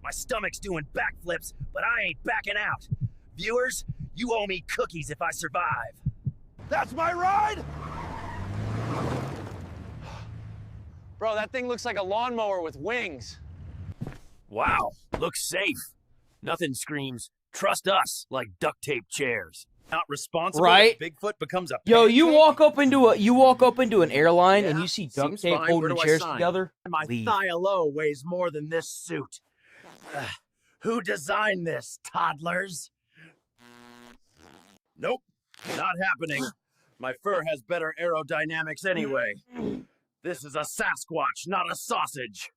My stomach's doing backflips, but I ain't backing out. Viewers, you owe me cookies if I survive. That's my ride? Bro, that thing looks like a lawnmower with wings. Wow, looks safe. Nothing screams, trust us, like duct tape chairs. Not responsible Right? if Bigfoot becomes a Yo, pancake? you walk up into an airline and Yeah, you see duct seems tape fine. holding Where do I chairs sign? together. My Leave. thigh alone weighs more than this suit. Who designed this, toddlers? Nope, not happening. My fur has better aerodynamics anyway. This is a Sasquatch, not a sausage.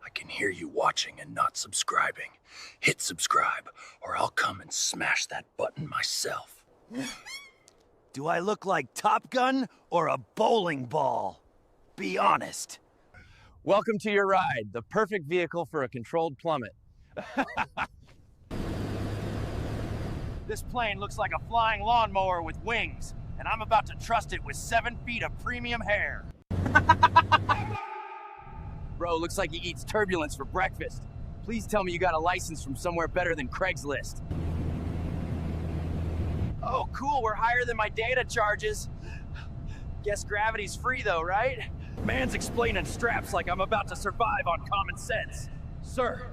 I can hear you watching and not subscribing. Hit subscribe, or I'll come and smash that button myself. Do I look like Top Gun or a bowling ball? Be honest. Welcome to your ride, the perfect vehicle for a controlled plummet. This plane looks like a flying lawnmower with wings, and I'm about to trust it with 7 feet of premium hair. Bro, looks like he eats turbulence for breakfast. Please tell me you got a license from somewhere better than Craigslist. Oh, cool, we're higher than my data charges. Guess gravity's free though, right? Man's explaining straps like I'm about to survive on common sense. Sir,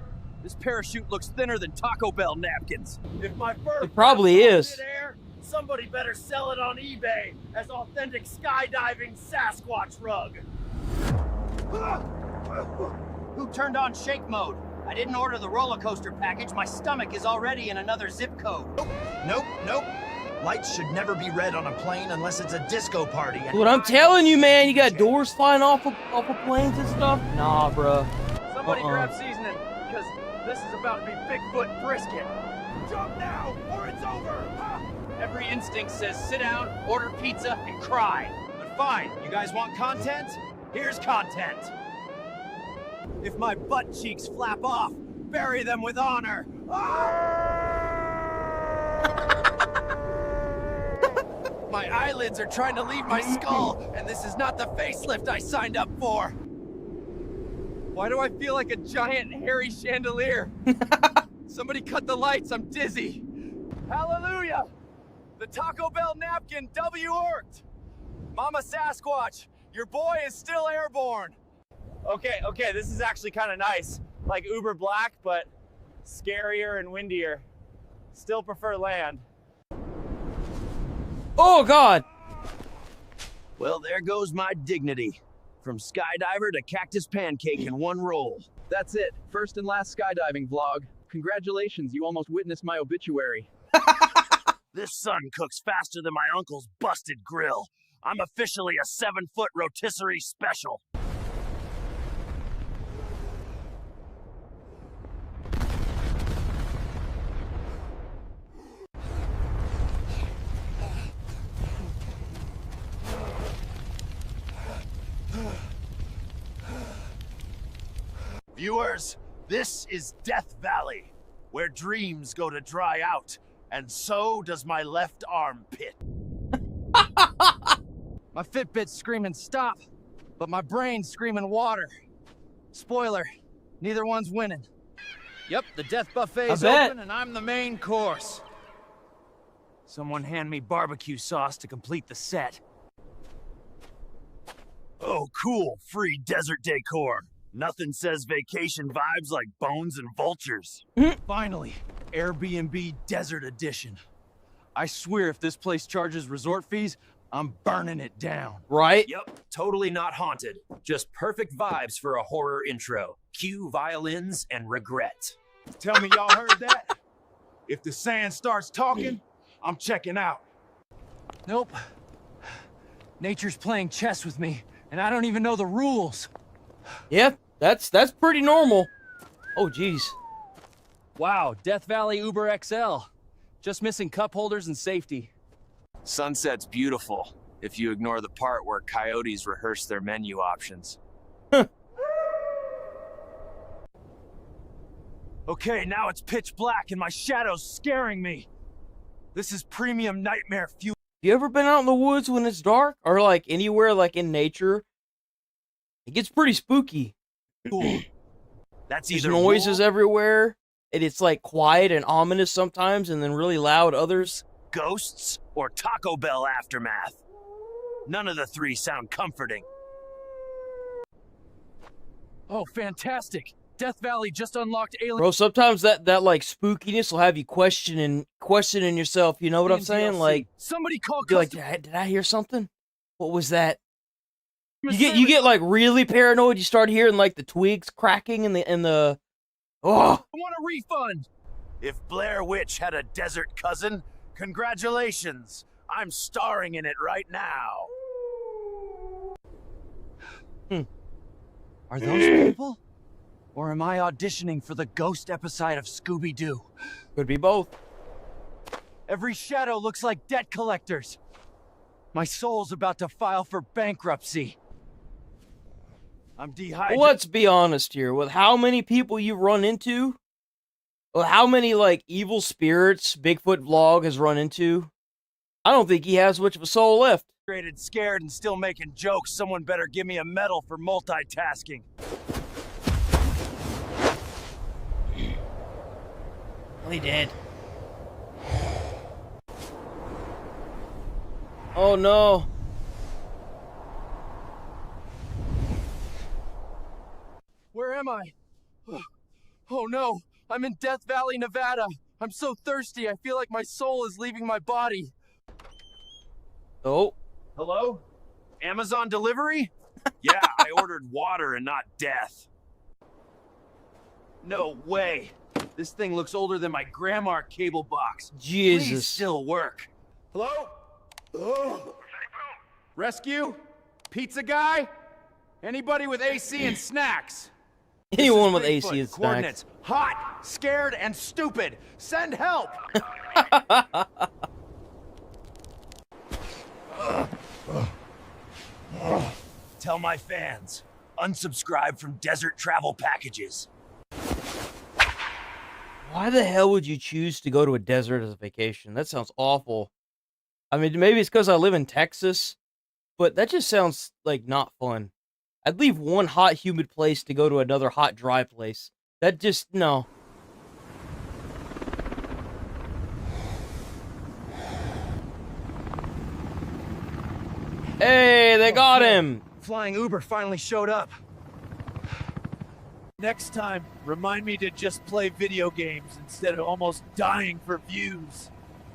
this parachute looks thinner than Taco Bell napkins. If my fur It probably flies is. off midair, somebody better sell it on eBay as authentic skydiving Sasquatch rug. Who turned on shake mode? I didn't order the roller coaster package. My stomach is already in another zip code. Nope. Lights should never be red on a plane unless it's a disco party. What I'm telling you, man, you got doors flying off of planes and stuff. Nah, bruh. Somebody grab seasoning, because this is about to be Bigfoot brisket. Jump now, or it's over! Every instinct says sit down, order pizza, and cry. But fine, you guys want content? Here's content. If my butt cheeks flap off, bury them with honor. My eyelids are trying to leave my skull, and this is not the facelift I signed up for. Why do I feel like a giant hairy chandelier? Somebody cut the lights, I'm dizzy. Hallelujah! The Taco Bell napkin W-worked! Mama Sasquatch, your boy is still airborne. Okay, this is actually kind of nice. Like uber black, but scarier and windier. Still prefer land. Oh God! Well, there goes my dignity. From skydiver to cactus pancake in one roll. That's it, first and last skydiving vlog. Congratulations, you almost witnessed my obituary. This sun cooks faster than my uncle's busted grill. I'm officially a 7-foot rotisserie special. Viewers, this is Death Valley, where dreams go to dry out, and so does my left armpit. My Fitbit's screaming stop, but my brain's screaming water. Spoiler, neither one's winning. Yep, the death buffet's open and I'm the main course. Someone hand me barbecue sauce to complete the set. Oh, cool, free desert decor. Nothing says vacation vibes like bones and vultures. Finally, Airbnb Desert Edition. I swear if this place charges resort fees, I'm burning it down. Right? Yep, totally not haunted. Just perfect vibes for a horror intro. Cue violins and regret. Tell me y'all heard that? If the sand starts talking, I'm checking out. Nope. Nature's playing chess with me, and I don't even know the rules. Yeah, that's pretty normal. Oh, jeez. Wow, Death Valley Uber XL. Just missing cup holders and safety. Sunset's beautiful, if you ignore the part where coyotes rehearse their menu options. Okay, now it's pitch black and my shadow's scaring me. This is premium nightmare fuel. You ever been out in the woods when it's dark? Or like anywhere like in nature? It gets pretty spooky. That's There's either noises wolves, everywhere, and it's like quiet and ominous sometimes, and then really loud others. ghosts, or Taco Bell aftermath. None of the three sound comforting. Oh, fantastic! Death Valley just unlocked alien Bro, sometimes that like spookiness will have you questioning yourself. You know what I'm saying? DLC. Like, Somebody call you're like, did I hear something? What was that? You get like really paranoid. You start hearing like the twigs cracking in the. Oh, I want a refund! If Blair Witch had a desert cousin, congratulations. I'm starring in it right now. Are those people? Or am I auditioning for the ghost episode of Scooby-Doo? could be both. Every shadow looks like debt collectors. My soul's about to file for bankruptcy. I'm dehydrated. Let's be honest here. With how many people you run into, with how many like evil spirits Bigfoot Vlog has run into, I don't think he has much of a soul left. Scared and still making jokes. Someone better give me a medal for multitasking. Well, he did. Oh no. Where am I? Oh no, I'm in Death Valley, Nevada. I'm so thirsty, I feel like my soul is leaving my body. Oh. Hello? Amazon delivery? Yeah, I ordered water and not death. No way. This thing looks older than my grandma cable box. Please Jesus. still work. Hello? Oh. Rescue? Pizza guy? Anybody with AC and snacks? Anyone with Bigfoot. AC and snacks. Coordinates. Hot, scared, and stupid. Send help. Tell my fans, unsubscribe from desert travel packages. Why the hell would you choose to go to a desert as a vacation? That sounds awful. I mean, maybe it's because I live in Texas, but that just sounds like not fun. I'd leave one hot, humid place to go to another hot, dry place. That just, no. Hey, they got him! Flying Uber finally showed up. Next time, remind me to just play video games instead of almost dying for views.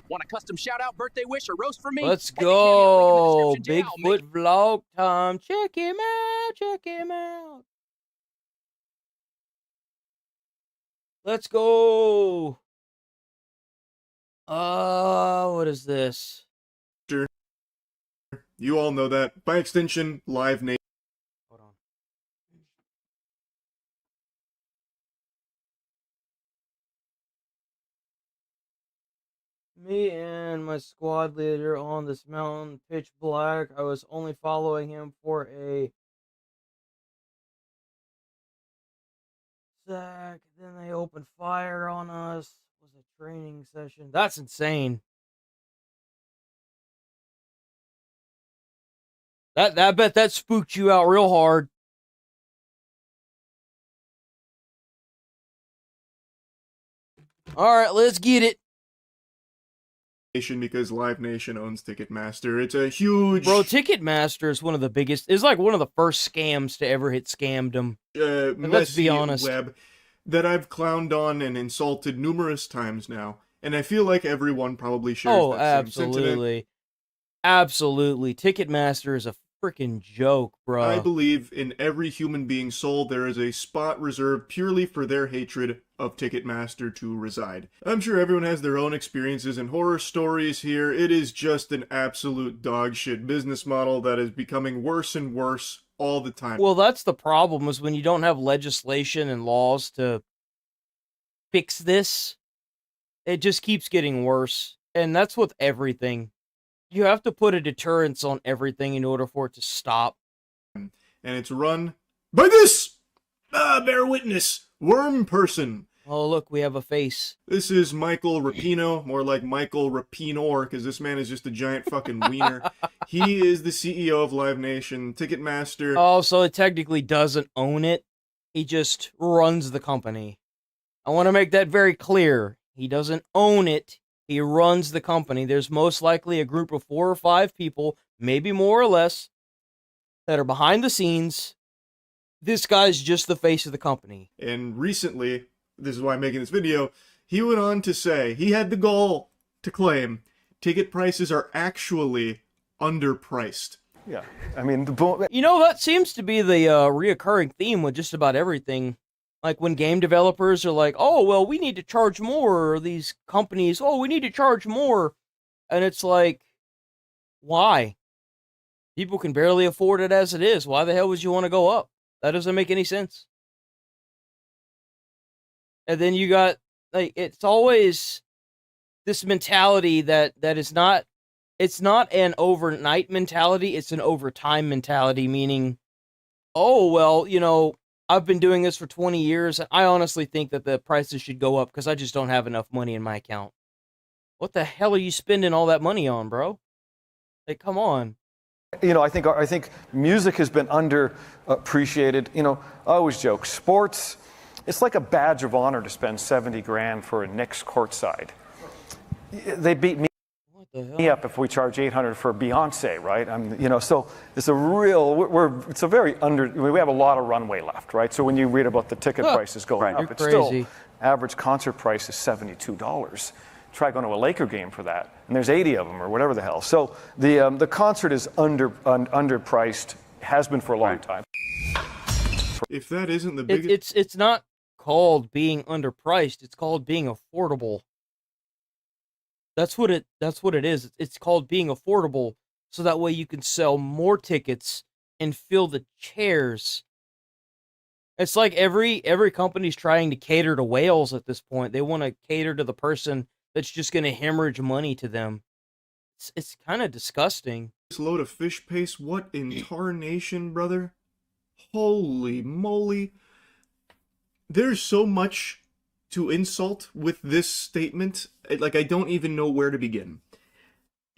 Want a custom shout-out, birthday wish, or roast from me? Let's Head to Cameo, go! link in the description. Yeah, I'll make Bigfoot vlog time. Check him out! Check him out! Let's go! What is this? You all know that. By extension, Live Nation. Hold on. Me and my squad leader on this mountain, pitch black. I was only following him for a sec. Then they opened fire on us. It was a training session. That's insane. I bet that spooked you out real hard. All right, let's get it. Because Live Nation owns Ticketmaster. It's a huge... Bro, Ticketmaster is one of the biggest... It's like one of the first scams to ever hit scamdom. Let's be honest. Web that I've clowned on and insulted numerous times now. And I feel like everyone probably shares that same sentiment. Absolutely. Absolutely. Ticketmaster is a freaking joke, bro. I believe in every human being's soul there is a spot reserved purely for their hatred of Ticketmaster to reside. I'm sure everyone has their own experiences and horror stories here. It is just an absolute dogshit business model that is becoming worse and worse all the time. Well, that's the problem, is when you don't have legislation and laws to fix this, it just keeps getting worse. And that's with everything. You have to put a deterrence on everything in order for it to stop. And it's run by this! Bear witness! Worm person! Oh, look, we have a face. This is Michael Rapino, more like Michael Rapinor, because this man is just a giant fucking wiener. He is the CEO of Live Nation, Ticketmaster. Oh, so it technically doesn't own it? He just runs the company. I want to make that very clear. He doesn't own it. He runs the company. There's most likely a group of 4 or 5 people, maybe more or less, that are behind the scenes. This guy's just the face of the company. And recently, this is why I'm making this video, he went on to say he had the goal to claim ticket prices are actually underpriced. Yeah, I mean, You know, that seems to be the reoccurring theme with just about everything. Like when game developers are like, oh, well, we need to charge more, or these companies, oh, we need to charge more. And it's like, why? People can barely afford it as it is. Why the hell would you want to go up? That doesn't make any sense. And then you got, like, it's always this mentality that is not, it's not an overnight mentality, it's an overtime mentality, meaning, oh, well, you know, I've been doing this for 20 years, and I honestly think that the prices should go up because I just don't have enough money in my account. What the hell are you spending all that money on, bro? Like, come on. you know, I think music has been underappreciated. You know, I always joke, sports, it's like a badge of honor to spend 70 grand for a Knicks courtside. They beat me up if we charge 800 for Beyonce, right? You know, so it's a real, it's a very we have a lot of runway left, right? So when you read about the ticket prices going up, it's still, average concert price is $72. Try going to a Laker game for that, and there's 80 of them or whatever the hell. So the concert is underpriced, has been for a long time. If that isn't the biggest, it's not called being underpriced. It's called being affordable. That's what it is. It's called being affordable, so that way you can sell more tickets and fill the chairs. It's like every company's trying to cater to whales at this point. They want to cater to the person that's just going to hemorrhage money to them. It's kind of disgusting. This load of fish paste, what in tarnation, brother? Holy moly. There's so much to insult with this statement. Like, I don't even know where to begin.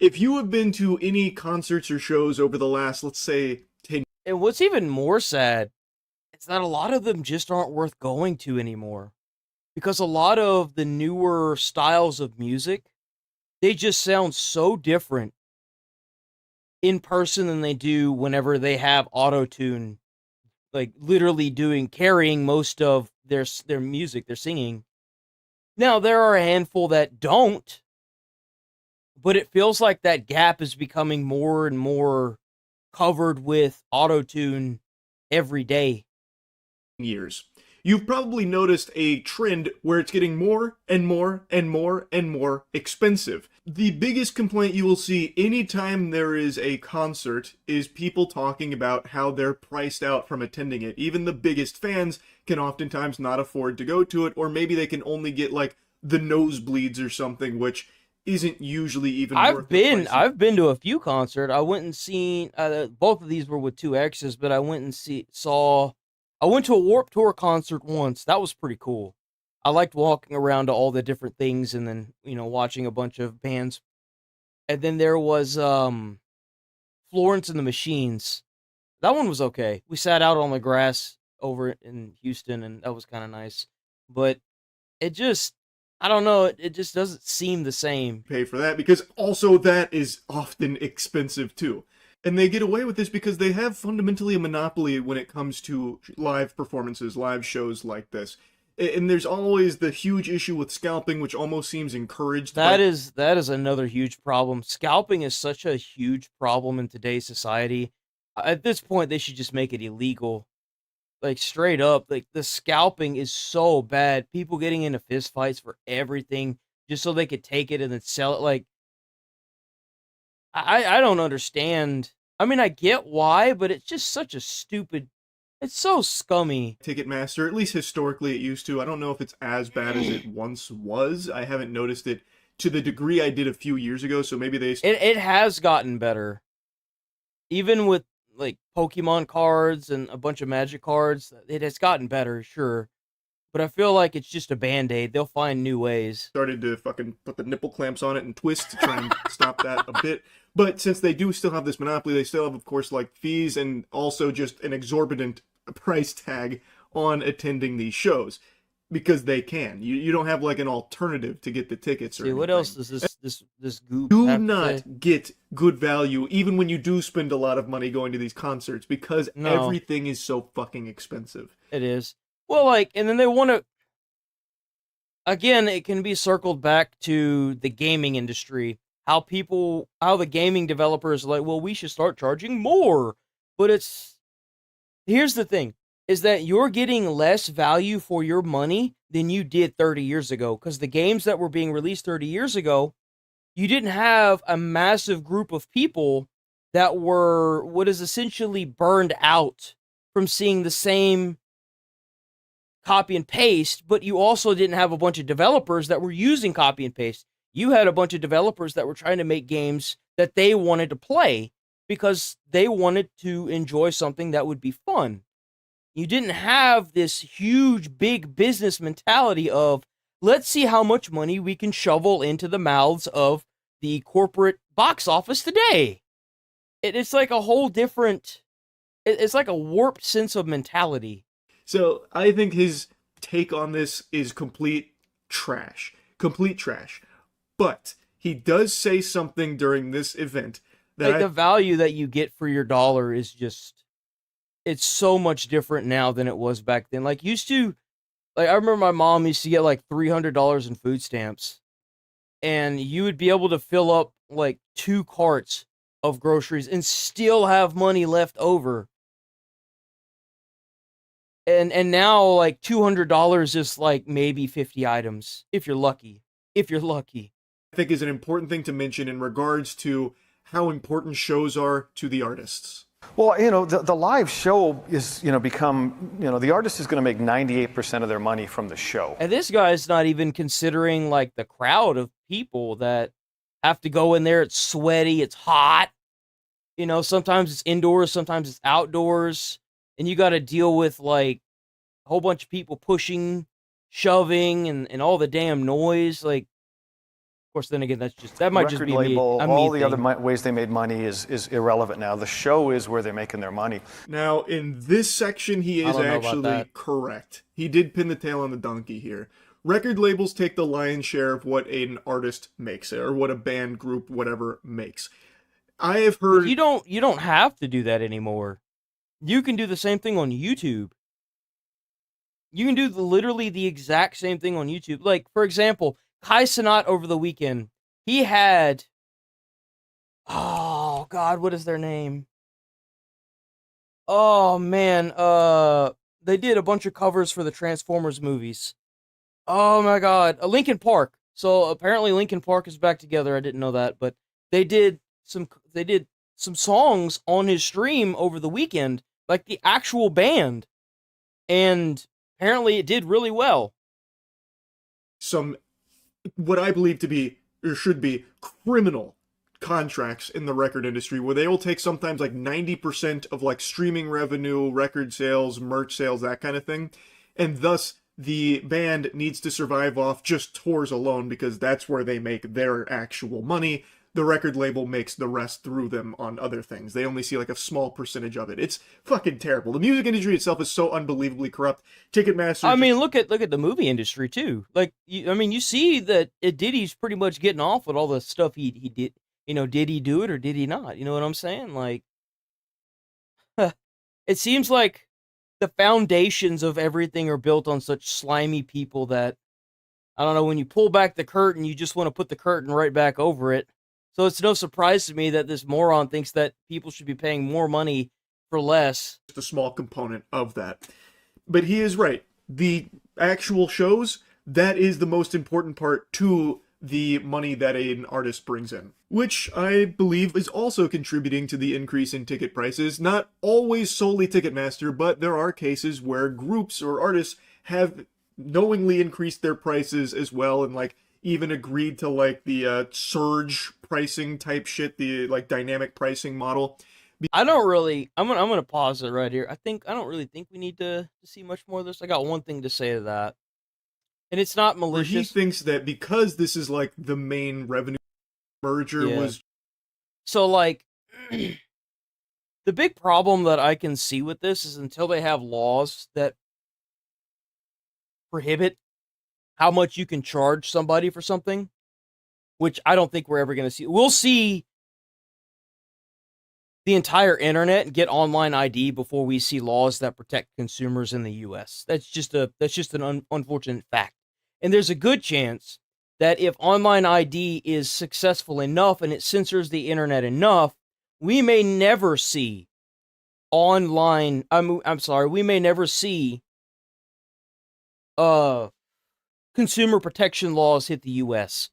If you have been to any concerts or shows over the last, let's say, 10 years. And what's even more sad is that a lot of them just aren't worth going to anymore. Because a lot of the newer styles of music, they just sound so different in person than they do whenever they have auto-tune, like literally carrying most of their music, their singing. Now, there are a handful that don't, but it feels like that gap is becoming more and more covered with auto-tune every day. Years. You've probably noticed a trend where it's getting more and more and more and more expensive. The biggest complaint you will see anytime there is a concert is people talking about how they're priced out from attending it. Even the biggest fans can oftentimes not afford to go to it, or maybe they can only get like the nosebleeds or something, which isn't usually even worth the price. I've been to a few concerts. I went and seen both of these were with two X's, but I went and I went to a Warped Tour concert once. That was pretty cool. I liked walking around to all the different things and then, you know, watching a bunch of bands. And then there was Florence and the Machines. That one was okay. We sat out on the grass over in Houston, and that was kind of nice. But it just, I don't know, it just doesn't seem the same. Pay for that, because also that is often expensive too. And they get away with this because they have fundamentally a monopoly when it comes to live performances, live shows like this. And there's always the huge issue with scalping, which almost seems encouraged. That is another huge problem. Scalping is such a huge problem in today's society. At this point, they should just make it illegal. Like, straight up, like, the scalping is so bad. People getting into fistfights for everything just so they could take it and then sell it. Like, I don't understand. I mean, I get why, but it's just such a stupid... It's so scummy. Ticketmaster, at least historically it used to. I don't know if it's as bad as it once was. I haven't noticed it to the degree I did a few years ago, so maybe they... It has gotten better. Even with, like, Pokemon cards and a bunch of Magic cards, it has gotten better, sure. But I feel like it's just a Band-Aid. They'll find new ways. Started to fucking put the nipple clamps on it and twist to try and stop that a bit. But since they do still have this monopoly, they still have, of course, like, fees and also just an exorbitant price tag on attending these shows because they can. You don't have like an alternative to get the tickets or See, what anything. else does this goop Do have to not say? get good value even when you do spend a lot of money going to these concerts because No. everything is so fucking expensive. It is. Well, like, and then they want to. Again, it can be circled back to the gaming industry. How the gaming developers are like, well, we should start charging more. But here's the thing, is that you're getting less value for your money than you did 30 years ago. Because the games that were being released 30 years ago, you didn't have a massive group of people that were what is essentially burned out from seeing the same copy and paste, but you also didn't have a bunch of developers that were using copy and paste. You had a bunch of developers that were trying to make games that they wanted to play because they wanted to enjoy something that would be fun. You didn't have this huge, big business mentality of, let's see how much money we can shovel into the mouths of the corporate box office today. It's like a whole different, it's like a warped sense of mentality. So I think his take on this is complete trash. Complete trash. But he does say something during this event that Like the value that you get for your dollar is just, it's so much different now than it was back then. Like I remember my mom used to get like $300 in food stamps, and you would be able to fill up like 2 carts of groceries and still have money left over. And now like $200 is like maybe 50 items if you're lucky. If you're lucky. I think is an important thing to mention in regards to how important shows are to the artists. Well, the live show is, become, the artist is going to make 98% of their money from the show. And this guy's not even considering like the crowd of people that have to go in there. It's sweaty, it's hot. Sometimes it's indoors, sometimes it's outdoors. And you got to deal with like a whole bunch of people pushing, shoving, and all the damn noise. Like, of course, then again, that might just Record be label, me. all the other ways they made money is irrelevant now. The show is where they're making their money. Now, in this section, he is actually correct. He did pin the tail on the donkey here. Record labels take the lion's share of what an artist makes, or what a band, group, whatever makes. I have heard... You don't have to do that anymore. You can do the same thing on YouTube. You can do literally the exact same thing on YouTube. Like, for example, Kai Cenat over the weekend, he had... Oh, God, what is their name? Oh, man, they did a bunch of covers for the Transformers movies. Oh, my God, Linkin Park. So, apparently Linkin Park is back together. I didn't know that, but they did some songs on his stream over the weekend, like the actual band, and apparently it did really well. Some, what I believe to be, or should be, criminal contracts in the record industry, where they will take sometimes like 90% of like streaming revenue, record sales, merch sales, that kind of thing, and thus the band needs to survive off just tours alone because that's where they make their actual money. The record label makes the rest through them on other things. They only see like a small percentage of it. It's fucking terrible. The music industry itself is so unbelievably corrupt. Ticketmaster... I mean, look at the movie industry too. Like, you see that Diddy's pretty much getting off with all the stuff he did. Did he do it or did he not? You know what I'm saying? Like, it seems like the foundations of everything are built on such slimy people that, I don't know, when you pull back the curtain, you just want to put the curtain right back over it. So it's no surprise to me that this moron thinks that people should be paying more money for less. Just a small component of that. But he is right. The actual shows, that is the most important part to the money that an artist brings in, which I believe is also contributing to the increase in ticket prices. Not always solely Ticketmaster, but there are cases where groups or artists have knowingly increased their prices as well, and like even agreed to like the surge pricing type shit, the like dynamic pricing model. I'm gonna pause it right here. I don't really think we need to see much more of this. I got one thing to say to that, and it's not malicious. He thinks that because this is like the main revenue merger was. So like, the big problem that I can see with this is until they have laws that prohibit how much you can charge somebody for something, which I don't think we're ever going to see. We'll see the entire internet get online ID before we see laws that protect consumers in the US. That's just an unfortunate fact. And there's a good chance that if online ID is successful enough and it censors the internet enough, we may never see we may never see consumer protection laws hit the US.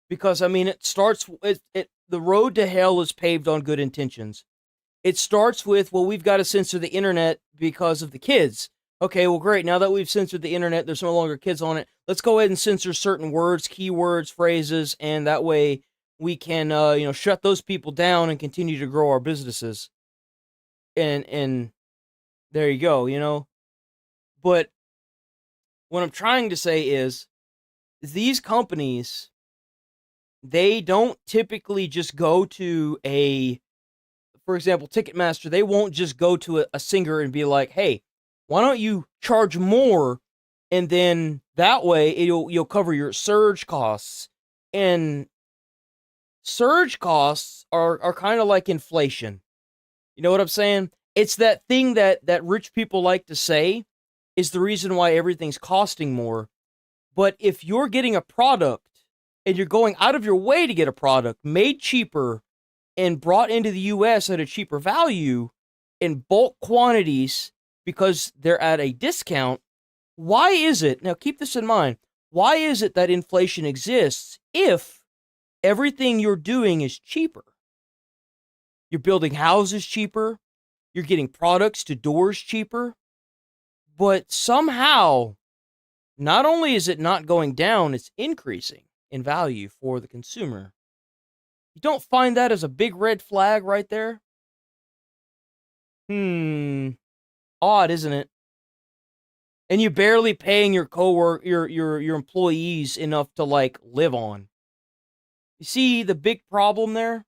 Because I mean, the road to hell is paved on good intentions. It starts with, well, we've got to censor the internet because of the kids. Okay, well, great. Now that we've censored the internet, there's no longer kids on it. Let's go ahead and censor certain words, keywords, phrases, and that way we can, shut those people down and continue to grow our businesses. And there you go, But what I'm trying to say is these companies, they don't typically just go to for example, Ticketmaster, they won't just go to a singer and be like, hey, why don't you charge more, and then that way you'll cover your surge costs. And surge costs are kind of like inflation. You know what I'm saying? It's that thing that rich people like to say is the reason why everything's costing more. But if you're getting a product and you're going out of your way to get a product made cheaper and brought into the US at a cheaper value in bulk quantities because they're at a discount, why is it, now keep this in mind, why is it that inflation exists if everything you're doing is cheaper? You're building houses cheaper, you're getting products to doors cheaper, but somehow, not only is it not going down, it's increasing in value for the consumer. You don't find that as a big red flag right there? Odd, isn't it? And you're barely paying your your employees enough to live on. You see the big problem there?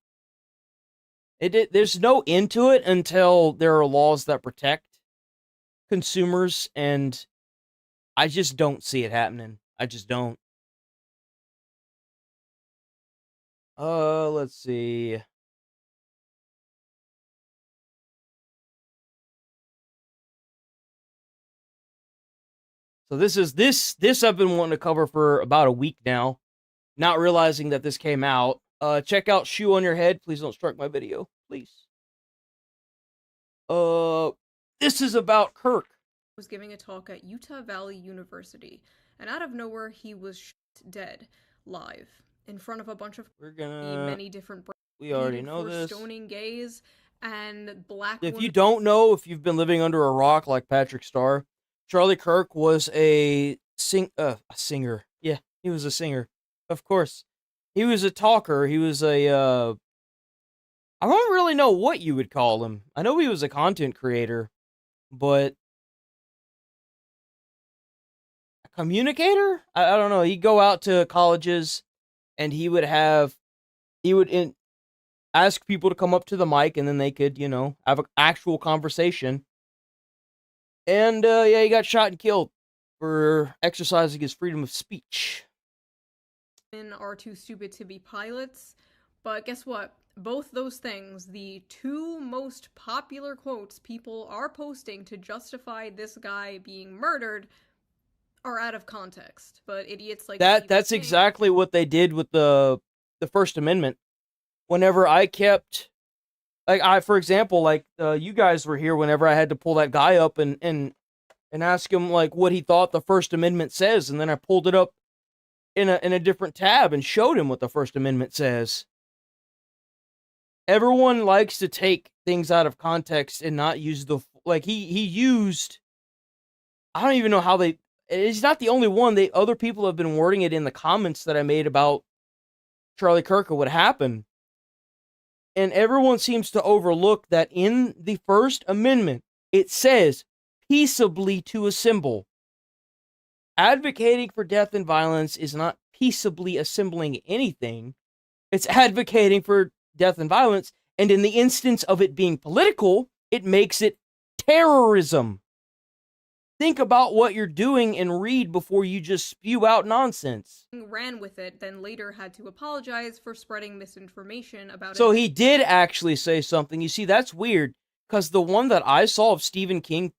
There's no end to it until there are laws that protect consumers, and I just don't see it happening. I just don't. Let's see. So this I've been wanting to cover for about a week now, not realizing that this came out. Check out Shoe on Your Head. Please don't strike my video, please. This is about Kirk. Was giving a talk at Utah Valley University, and out of nowhere he was shot dead live in front of a bunch of many different we already know this stoning gays and black if women. You don't know, if you've been living under a rock like Patrick Starr, Charlie Kirk was a singer. Yeah, he was a singer. Of course. He was a talker. He was I don't really know what you would call him. I know he was a content creator, but a communicator? I don't know. He'd go out to colleges and he would ask people to come up to the mic, and then they could, have an actual conversation. And, he got shot and killed for exercising his freedom of speech. Men are too stupid to be pilots, but guess what? Both those things, the two most popular quotes people are posting to justify this guy being murdered, are out of context. But idiots like that's exactly what they did with the First Amendment. Whenever I kept, for example, you guys were here whenever I had to pull that guy up and ask him what he thought the First Amendment says, and then I pulled it up in a different tab and showed him what the First Amendment says. Everyone likes to take things out of context and not use he used, I don't even know how he's not the only one. Other people have been wording it in the comments that I made about Charlie Kirk or what happened. And everyone seems to overlook that in the First Amendment, it says peaceably to assemble. Advocating for death and violence is not peaceably assembling anything. It's advocating for death and violence, and in the instance of it being political, it makes it terrorism. think about what you're doing and read before you just spew out nonsense. Ran with it, then later had to apologize for spreading misinformation about So it. he did actually say something. You see, that's weird, because the one that I saw of Stephen King,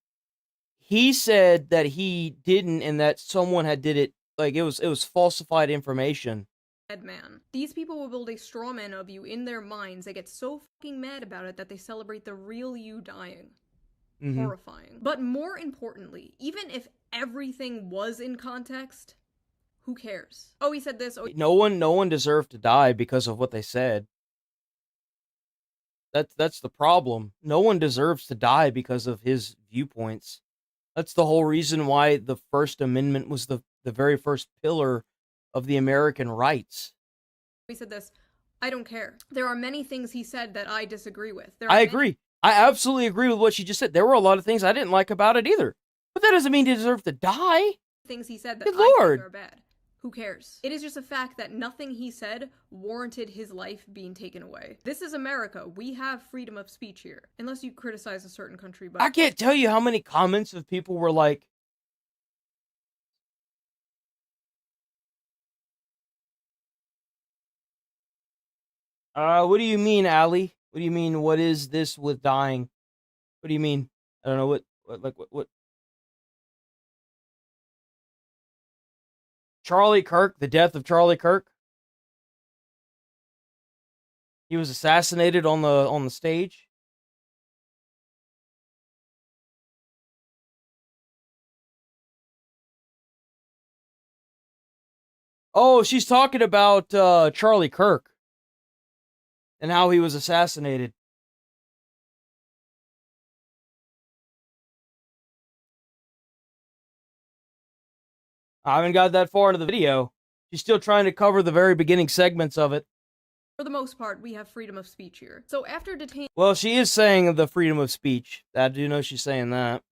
he said that he didn't, and that someone had did it, like it was falsified information. Man. These people will build a straw man of you in their minds. They get so fucking mad about it that they celebrate the real you dying. Horrifying. But more importantly, even if everything was in context, who cares? Oh, he said this. Oh, No one deserved to die because of what they said. That's the problem. No one deserves to die because of his viewpoints. That's the whole reason why the First Amendment was the very first pillar of the American rights. he said this. I don't care. There are many things he said that I disagree with. I agree. I absolutely agree with what she just said. There were a lot of things I didn't like about it either. But that doesn't mean he deserved to die. Things he said that Good I think Lord. are bad. Who cares? It is just a fact that nothing he said warranted his life being taken away. This is America. We have freedom of speech here. Unless you criticize a certain country, but I can't tell you how many comments of people were like, what do you mean, Allie? What do you mean, what is this with dying? What do you mean? I don't know, what? Charlie Kirk, the death of Charlie Kirk? He was assassinated on the stage? Oh, she's talking about Charlie Kirk and how he was assassinated. I haven't got that far into the video. She's still trying to cover the very beginning segments of it. for the most part, we have freedom of speech here. So after detaining Well, she is saying the freedom of speech. I do know she's saying that,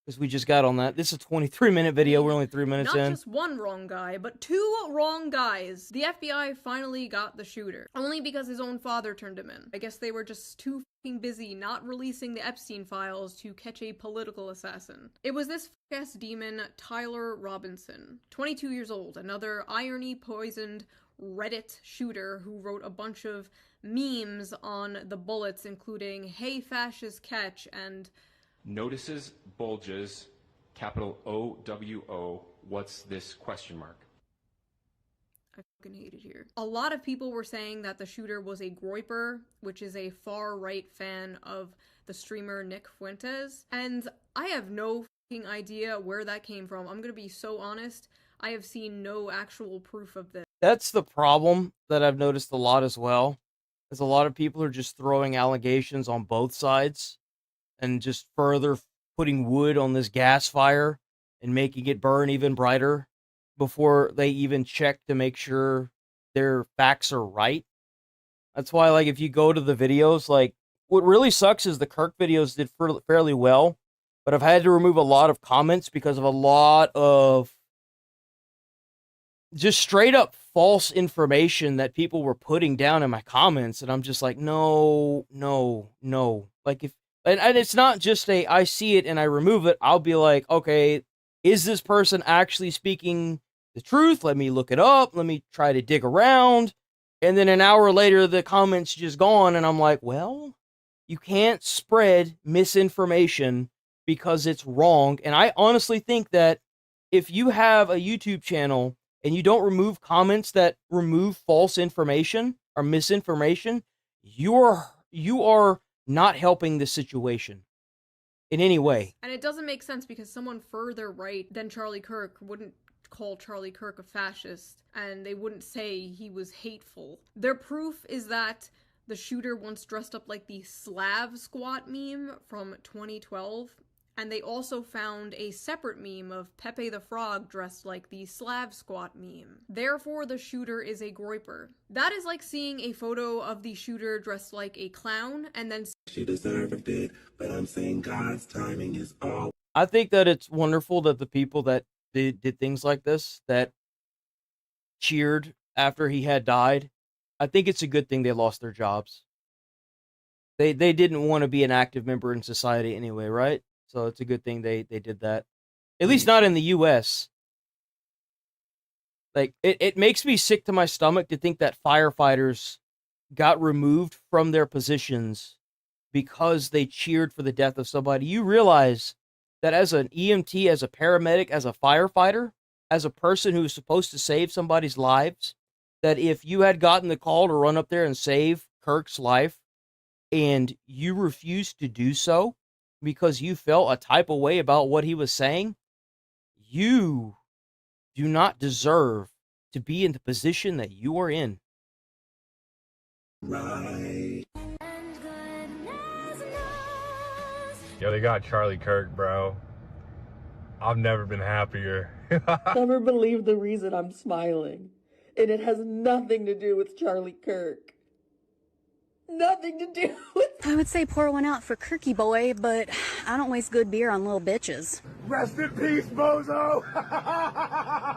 because we just got on that. This is a 23-minute video. We're only 3 minutes not in. just one wrong guy, but two wrong guys, the FBI finally got the shooter. Only because his own father turned him in. I guess they were just too fucking busy not releasing the Epstein files to catch a political assassin. It was this fuck-ass demon, Tyler Robinson, 22 years old, another irony-poisoned Reddit shooter who wrote a bunch of memes on the bullets, including "Hey fascist catch" and notices bulges, capital OWO, what's this question mark? I fucking hate it here. A lot of people were saying that the shooter was a groiper, which is a far-right fan of the streamer Nick Fuentes, and I have no fucking idea where that came from. I'm gonna be so honest, I have seen no actual proof of this. That's the problem that I've noticed a lot as well, is a lot of people are just throwing allegations on both sides and just further putting wood on this gas fire and making it burn even brighter before they even check to make sure their facts are right. That's why, like, if you go to the videos, like, what really sucks is the Kirk videos did fairly well, but I've had to remove a lot of comments because of a lot of just straight up false information that people were putting down in my comments, and I'm just like, no. Like, if and it's not just I see it and I remove it. I'll be like, okay, is this person actually speaking the truth? Let me look it up. Let me try to dig around. And then an hour later, the comment's just gone, and I'm like, well, you can't spread misinformation because it's wrong. And I honestly think that if you have a YouTube channel and you don't remove comments that remove false information or misinformation, you are not helping the situation in any way. And it doesn't make sense because someone further right than Charlie Kirk wouldn't call Charlie Kirk a fascist, and they wouldn't say he was hateful. Their proof is that the shooter once dressed up like the Slav squat meme from 2012, and they also found a separate meme of Pepe the Frog dressed like the Slav squat meme. Therefore, the shooter is a groiper. That is like seeing a photo of the shooter dressed like a clown, and then She deserved it, but I'm saying God's timing is all. I think that it's wonderful that the people that did things like this, that cheered after he had died, I think it's a good thing they lost their jobs. They didn't want to be an active member in society anyway, right? So it's a good thing they did that. At least not in the U.S. Like, it makes me sick to my stomach to think that firefighters got removed from their positions because they cheered for the death of somebody. You realize that as an EMT, as a paramedic, as a firefighter, as a person who is supposed to save somebody's lives, that if you had gotten the call to run up there and save Kirk's life, and you refused to do so because you felt a type of way about what he was saying, you do not deserve to be in the position that you are in. Right. Yo, they got Charlie Kirk, bro. I've never been happier. Never believe the reason I'm smiling. And it has nothing to do with Charlie Kirk. Nothing to do with... I would say pour one out for Kirky boy, but I don't waste good beer on little bitches. Rest in peace, bozo!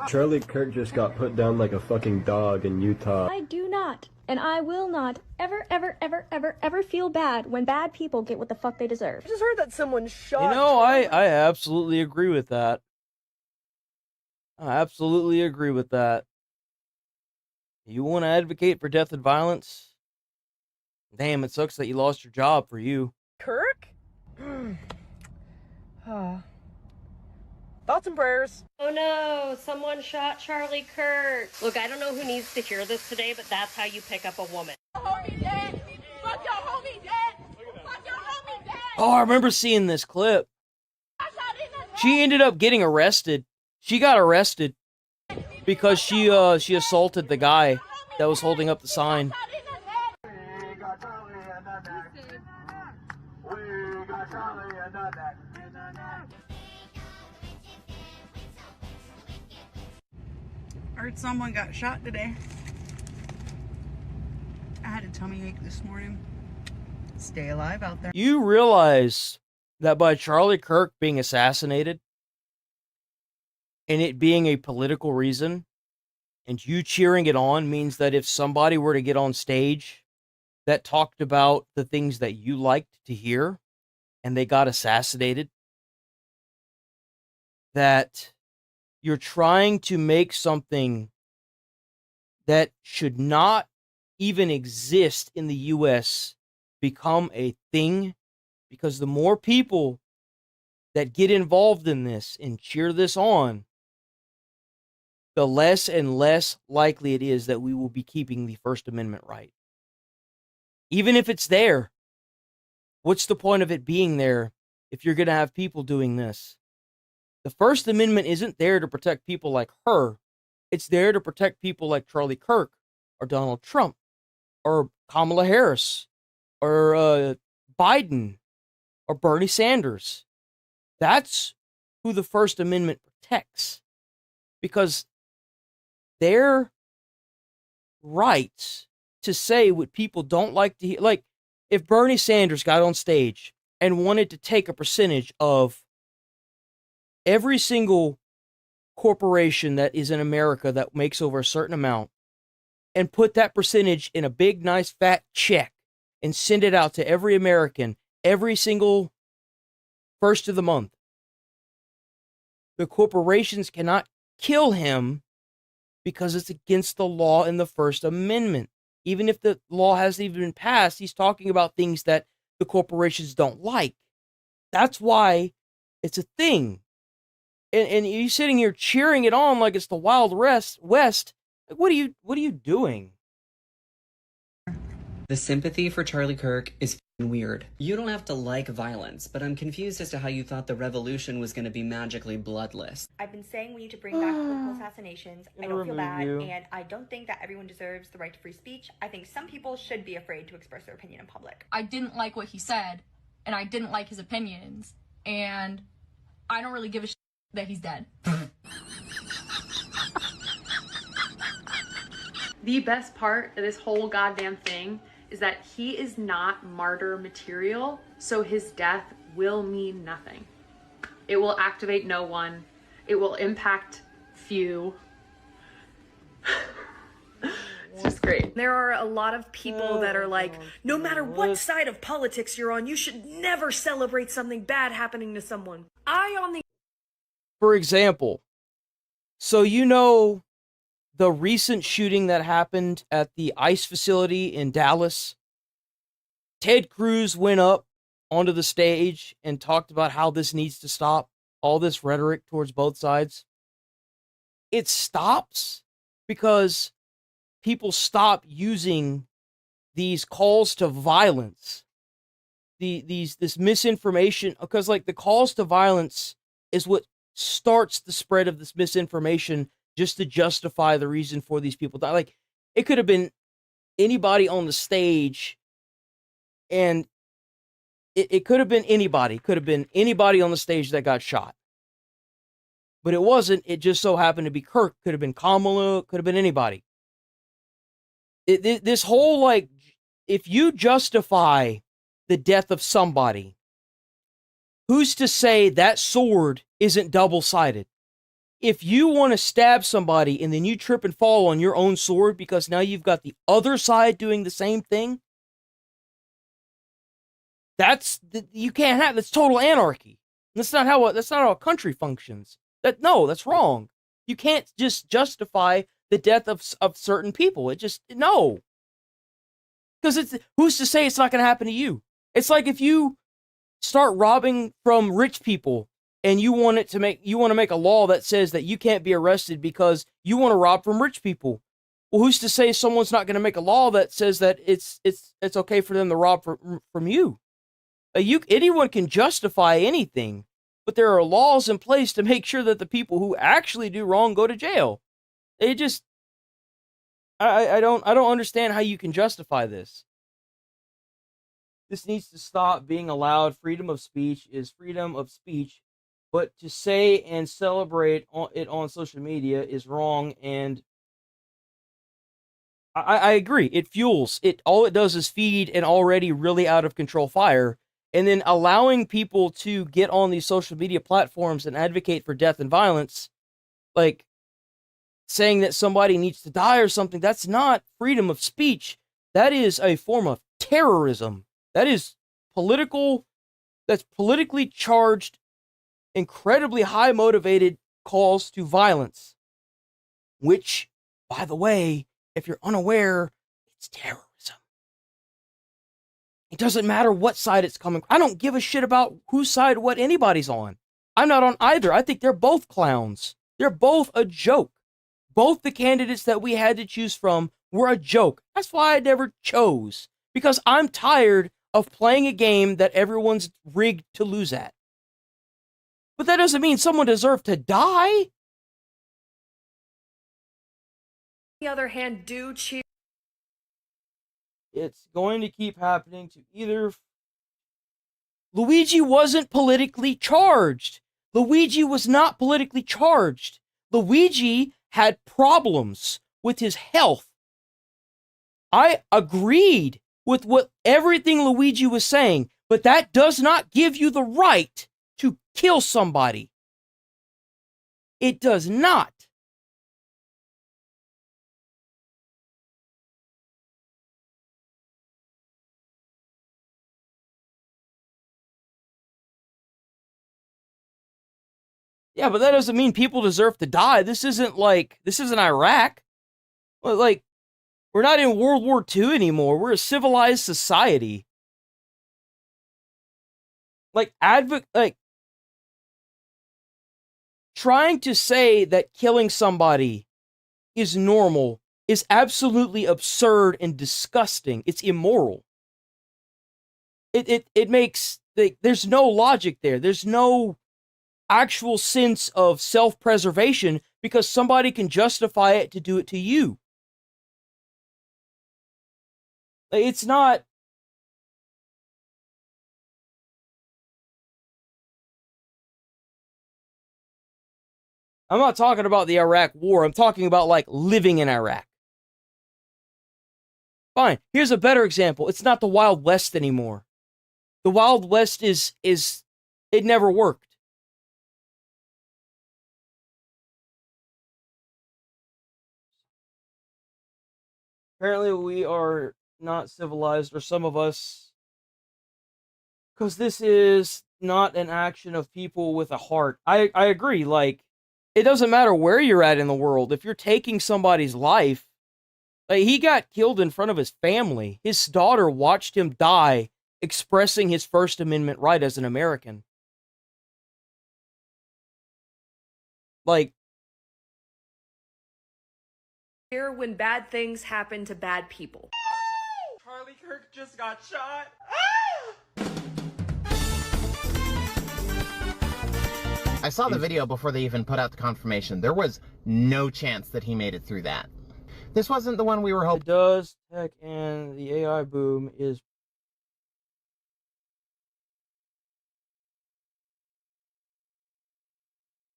Charlie Kirk just got put down like a fucking dog in Utah. I do not, and I will not, ever feel bad when bad people get what the fuck they deserve. I just heard that someone shot... You know, I absolutely agree with that. I absolutely agree with that. You want to advocate for death and violence? Damn, it sucks that you lost your job for you. Kirk? Thoughts and prayers. Oh no, someone shot Charlie Kirk. Look, I don't know who needs to hear this today, but that's how you pick up a woman. Homie dead! Fuck your homie dead! Fuck your homie dead! Oh, I remember seeing this clip. She ended up getting arrested. She got arrested because she assaulted the guy that was holding up the sign. I heard someone got shot today. I had a tummy ache this morning. Stay alive out there. You realize that by Charlie Kirk being assassinated, and it being a political reason, and you cheering it on, means that if somebody were to get on stage that talked about the things that you liked to hear, and they got assassinated, that you're trying to make something that should not even exist in the U.S. become a thing, because the more people that get involved in this and cheer this on, the less and less likely it is that we will be keeping the First Amendment right. Even if it's there, what's the point of it being there if you're going to have people doing this? The First Amendment isn't there to protect people like her. It's there to protect people like Charlie Kirk or Donald Trump or Kamala Harris or Biden or Bernie Sanders. That's who the First Amendment protects, because their rights to say what people don't like to hear. Like, if Bernie Sanders got on stage and wanted to take a percentage of every single corporation that is in America that makes over a certain amount and put that percentage in a big, nice, fat check and send it out to every American every single first of the month, the corporations cannot kill him because it's against the law in the First Amendment. Even if the law hasn't even been passed, he's talking about things that the corporations don't like. That's why it's a thing. And you sitting here cheering it on like it's the Wild West. Like, what are you doing? The sympathy for Charlie Kirk is f***ing weird. You don't have to like violence, but I'm confused as to how you thought the revolution was going to be magically bloodless. I've been saying we need to bring back political assassinations. I don't feel bad, and I don't think that everyone deserves the right to free speech. I think some people should be afraid to express their opinion in public. I didn't like what he said, and I didn't like his opinions, and I don't really give a shit that he's dead. The best part of this whole goddamn thing is that he is not martyr material, so his death will mean nothing. It will activate no one. It will impact few. It's just great. There are a lot of people that are like, no matter what side of politics you're on, you should never celebrate something bad happening to someone. I, on the For example, so you know the recent shooting that happened at the ICE facility in Dallas? Ted Cruz went up onto the stage and talked about how this needs to stop, all this rhetoric towards both sides. It stops because people stop using these calls to violence, this misinformation, because like the calls to violence is what starts the spread of this misinformation just to justify the reason for these people die. Like, it could have been anybody on the stage, and it could have been anybody. Could have been anybody on the stage that got shot. But it wasn't. It just so happened to be Kirk. Could have been Kamala. Could have been anybody. This whole, like, if you justify the death of somebody, who's to say that sword isn't double-sided? If you want to stab somebody and then you trip and fall on your own sword because now you've got the other side doing the same thing, you can't have, that's total anarchy. That's not how a country functions. That's wrong. You can't just justify the death of certain people. It just, no. Because who's to say it's not going to happen to you? It's like if you start robbing from rich people and you want to make a law that says that you can't be arrested because you want to rob from rich people. Well, who's to say someone's not going to make a law that says that it's okay for them to rob from you? Anyone can justify anything, but there are laws in place to make sure that the people who actually do wrong go to jail. It just, I don't understand how you can justify this. This needs to stop being allowed. Freedom of speech is freedom of speech, but to say and celebrate it on social media is wrong. And I agree. It fuels it. All it does is feed an already really out of control fire. And then allowing people to get on these social media platforms and advocate for death and violence, like saying that somebody needs to die or something, that's not freedom of speech. That is a form of terrorism. That is that's politically charged, incredibly high motivated calls to violence. Which, by the way, if you're unaware, it's terrorism. It doesn't matter what side it's coming. I don't give a shit about whose side what anybody's on. I'm not on either. I think they're both clowns. They're both a joke. Both the candidates that we had to choose from were a joke. That's why I never chose. Because I'm tired of playing a game that everyone's rigged to lose at. But that doesn't mean someone deserved to die. On the other hand, do cheer. It's going to keep happening to either. Luigi wasn't politically charged. Luigi was not politically charged. Luigi had problems with his health. I agreed with everything Luigi was saying, but that does not give you the right to kill somebody. It does not. Yeah, but that doesn't mean people deserve to die. This isn't Iraq. Like, we're not in World War II anymore. We're a civilized society. Trying to say that killing somebody is normal is absolutely absurd and disgusting. It's immoral. It makes, there's no logic there. There's no actual sense of self-preservation because somebody can justify it to do it to you. It's not. I'm not talking about the Iraq War. I'm talking about, like, living in Iraq. Fine. Here's a better example. It's not the Wild West anymore. The Wild West is it never worked. Apparently we are not civilized, or some of us, because this is not an action of people with a heart. I agree. Like, it doesn't matter where you're at in the world. If you're taking somebody's life, like, he got killed in front of his family. His daughter watched him die, expressing his First Amendment right as an American. Like, Here when bad things happen to bad people. Charlie Kirk just got shot. I saw the video before they even put out the confirmation. There was no chance that he made it through that. This wasn't the one we were hoping. It does, tech, and the AI boom is...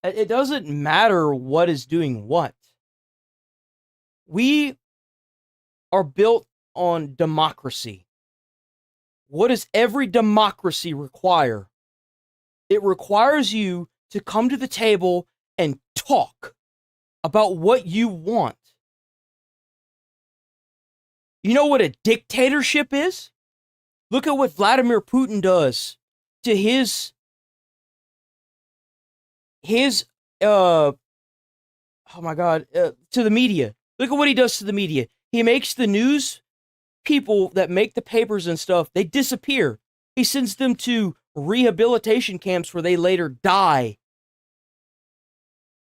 It doesn't matter what is doing what. We are built on democracy. What does every democracy require? It requires you to come to the table and talk about what you want. You know what a dictatorship is? Look at what Vladimir Putin does to his oh my God, to the media. Look at what he does to the media. He makes the news people that make the papers and stuff, they disappear. He sends them to rehabilitation camps where they later die.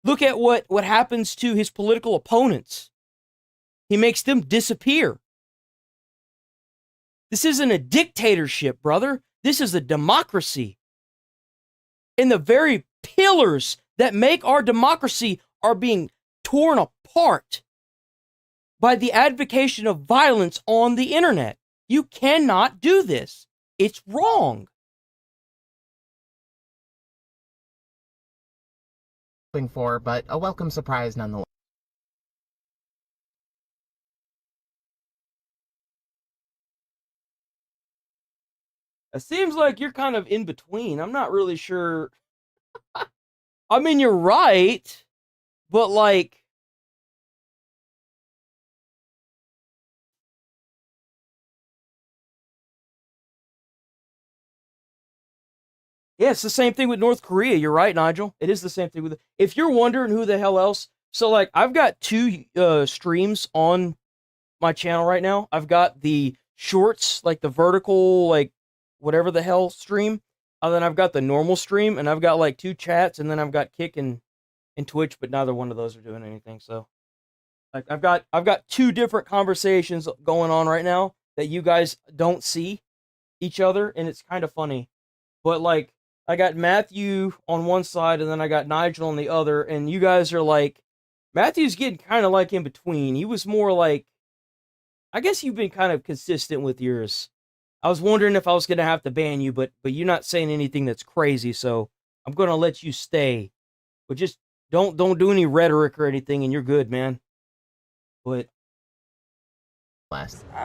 Look at what happens to his political opponents. He makes them disappear. This isn't a dictatorship, brother. This is a democracy. And the very pillars that make our democracy are being torn apart by the advocation of violence on the internet. You cannot do this. It's wrong. For, but a welcome surprise nonetheless. It seems like you're kind of in between. I'm not really sure. I mean, you're right, but like, yeah, it's the same thing with North Korea. You're right, Nigel. It is the same thing with... If you're wondering who the hell else... So, like, I've got two streams on my channel right now. I've got the shorts, like the vertical, like, whatever the hell stream. And then I've got the normal stream, and I've got, like, two chats, and then I've got Kick and Twitch, but neither one of those are doing anything, so... Like, I've got two different conversations going on right now that you guys don't see each other, and it's kind of funny. But, like, I got Matthew on one side, and then I got Nigel on the other, and you guys are like... Matthew's getting kind of like in between. He was more like... I guess you've been kind of consistent with yours. I was wondering if I was going to have to ban you, but you're not saying anything that's crazy, so I'm going to let you stay. But just don't do any rhetoric or anything, and you're good, man. But...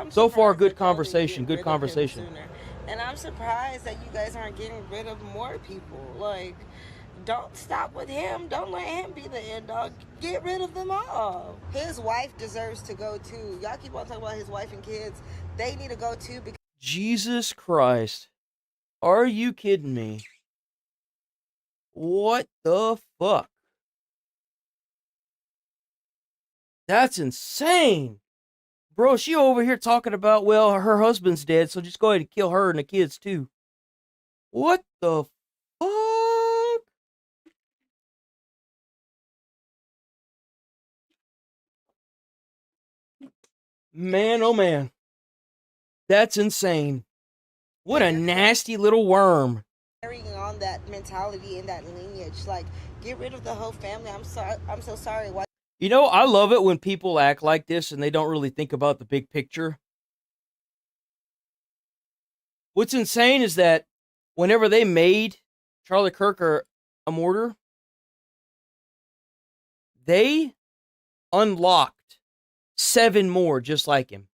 So far, good conversation, good conversation. And I'm surprised that you guys aren't getting rid of more people. Like, don't stop with him. Don't let him be the end dog. Get rid of them all. His wife deserves to go too. Y'all keep on talking about his wife and kids. They need to go too. Because Jesus Christ. Are you kidding me? What the fuck? That's insane. Bro, she over here talking about, well, her husband's dead, so just go ahead and kill her and the kids too. What the fuck? Man, oh man. That's insane. What a nasty little worm. carrying on that mentality and that lineage, like, get rid of the whole family. I'm sorry. I'm so sorry. Why? You know, I love it when people act like this and they don't really think about the big picture. What's insane is that whenever they made Charlie Kirk a martyr, they unlocked 7 more just like him.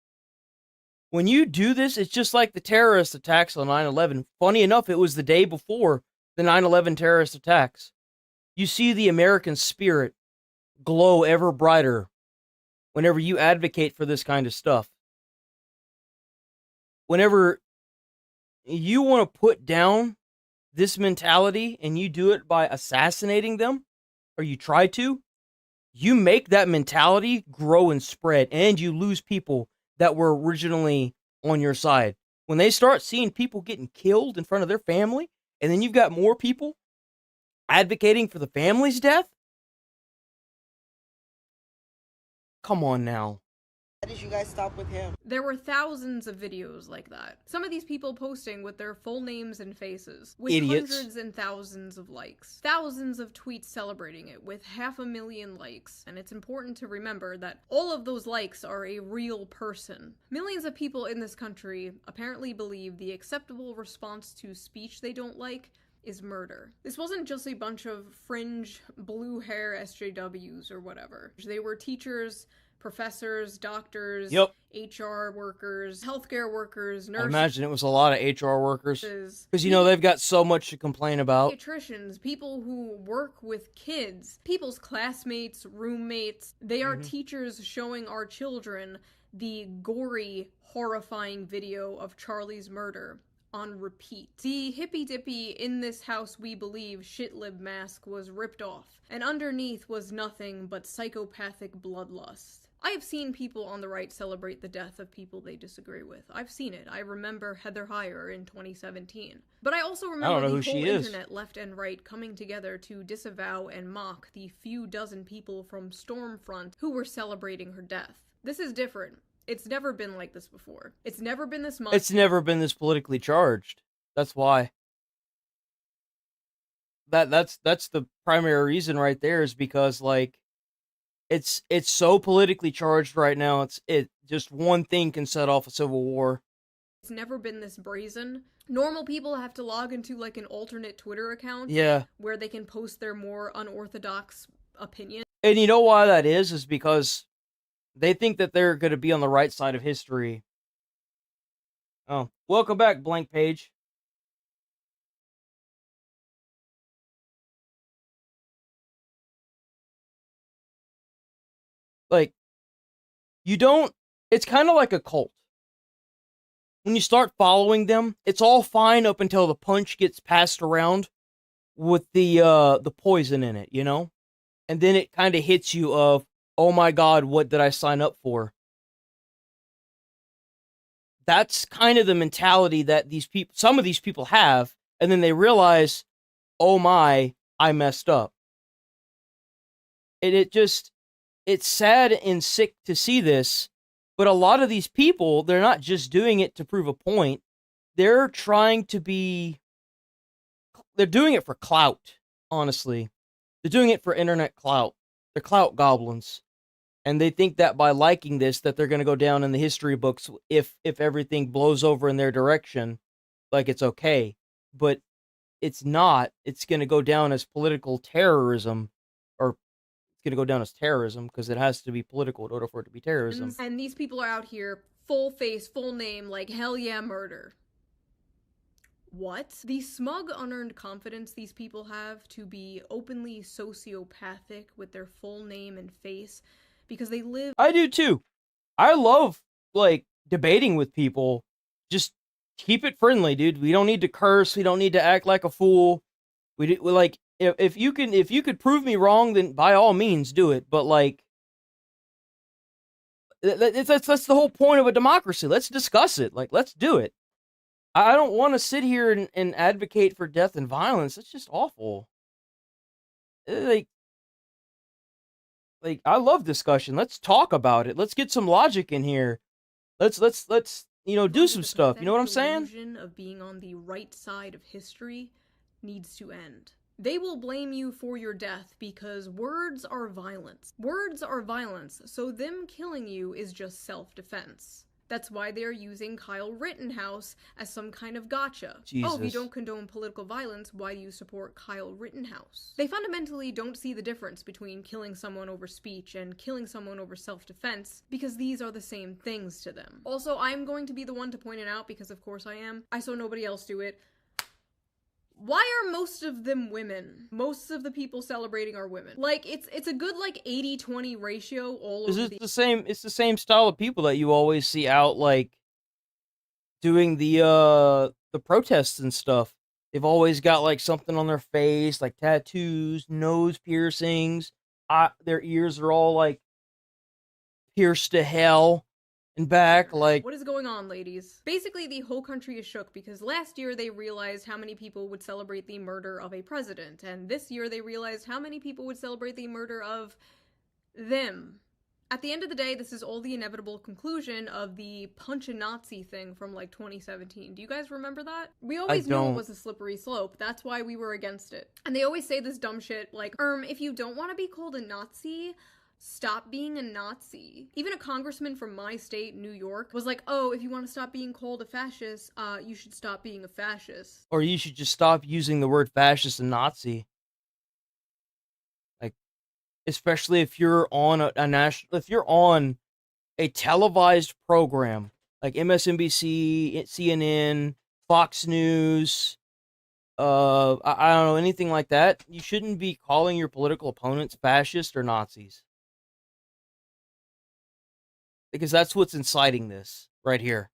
When you do this, it's just like the terrorist attacks on 9/11. Funny enough, it was the day before the 9/11 terrorist attacks. You see the American spirit glow ever brighter whenever you advocate for this kind of stuff. Whenever you want to put down this mentality and you do it by assassinating them, or you try to, you make that mentality grow and spread, and you lose people that were originally on your side. When they start seeing people getting killed in front of their family, and then you've got more people advocating for the family's death, come on now. Why did you guys stop with him? There were thousands of videos like that. Some of these people posting with their full names and faces, with Idiots. hundreds and thousands of likes. Thousands of tweets celebrating it, with 500,000 likes. And it's important to remember that all of those likes are a real person. Millions of people in this country apparently believe the acceptable response to speech they don't like is murder. This wasn't just a bunch of fringe blue hair SJWs or whatever. They were teachers, professors, doctors, HR workers, healthcare workers, I nurses. imagine it was a lot of HR workers. Because, you know, they've got so much to complain about. Pediatricians, people who work with kids, people's classmates, roommates. They are teachers showing our children the gory, horrifying video of Charlie's murder on repeat. The hippy-dippy "in this house we believe" shitlib mask was ripped off, and underneath was nothing but psychopathic bloodlust. I have seen people on the right celebrate the death of people they disagree with. I've seen it. I remember Heather Heyer in 2017. But I also remember the whole internet, left and right, coming together to disavow and mock the few dozen people from Stormfront who were celebrating her death. This is different. It's never been like this before. It's never been this much. It's never been this politically charged. That's why. That's the primary reason right there, is because, like, it's so politically charged right now. It just one thing can set off a civil war. It's never been this brazen. Normal people have to log into like an alternate Twitter account, where they can post their more unorthodox opinion. And you know why that is because they think that they're going to be on the right side of history. Oh, welcome back, blank page. Like, you don't, it's kind of like a cult. When you start following them, it's all fine up until the punch gets passed around with the poison in it, you know? And then it kind of hits you of, oh my God, what did I sign up for? That's kind of the mentality that some of these people have, and then they realize, oh my, I messed up. And it's sad and sick to see this, but a lot of these people, they're not just doing it to prove a point. They're doing it for clout, honestly. They're doing it for internet clout. They're clout goblins. And they think that by liking this, that they're going to go down in the history books if everything blows over in their direction, like it's okay. But it's not. It's going to go down as political terrorism, or it's going to go down as terrorism because it has to be political in order for it to be terrorism. And these people are out here, full face, full name, like, hell yeah, murder. What? The smug, unearned confidence these people have to be openly sociopathic with their full name and face, because they live... I do too. I love, like, debating with people. Just keep it friendly, dude. We don't need to curse. We don't need to act like a fool. We like, if you could prove me wrong, then by all means do it. But, like, that's the whole point of a democracy. Let's discuss it. Like, let's do it. I don't want to sit here and advocate for death and violence. It's just awful. Like, I love discussion. Let's talk about it. Let's get some logic in here. Let's do some stuff. You know what I'm saying? The illusion of being on the right side of history needs to end. They will blame you for your death because words are violence. Words are violence, so them killing you is just self-defense. That's why they're using Kyle Rittenhouse as some kind of gotcha. Jesus. Oh, if you don't condone political violence, why do you support Kyle Rittenhouse? They fundamentally don't see the difference between killing someone over speech and killing someone over self-defense, because these are the same things to them. Also, I'm going to be the one to point it out, because of course I am. I saw nobody else do it. Why are most of them women? Most of the people celebrating are women. Like, it's a good, like, 80-20 ratio all over It's the same style of people that you always see out, like, doing the protests and stuff. They've always got like something on their face, like tattoos, nose piercings. Their ears are all like pierced to hell and back. Like, what is going on, ladies? Basically, the whole country is shook because last year they realized how many people would celebrate the murder of a president, and this year they realized how many people would celebrate the murder of them. At the end of the day, this is all the inevitable conclusion of the punch a Nazi thing from like 2017. Do you guys remember that? We always knew it was a slippery slope. That's why we were against it. And they always say this dumb shit like, if you don't want to be called a Nazi, stop being a Nazi. Even a congressman from my state, New York, was like, oh, if you want to stop being called a fascist, you should stop being a fascist. Or you should just stop using the word fascist and Nazi. Like, especially if you're on if you're on a televised program like MSNBC, CNN, Fox News, I don't know, anything like that, you shouldn't be calling your political opponents fascist or Nazis. Because that's what's inciting this right here.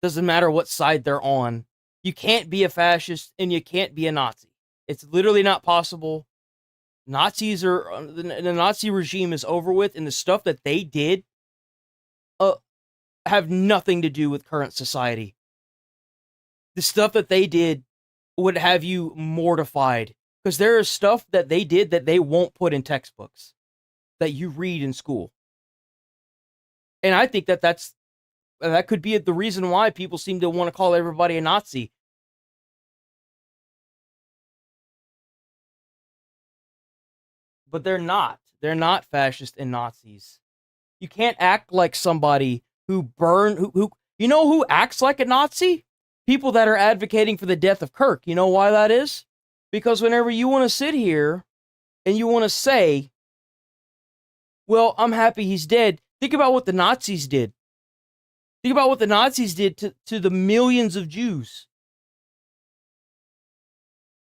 Doesn't matter what side they're on. You can't be a fascist and you can't be a Nazi. It's literally not possible. Nazis are, the Nazi regime is over with, and the stuff that they did have nothing to do with current society. The stuff that they did would have you mortified, because there is stuff that they did that they won't put in textbooks that you read in school. And I think that that could be the reason why people seem to want to call everybody a Nazi. But they're not. They're not fascist and Nazis. You can't act like somebody who you know who acts like a Nazi? People that are advocating for the death of Kirk. You know why that is? Because whenever you want to sit here and you want to say, well, I'm happy he's dead, think about what the Nazis did. Think about what the Nazis did to the millions of Jews.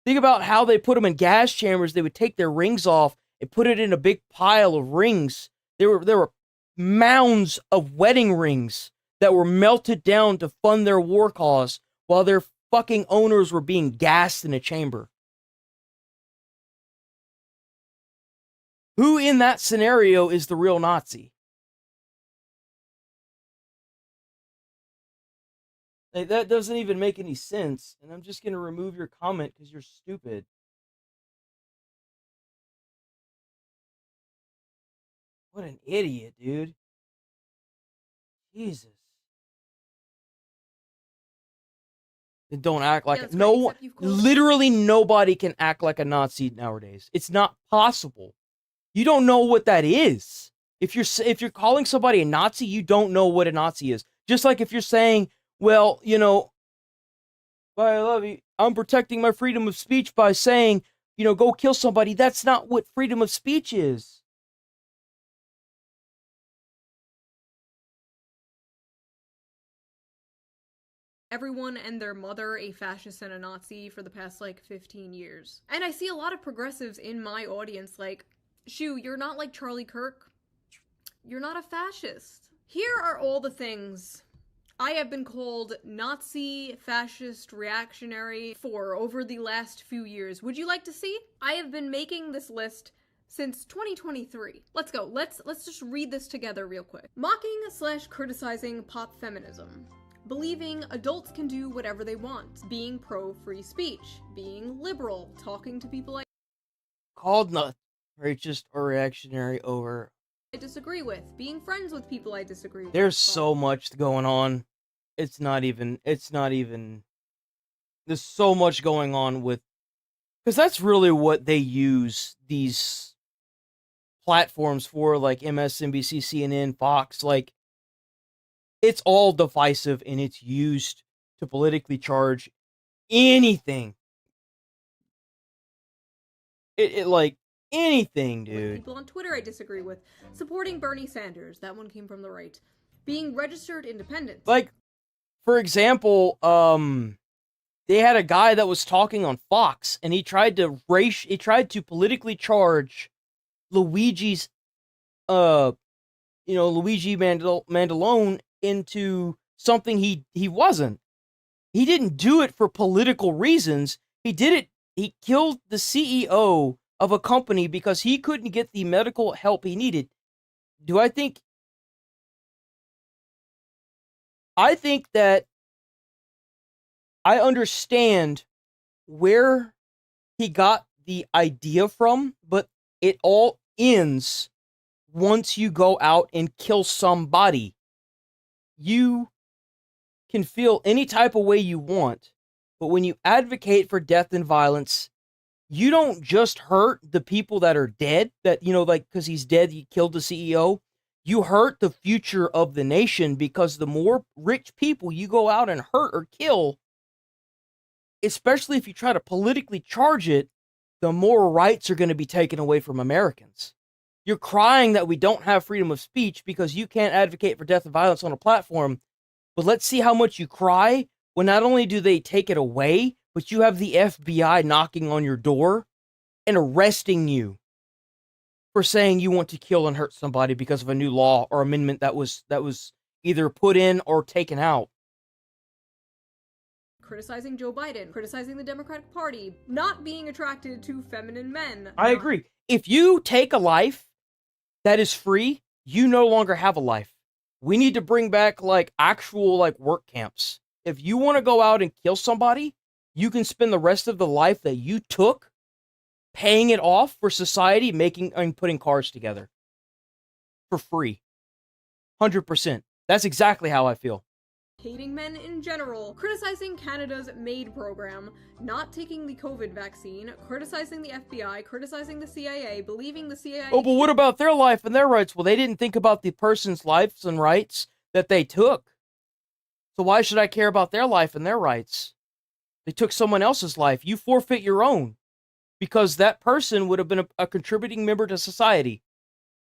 Think about how they put them in gas chambers. They would take their rings off and put it in a big pile of rings. There were mounds of wedding rings that were melted down to fund their war cause while their fucking owners were being gassed in a chamber. Who in that scenario is the real Nazi? Like, that doesn't even make any sense, and I'm just going to remove your comment because you're stupid. What an idiot, dude. Jesus. And don't act like it. No, literally nobody can act like a Nazi nowadays. It's not possible. You don't know what that is. If you're calling somebody a Nazi, you don't know what a Nazi is. Just like if you're saying, well, you know, I love you, I'm protecting my freedom of speech by saying, you know, go kill somebody. That's not what freedom of speech is. Everyone and their mother a fascist and a Nazi for the past like 15 years. And I see a lot of progressives in my audience like, shoo, you're not like Charlie Kirk. You're not a fascist. Here are all the things I have been called Nazi, fascist, reactionary for over the last few years. Would you like to see? I have been making this list since 2023. Let's go. Let's just read this together real quick. Mocking/criticizing pop feminism. Believing adults can do whatever they want. Being pro-free speech. Being liberal. Talking to people I Called not racist or reactionary over. I disagree with. Being friends with people I disagree with. There's so much going on. It's not even, there's so much going on with, because that's really what they use these platforms for, like MSNBC, CNN, Fox, like, it's all divisive and it's used to politically charge anything. It like, anything, dude. People on Twitter I disagree with. Supporting Bernie Sanders. That one came from the right. Being registered independent. Like, for example, they had a guy that was talking on Fox, and he tried to politically charge Luigi's, Luigi Mandalone into something he wasn't. He didn't do it for political reasons. He did it. He killed the CEO of a company because he couldn't get the medical help he needed. Do I think that I understand where he got the idea from, but it all ends once you go out and kill somebody. You can feel any type of way you want, but when you advocate for death and violence, you don't just hurt the people that are dead, that, you know, like, because he's dead, he killed the CEO. You hurt the future of the nation, because the more rich people you go out and hurt or kill, especially if you try to politically charge it, the more rights are going to be taken away from Americans. You're crying that we don't have freedom of speech because you can't advocate for death and violence on a platform, but let's see how much you cry when not only do they take it away, but you have the FBI knocking on your door and arresting you for saying you want to kill and hurt somebody because of a new law or amendment that was either put in or taken out. Criticizing Joe Biden, criticizing the Democratic Party, not being attracted to feminine men. I agree. If you take a life that is free, you no longer have a life. We need to bring back like actual like work camps. If you want to go out and kill somebody, you can spend the rest of the life that you took paying it off for society, making and putting cars together for free. 100%. That's exactly how I feel. Hating men in general, criticizing Canada's MAID program, not taking the COVID vaccine, criticizing the FBI, criticizing the CIA, believing the CIA... Oh, but what about their life and their rights? Well, they didn't think about the person's lives and rights that they took. So why should I care about their life and their rights? They took someone else's life. You forfeit your own, because that person would have been a contributing member to society.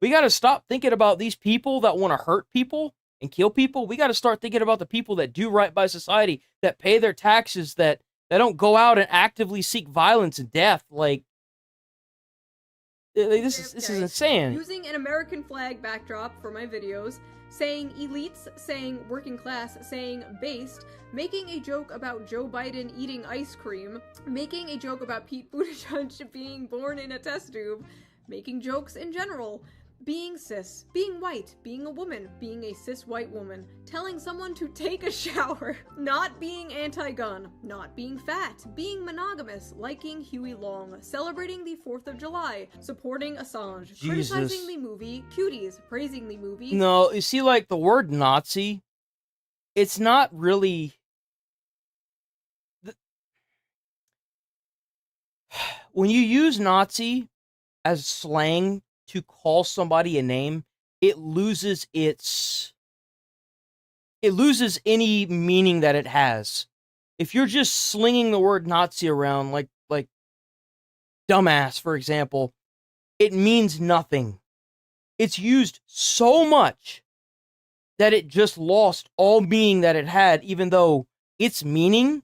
We got to stop thinking about these people that want to hurt people and kill people. We got to start thinking about the people that do right by society, that pay their taxes, that don't go out and actively seek violence and death. Like, this is insane. Using an American flag backdrop for my videos, saying elites, saying working class, saying based, making a joke about Joe Biden eating ice cream, making a joke about Pete Buttigieg being born in a test tube, making jokes in general, being cis, being white, being a woman, being a cis white woman, telling someone to take a shower, not being anti-gun, not being fat, being monogamous, liking Huey Long, celebrating the 4th of July, supporting Assange, criticizing the movie Cuties, praising the movie... No, you see, like, the word Nazi, it's not really... When you use Nazi as slang to call somebody a name, it loses any meaning that it has. If you're just slinging the word Nazi around like dumbass, for example, it means nothing. It's used so much that it just lost all meaning that it had, even though its meaning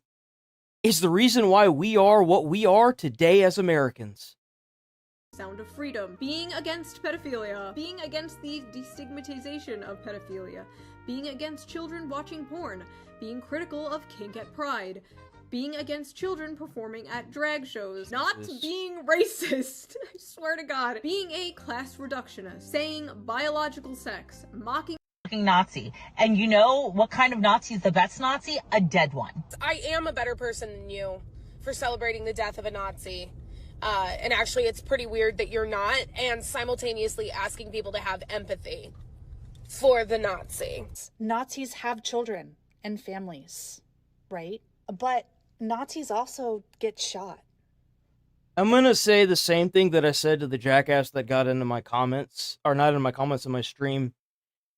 is the reason why we are what we are today as Americans. Sound of freedom, being against pedophilia, being against the destigmatization of pedophilia, being against children watching porn, being critical of kink at Pride, being against children performing at drag shows, not being racist, I swear to God, being a class reductionist, saying biological sex, mocking Nazi. And you know what kind of Nazi is the best Nazi? A dead one. I am a better person than you for celebrating the death of a Nazi. And actually, it's pretty weird that you're not, and simultaneously asking people to have empathy for the Nazi. Nazis have children and families, right? But Nazis also get shot. I'm going to say the same thing that I said to the jackass that got into my comments, or not in my comments in my stream,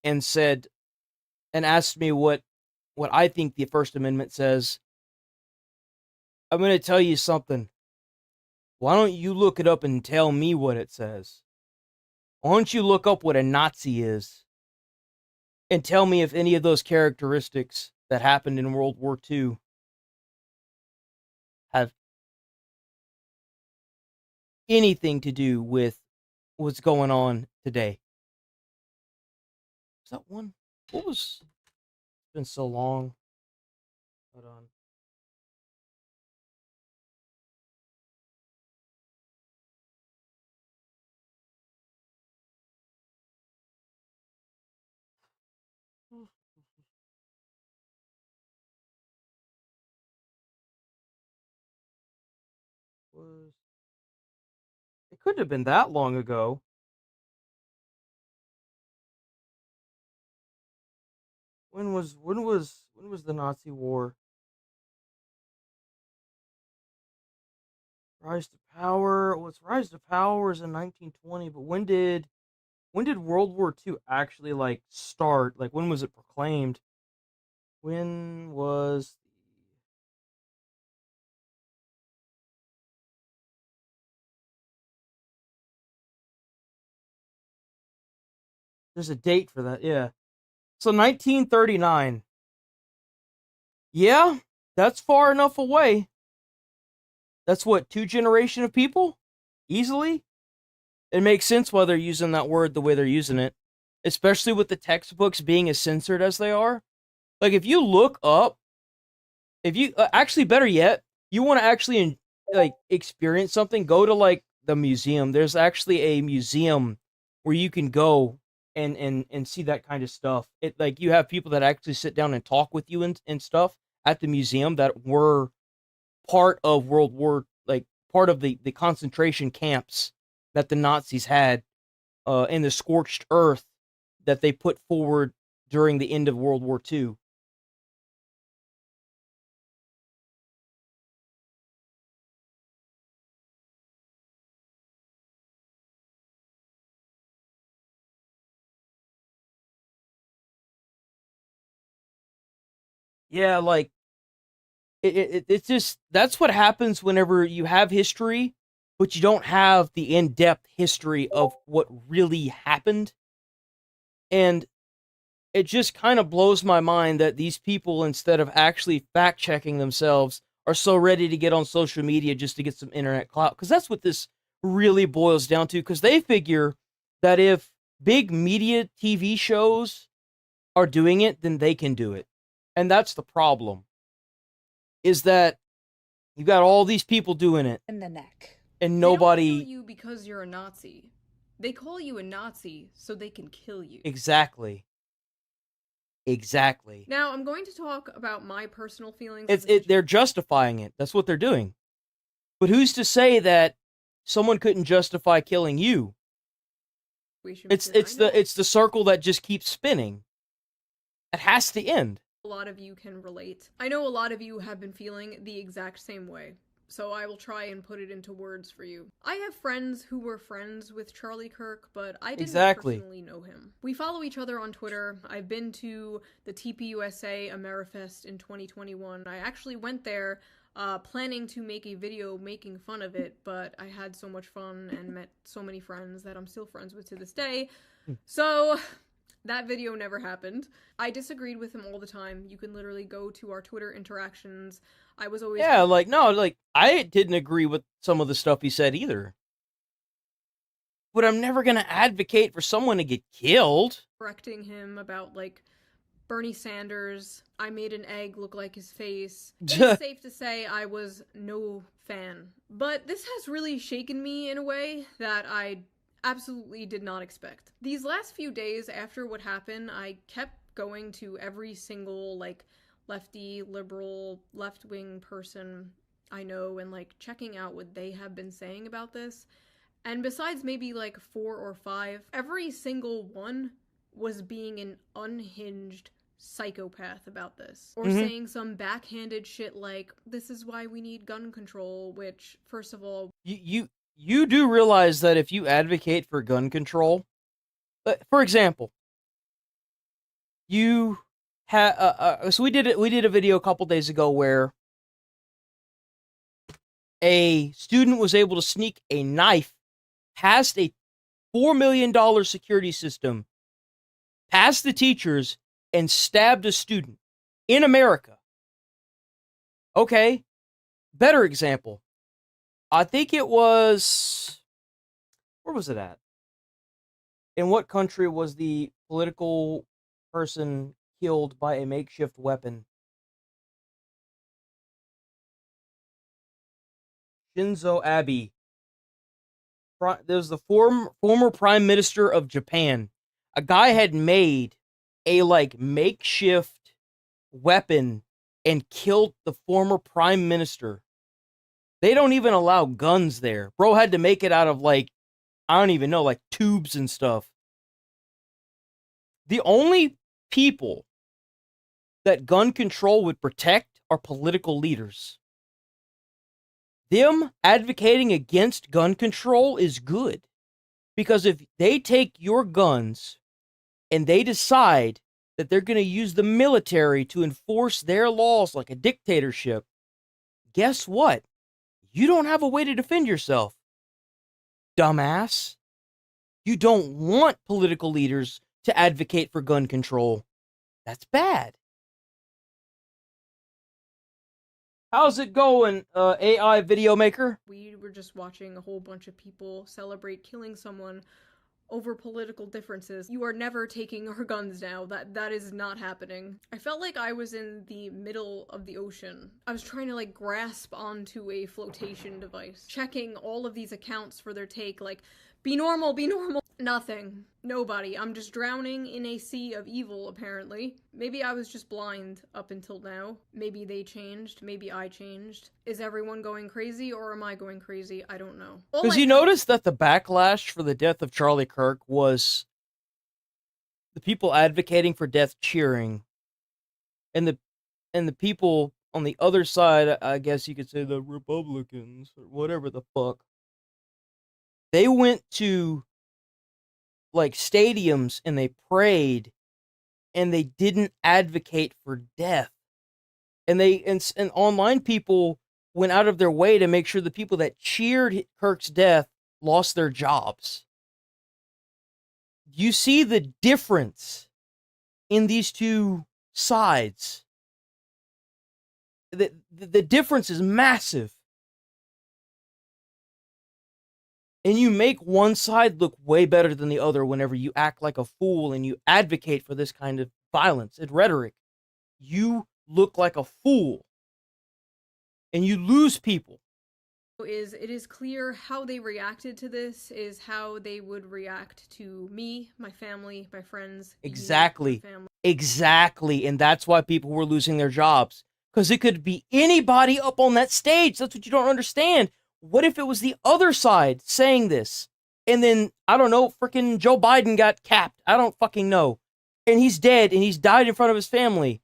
and said, and asked me what I think the First Amendment says. I'm going to tell you something. Why don't you look it up and tell me what it says? Why don't you look up what a Nazi is and tell me if any of those characteristics that happened in World War II have anything to do with what's going on today? Is that one? What was... It's been so long. Hold on. It couldn't have been that long ago. When was the Nazi war? Rise to power. Well, its rise to power is in 1920, but when did World War II actually like start? Like when was it proclaimed? When was There's a date for that, yeah. So 1939. Yeah, that's far enough away. That's what, 2 generation of people? Easily? It makes sense why they're using that word the way they're using it. Especially with the textbooks being as censored as they are. Like, if you look up, if you, actually, better yet, you want to actually, like, experience something, go to, like, the museum. There's actually a museum where you can go and see that kind of stuff. It, like, you have people that actually sit down and talk with you and stuff at the museum that were part of World War, like, part of the concentration camps that the Nazis had in the scorched earth that they put forward during the end of World War II. Yeah, like, it's just, that's what happens whenever you have history, but you don't have the in-depth history of what really happened. And it just kind of blows my mind that these people, instead of actually fact-checking themselves, are so ready to get on social media just to get some internet clout. Because that's what this really boils down to. Because they figure that if big media TV shows are doing it, then they can do it. And that's the problem. Is that you got all these people doing it. In the neck. And nobody... They don't kill you because you're a Nazi. They call you a Nazi so they can kill you. Exactly. Exactly. Now, I'm going to talk about my personal feelings. They're justifying it. That's what they're doing. But who's to say that someone couldn't justify killing you? It's the circle that just keeps spinning. It has to end. A lot of you can relate. I know a lot of you have been feeling the exact same way, so I will try and put it into words for you. I have friends who were friends with Charlie Kirk, but I didn't personally know him. We follow each other on Twitter. I've been to the TPUSA Amerifest in 2021. I actually went there planning to make a video making fun of it, but I had so much fun and met so many friends that I'm still friends with to this day. So... that video never happened. I disagreed with him all the time. You can literally go to our Twitter interactions. I was always... Yeah, like, no, like, I didn't agree with some of the stuff he said either. But I'm never gonna advocate for someone to get killed. Correcting him about, like, Bernie Sanders. I made an egg look like his face. It's safe to say I was no fan. But this has really shaken me in a way that I absolutely did not expect. These last few days after what happened, I kept going to every single, like, lefty, liberal, left-wing person I know and, like, checking out what they have been saying about this. And besides maybe, like, 4 or 5, every single one was being an unhinged psychopath about this. Or saying some backhanded shit like, this is why we need gun control, which, first of all... You do realize that if you advocate for gun control, for example, you have, so we did a video a couple days ago where a student was able to sneak a knife past a $4 million security system, past the teachers, and stabbed a student in America. Okay, better example. I think it was... where was it at? In what country was the political person killed by a makeshift weapon? Shinzo Abe. There's the former Prime Minister of Japan. A guy had made a like makeshift weapon and killed the former prime minister. They don't even allow guns there. Bro had to make it out of like, I don't even know, like tubes and stuff. The only people that gun control would protect are political leaders. Them advocating against gun control is good. Because if they take your guns and they decide that they're going to use the military to enforce their laws like a dictatorship, guess what? You don't have a way to defend yourself. Dumbass. You don't want political leaders to advocate for gun control. That's bad. How's it going, AI video maker? We were just watching a whole bunch of people celebrate killing someone over political differences. You are never taking our guns now. That is not happening. I felt like I was in the middle of the ocean. I was trying to like grasp onto a flotation device, checking all of these accounts for their take, like, be normal, be normal. Nothing. Nobody. I'm just drowning in a sea of evil, apparently. Maybe I was just blind up until now. Maybe they changed. Maybe I changed. Is everyone going crazy or am I going crazy? I don't know. Because you notice that the backlash for the death of Charlie Kirk was the people advocating for death cheering, and the people on the other side, I guess you could say the Republicans or whatever the fuck, they went to like stadiums and they prayed and they didn't advocate for death. And and online people went out of their way to make sure the people that cheered Kirk's death lost their jobs. You see the difference in these two sides. The difference is massive. And you make one side look way better than the other whenever you act like a fool and you advocate for this kind of violence and rhetoric. You look like a fool. And you lose people. It is clear how they reacted to this is how they would react to me, my family, my friends. Exactly. You, my family. Exactly. And that's why people were losing their jobs. Because it could be anybody up on that stage. That's what you don't understand. What if it was the other side saying this? And then, I don't know, freaking Joe Biden got capped. I don't fucking know. And he's dead and he's died in front of his family.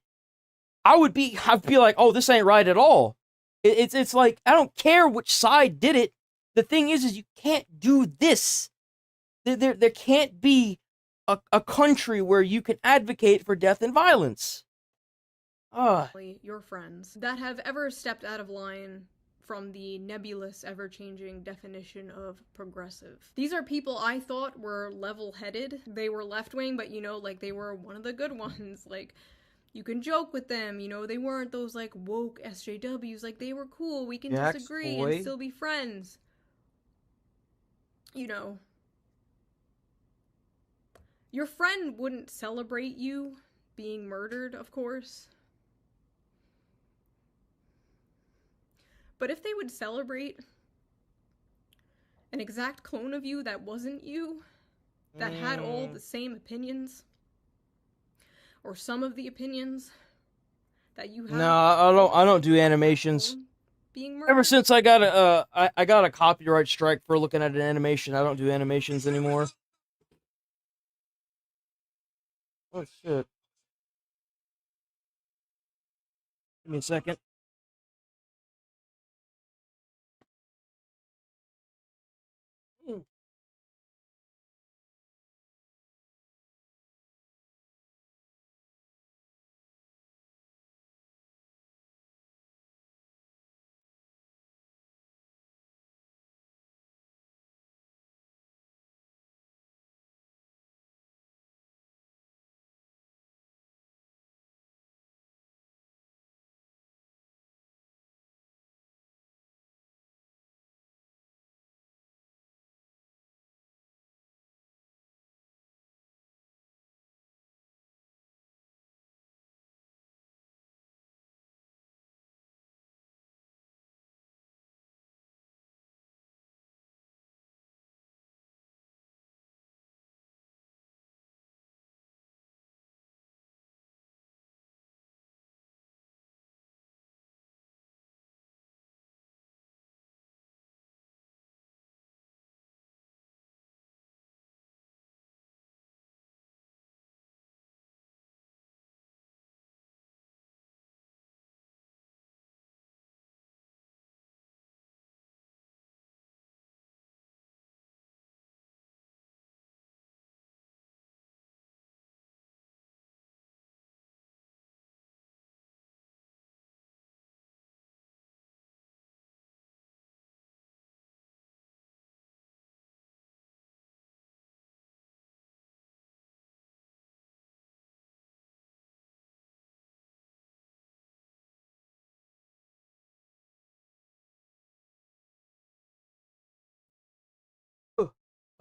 I'd be like, oh, this ain't right at all. It's like, I don't care which side did it. The thing is you can't do this. There can't be a country where you can advocate for death and violence. Your friends that have ever stepped out of line from the nebulous, ever-changing definition of progressive. These are people I thought were level-headed. They were left-wing, but you know, like, they were one of the good ones. Like, you can joke with them, you know, they weren't those, like, woke SJWs. Like, they were cool, we can disagree and still be friends. You know. Your friend wouldn't celebrate you being murdered, of course. But if they would celebrate an exact clone of you that wasn't you, that had all the same opinions, or some of the opinions that you have. No, I don't do animations. Being Ever since I got a copyright strike for looking at an animation, I don't do animations anymore. Oh shit. Give me a second.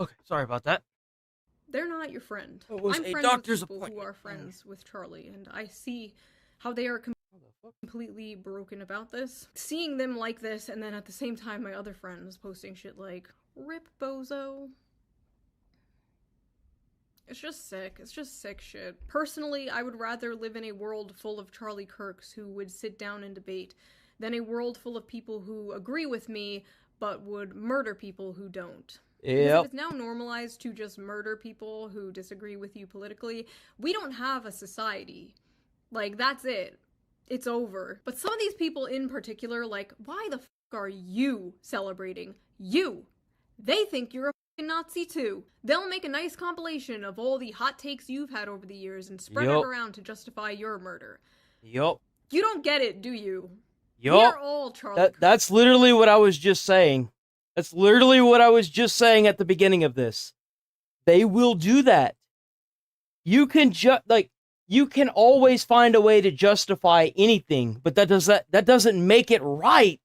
Okay, sorry about that. They're not your friend. It was I'm a friends doctor's with people who are friends with Charlie, and I see how they are completely broken about this. Seeing them like this, and then at the same time my other friends posting shit like, "Rip Bozo." It's just sick. It's just sick shit. Personally, I would rather live in a world full of Charlie Kirks who would sit down and debate than a world full of people who agree with me but would murder people who don't. Because if it's now normalized to just murder people who disagree with you politically, we don't have a society. Like, that's it. It's over. But some of these people in particular, like, why the f*** are you celebrating? You! They think you're a f***ing Nazi too. They'll make a nice compilation of all the hot takes you've had over the years and spread it around to justify your murder. Yup. You don't get it, do you? Yup. We're all Charlie. That's literally what I was just saying. That's literally what I was just saying at the beginning of this. They will do that. You can you can always find a way to justify anything, but that doesn't make it right.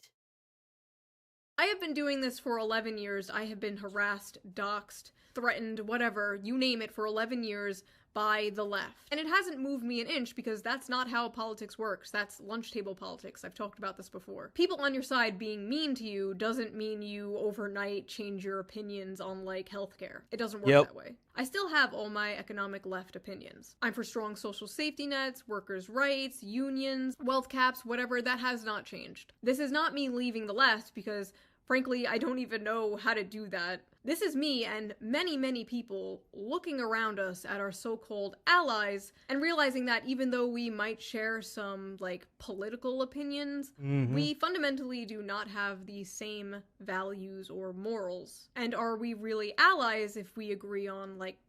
I have been doing this for 11 years. I have been harassed, doxxed, threatened, whatever, you name it, for 11 years by the left. And it hasn't moved me an inch because that's not how politics works. That's lunch table politics. I've talked about this before. People on your side being mean to you doesn't mean you overnight change your opinions on, like, healthcare. It doesn't work that way. I still have all my economic left opinions. I'm for strong social safety nets, workers' rights, unions, wealth caps, whatever. That has not changed. This is not me leaving the left because, frankly, I don't even know how to do that. This is me and many, many people looking around us at our so-called allies and realizing that even though we might share some, like, political opinions, we fundamentally do not have the same values or morals. And are we really allies if we agree on, like,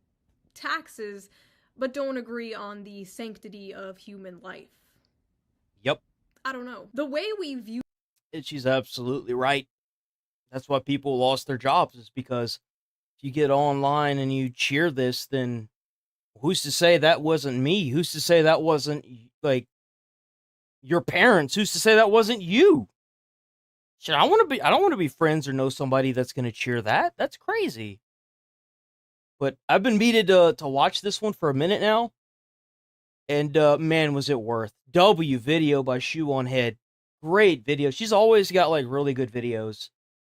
taxes, but don't agree on the sanctity of human life? Yep. I don't know. The way we view... She's absolutely right. That's why people lost their jobs, is because if you get online and you cheer this, then who's to say that wasn't me? Who's to say that wasn't, like, your parents? Who's to say that wasn't you? Shit, I don't want to be friends or know somebody that's going to cheer that. That's crazy. But I've been meaning to watch this one for a minute now. And, man, was it worth. W video by Shoe on Head. Great video. She's always got, like, really good videos.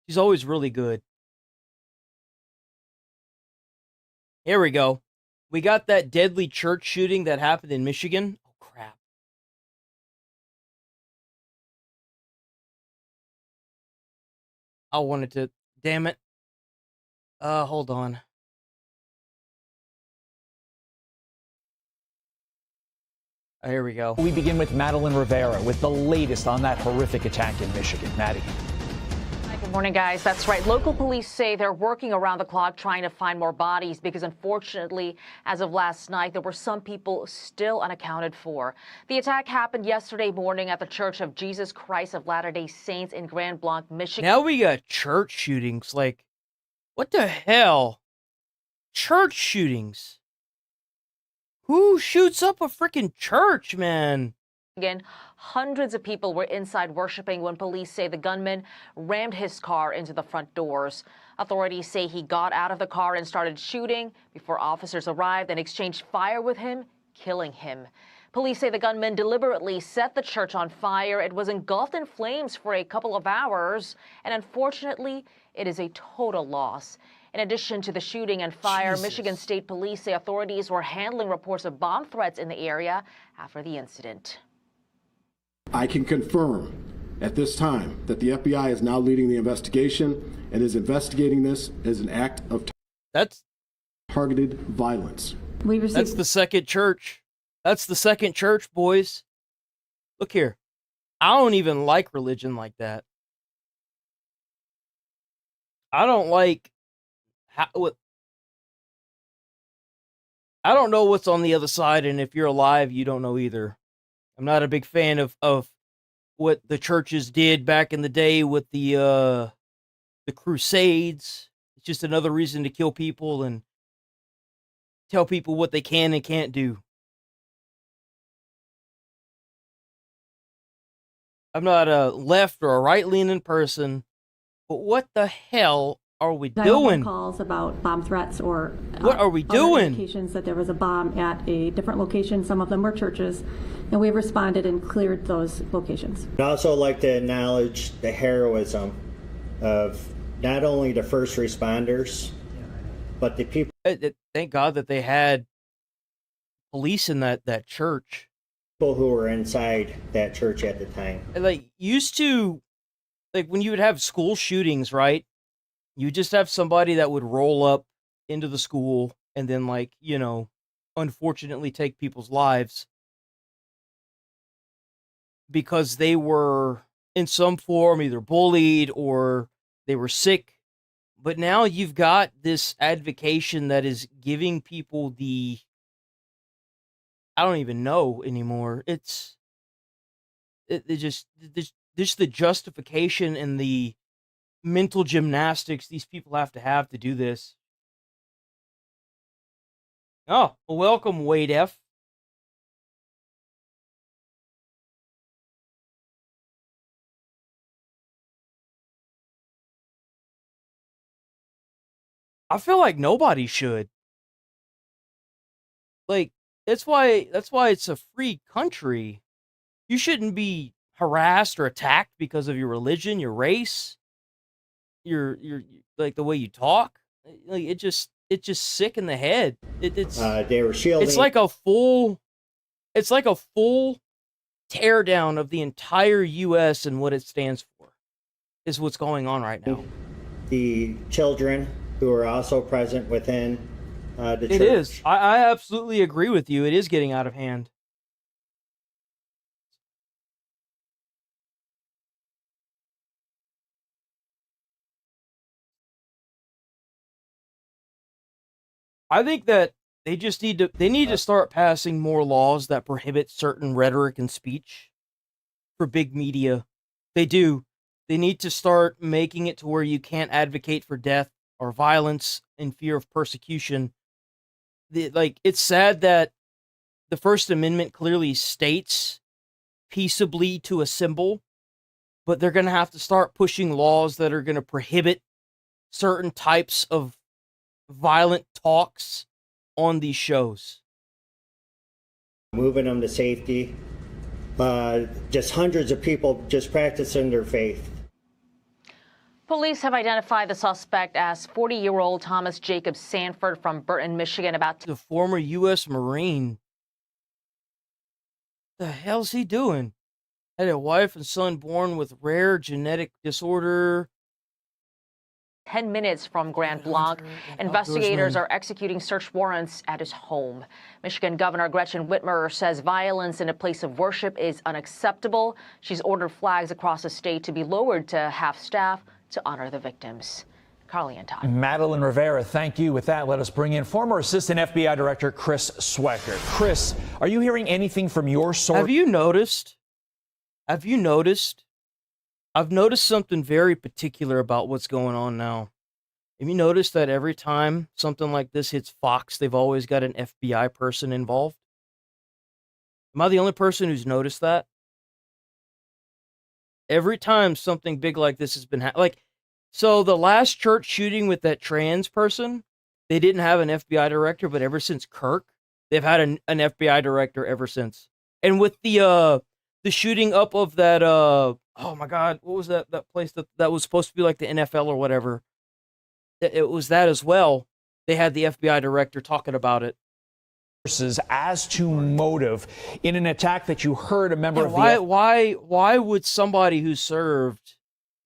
She's always really good. Here we go. We got that deadly church shooting that happened in Michigan. Oh, crap. I wanted to... Damn it. Hold on. Here we go. We begin with Madeline Rivera with the latest on that horrific attack in Michigan. Maddie. Good morning, guys. That's right. Local police say they're working around the clock trying to find more bodies because, unfortunately, as of last night, there were some people still unaccounted for. The attack happened yesterday morning at the Church of Jesus Christ of Latter-day Saints in Grand Blanc, Michigan. Now we got church shootings. Like, what the hell? Church shootings. Who shoots up a freaking church, man? Again, hundreds of people were inside worshiping when police say the gunman rammed his car into the front doors. Authorities say he got out of the car and started shooting before officers arrived and exchanged fire with him, killing him. Police say the gunman deliberately set the church on fire. It was engulfed in flames for a couple of hours, and unfortunately, it is a total loss. In addition to the shooting and fire, Michigan State Police say authorities were handling reports of bomb threats in the area after the incident. I can confirm at this time that the FBI is now leading the investigation and is investigating this as an act of targeted violence. That's the second church. That's the second church, boys. Look here. I don't even like religion like that. I don't like I don't know what's on the other side, and if you're alive, you don't know either. I'm not a big fan of what the churches did back in the day with the Crusades. It's just another reason to kill people and tell people what they can and can't do. I'm not a left or a right-leaning person, but what the hell are we 911 doing? calls about bomb threats or what are we doing? Indications that there was a bomb at a different location. Some of them were churches, and we've responded and cleared those locations. I'd also like to acknowledge the heroism of not only the first responders, but the people. Thank God that they had police in that church. People who were inside that church at the time. Like, used to, like, when you would have school shootings, right? You just have somebody that would roll up into the school and then, like, you know, unfortunately take people's lives because they were in some form either bullied or they were sick. But now you've got this advocation that is giving people the, I don't even know anymore. It's just the justification and the mental gymnastics these people have to do this. Oh, well, welcome, Wade F. I feel like nobody should. Like, that's why it's a free country. You shouldn't be harassed or attacked because of your religion, your race, your like the way you talk. Like, it's just sick in the head. It's they were shielding. It's like a full tear down of the entire U.S. and what it stands for. Is what's going on right now. The children who are also present within the church. It is. I absolutely agree with you. It is getting out of hand. I think that they just need to start passing more laws that prohibit certain rhetoric and speech for big media. They do. They need to start making it to where you can't advocate for death or violence in fear of persecution. It's sad that the First Amendment clearly states peaceably to assemble, but they're going to have to start pushing laws that are going to prohibit certain types of violent talks on these shows. Moving them to safety. Just hundreds of people just practicing their faith. Police have identified the suspect as 40-year-old Thomas Jacob Sanford from Burton, Michigan. The former U.S. Marine. The hell's he doing? Had a wife and son born with rare genetic disorder. 10 minutes from Grand Blanc, investigators are executing search warrants at his home. Michigan Governor Gretchen Whitmer says violence in a place of worship is unacceptable. She's ordered flags across the state to be lowered to half-staff to honor the victims. Carly and Todd. Madeline Rivera, thank you. With that, let us bring in former Assistant FBI Director Chris Swecker. Chris, are you hearing anything from your source? Have you noticed? I've noticed something very particular about what's going on now. Have you noticed that every time something like this hits Fox, they've always got an FBI person involved? Am I the only person who's noticed that? Every time something big like this has been so the last church shooting with that trans person, they didn't have an FBI director, but ever since Kirk, they've had an FBI director ever since. And with the shooting up of that oh my God, what was that place that was supposed to be like the NFL or whatever? It was that as well. They had the FBI director talking about it. As to motive in an attack that you heard a member of the why would somebody who served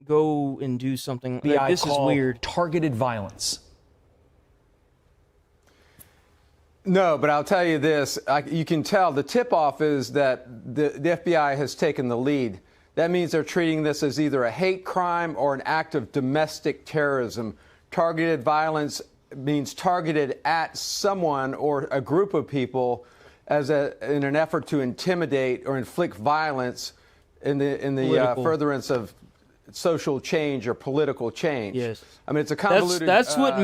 go and do something like this? Is weird. Targeted violence. No, but I'll tell you this. You can tell the tip-off is that the FBI has taken the lead. That means they're treating this as either a hate crime or an act of domestic terrorism. Targeted violence means targeted at someone or a group of people in an effort to intimidate or inflict violence in the furtherance of social change or political change. Yes. I mean, it's a convoluted. That's what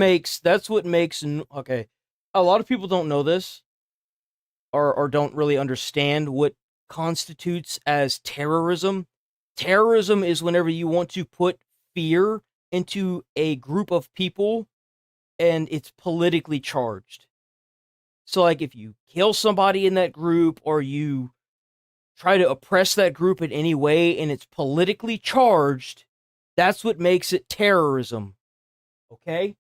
makes. Okay. A lot of people don't know this, or don't really understand what constitutes as terrorism. Terrorism is whenever you want to put fear into a group of people and it's politically charged. So, like, if you kill somebody in that group or you try to oppress that group in any way and it's politically charged, that's what makes it terrorism. Okay?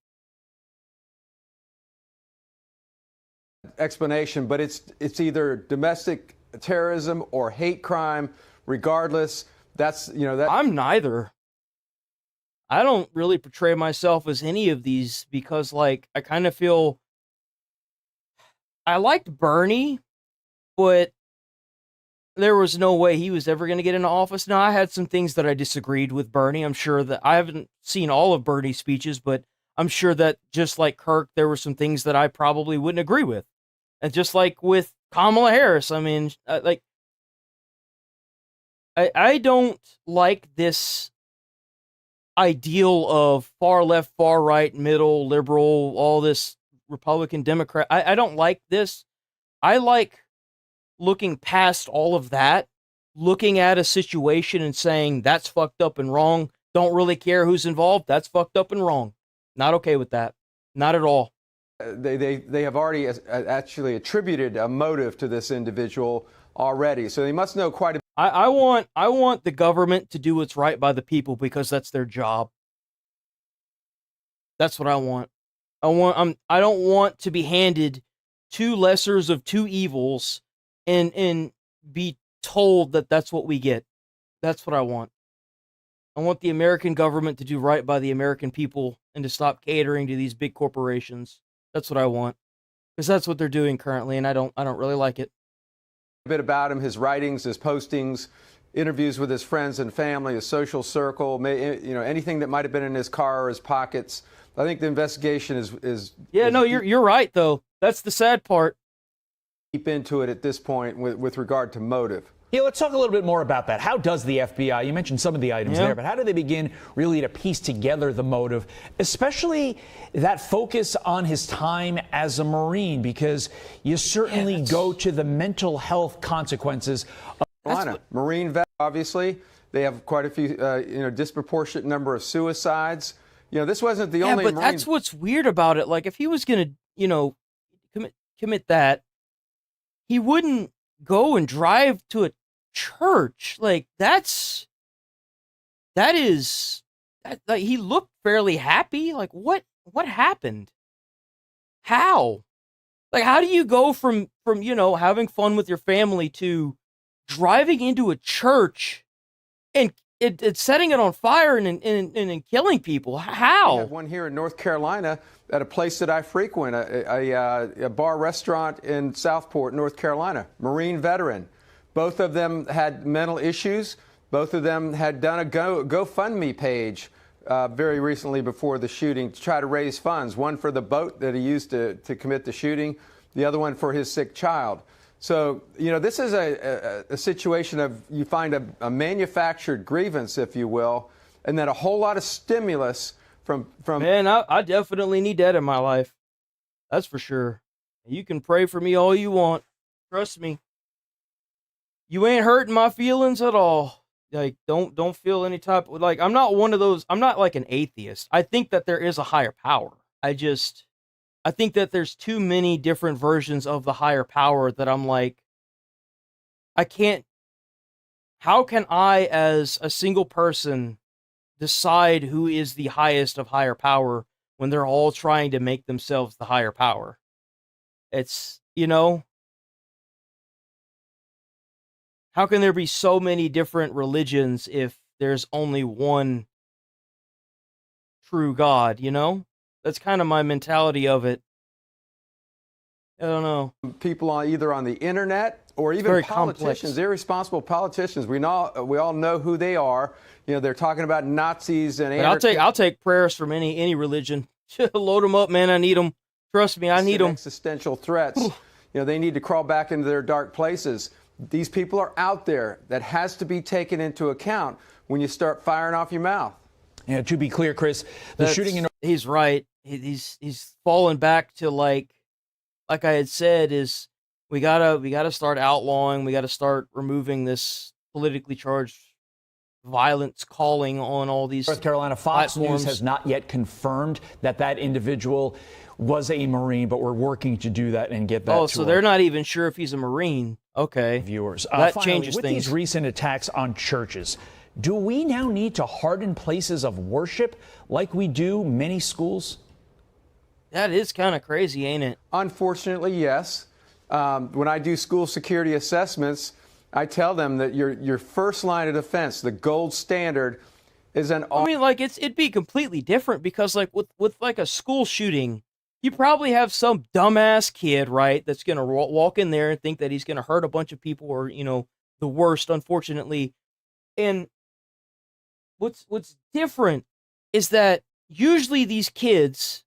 Explanation, but it's either domestic terrorism or hate crime. Regardless, that's, you know, that I'm neither. I don't really portray myself as any of these because, like, I kind of feel I liked Bernie, but there was no way he was ever going to get into office. Now, I had some things that I disagreed with Bernie. I'm sure that I haven't seen all of Bernie's speeches, but I'm sure that just like Kirk, there were some things that I probably wouldn't agree with. And just like with Kamala Harris, I mean, I don't like this ideal of far left, far right, middle, liberal, all this Republican, Democrat. I don't like this. I like looking past all of that, looking at a situation and saying, that's fucked up and wrong. Don't really care who's involved. That's fucked up and wrong. Not okay with that. Not at all. They have already actually attributed a motive to this individual already, so they must know quite a bit. I want the government to do what's right by the people because that's their job. That's what I want. I don't want to be handed two lessers of two evils and be told that that's what we get. That's what I want. I want the American government to do right by the American people and to stop catering to these big corporations. That's what I want. Because that's what they're doing currently, and I don't really like it. A bit about him, his writings, his postings, interviews with his friends and family, his social circle, anything that might have been in his car or his pockets. I think the investigation is no, you're right though. That's the sad part. Deep into it at this point with regard to motive. Yeah, let's talk a little bit more about that. How does the FBI, you mentioned some of the items there, but how do they begin really to piece together the motive, especially that focus on his time as a Marine? Because you certainly go to the mental health consequences. Marine vet, obviously. They have quite a few, disproportionate number of suicides. This wasn't the only but Marine. That's what's weird about it. Like, if he was going to, commit that, he wouldn't go and drive to a church. Like, he looked fairly happy. Like, what happened? How? Like, how do you go from having fun with your family to driving into a church and it's setting it on fire and killing people? How? We have one here in North Carolina at a place that I frequent, a bar restaurant in Southport, North Carolina. Marine veteran. Both of them had mental issues. Both of them had done a GoFundMe page very recently before the shooting to try to raise funds. One for the boat that he used to commit the shooting, the other one for his sick child. So, this is a situation of, you find a manufactured grievance, if you will, and then a whole lot of stimulus from. Man, I definitely need that in my life. That's for sure. You can pray for me all you want. Trust me. You ain't hurting my feelings at all. Like, don't feel any type of, like, I'm not one of those, I'm not like an atheist. I think that there is a higher power. I think that there's too many different versions of the higher power that I'm like, how can I, as a single person, decide who is the highest of higher power when they're all trying to make themselves the higher power? It's, how can there be so many different religions if there's only one true God, That's kind of my mentality of it. I don't know. People either on the internet or even politicians, irresponsible politicians. We all know who they are. They're talking about Nazis and. I'll take prayers from any religion. Load them up, man. I need them. Trust me, I need them. Existential threats. They need to crawl back into their dark places. These people are out there. That has to be taken into account when you start firing off your mouth. Yeah, to be clear, Chris, the shooting in. He's right. He's fallen back to like I had said, is we gotta start outlawing. We gotta start removing this politically charged violence calling on all these North Carolina Fox platforms. News has not yet confirmed that that individual was a Marine, but we're working to do that and get that. Oh, so they're not even sure if he's a Marine. Okay. Viewers. That Finally, changes with things. these recent attacks on churches, do we now need to harden places of worship like we do many schools? That is kind of crazy, ain't it? Unfortunately, yes. When I do school security assessments, I tell them that your first line of defense, the gold standard, is an. I mean, like it'd be completely different because, like, with like a school shooting, you probably have some dumbass kid, right, that's gonna walk in there and think that he's gonna hurt a bunch of people, or the worst, unfortunately. And what's different is that usually these kids,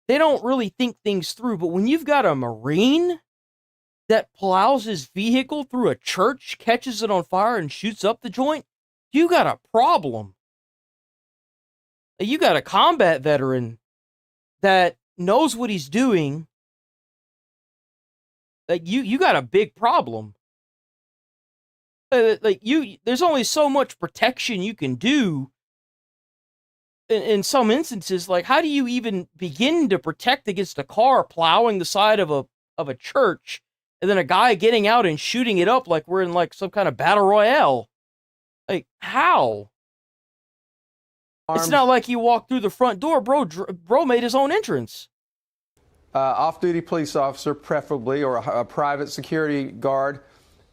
they don't really think things through. But when you've got a Marine that plows his vehicle through a church, catches it on fire, and shoots up the joint, you got a problem. You got a combat veteran that knows what he's doing. Like you got a big problem. There's only so much protection you can do. In some instances, like, how do you even begin to protect against a car plowing the side of a church, and then a guy getting out and shooting it up like we're in like some kind of battle royale? Like, how? It's not like he walked through the front door, bro. Bro made his own entrance. Off-duty police officer, preferably, or a private security guard,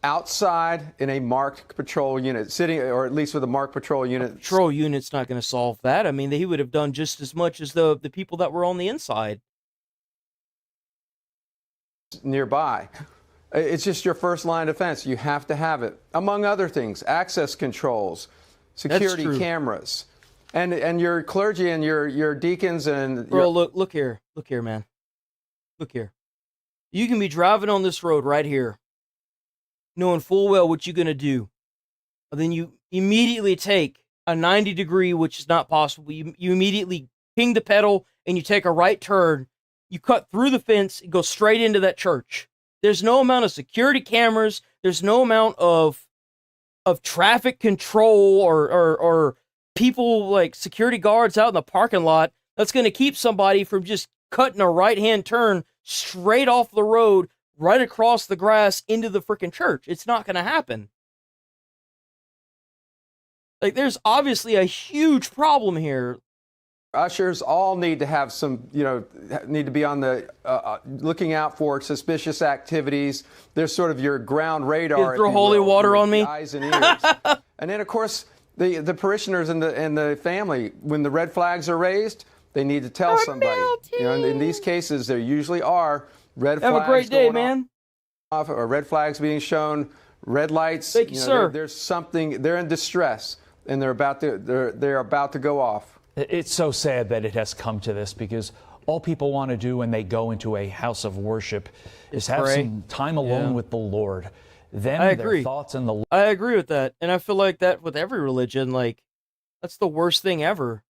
outside in a marked patrol unit, sitting, or at least with a marked patrol unit. A patrol unit's not going to solve that. I mean, he would have done just as much as the people that were on the inside. Nearby. It's just your first line of defense. You have to have it. Among other things, access controls, security cameras, and your clergy and your deacons and... Bro, look here, man. Look here. You can be driving on this road right here, knowing full well what you're going to do. And then you immediately take a 90 degree, which is not possible. You immediately ping the pedal and you take a right turn. You cut through the fence and go straight into that church. There's no amount of security cameras. There's no amount of traffic control or people like security guards out in the parking lot that's going to keep somebody from just cutting a right-hand turn straight off the road, right across the grass into the freaking church. It's not going to happen. Like, there's obviously a huge problem here. Ushers all need to have some, need to be on the looking out for suspicious activities. There's sort of your ground radar. Throw holy water on me. Eyes and ears. And then, of course, the parishioners and the family, when the red flags are raised, they need to tell somebody. In these cases, there usually are red flags. Have a great day, man. Off, or red flags being shown, red lights. Thank you, sir. There's something. They're in distress, and they're about to go off. It's so sad that it has come to this, because all people want to do when they go into a house of worship is have some time alone with the Lord. Them, I agree. Their thoughts and the. I agree with that, and I feel like that with every religion. Like, that's the worst thing ever.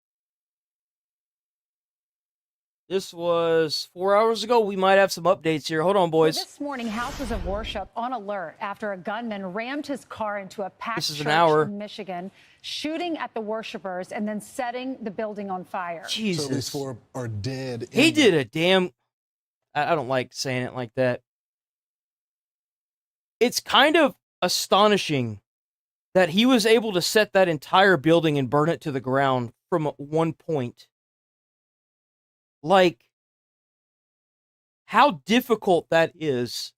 This was 4 hours ago. We might have some updates here. Hold on, boys. This morning, houses of worship on alert after a gunman rammed his car into a packed church in Michigan, shooting at the worshipers and then setting the building on fire. Jesus. So these 4 are dead. He did a damn... I don't like saying it like that. It's kind of astonishing that he was able to set that entire building and burn it to the ground from one point. Like, how difficult that is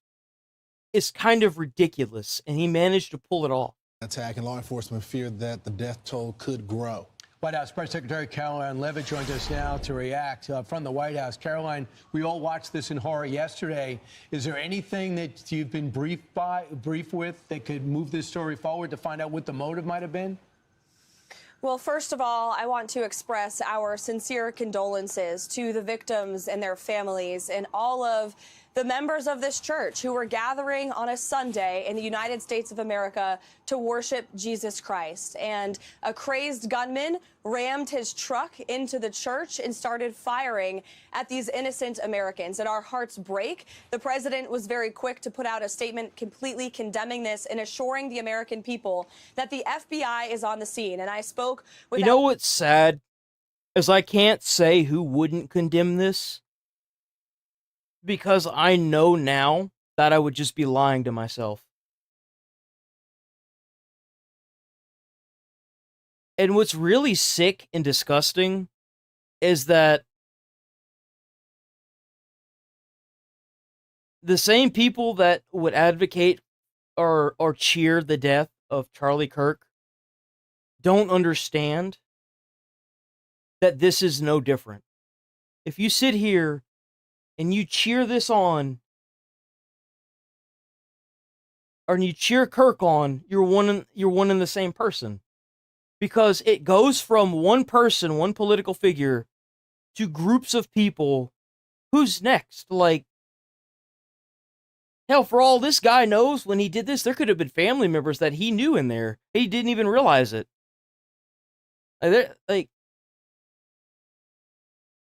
kind of ridiculous, and he managed to pull it off. Attack, and law enforcement feared that the death toll could grow. White House Press Secretary Caroline Leavitt joins us now to react from the White House. Caroline, we all watched this in horror yesterday. Is there anything that you've been briefed with that could move this story forward to find out what the motive might have been? Well, first of all, I want to express our sincere condolences to the victims and their families and all of the members of this church who were gathering on a Sunday in the United States of America to worship Jesus Christ. And a crazed gunman rammed his truck into the church and started firing at these innocent Americans. And our hearts break. The president was very quick to put out a statement completely condemning this and assuring the American people that the FBI is on the scene. And I spoke with... You know what's sad? Is I can't say who wouldn't condemn this. Because I know now that I would just be lying to myself. And what's really sick and disgusting is that the same people that would advocate or cheer the death of Charlie Kirk don't understand that this is no different. If you sit here and you cheer this on, or you cheer Kirk on, you're one and the same person. Because it goes from one person, one political figure, to groups of people. Who's next? Like, hell, for all this guy knows, when he did this, there could have been family members that he knew in there. He didn't even realize it. Like,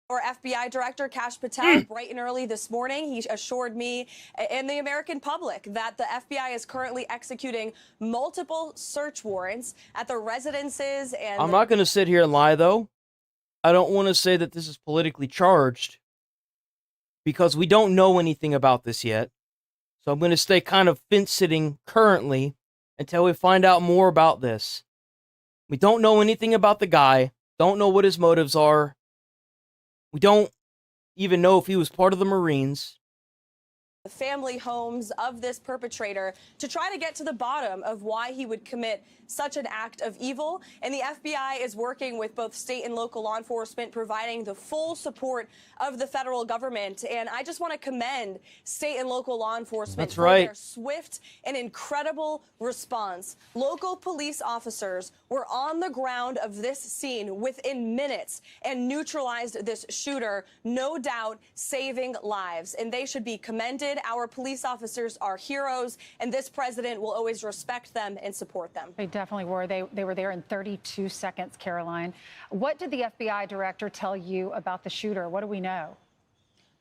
Or FBI Director Kash Patel, bright and early this morning, he assured me and the American public that the FBI is currently executing multiple search warrants at the residences and... I'm not going to sit here and lie, though. I don't want to say that this is politically charged because we don't know anything about this yet. So I'm going to stay kind of fence-sitting currently until we find out more about this. We don't know anything about the guy, don't know what his motives are. We don't even know if he was part of the Marines. The family homes of this perpetrator to try to get to the bottom of why he would commit such an act of evil. And the FBI is working with both state and local law enforcement, providing the full support of the federal government. And I just want to commend state and local law enforcement for their swift and incredible response. Local police officers were on the ground of this scene within minutes and neutralized this shooter, no doubt saving lives. And they should be commended. Our police officers are heroes, and this president will always respect them and support them. They definitely were. They were there in 32 seconds, Caroline. What did the FBI director tell you about the shooter? What do we know?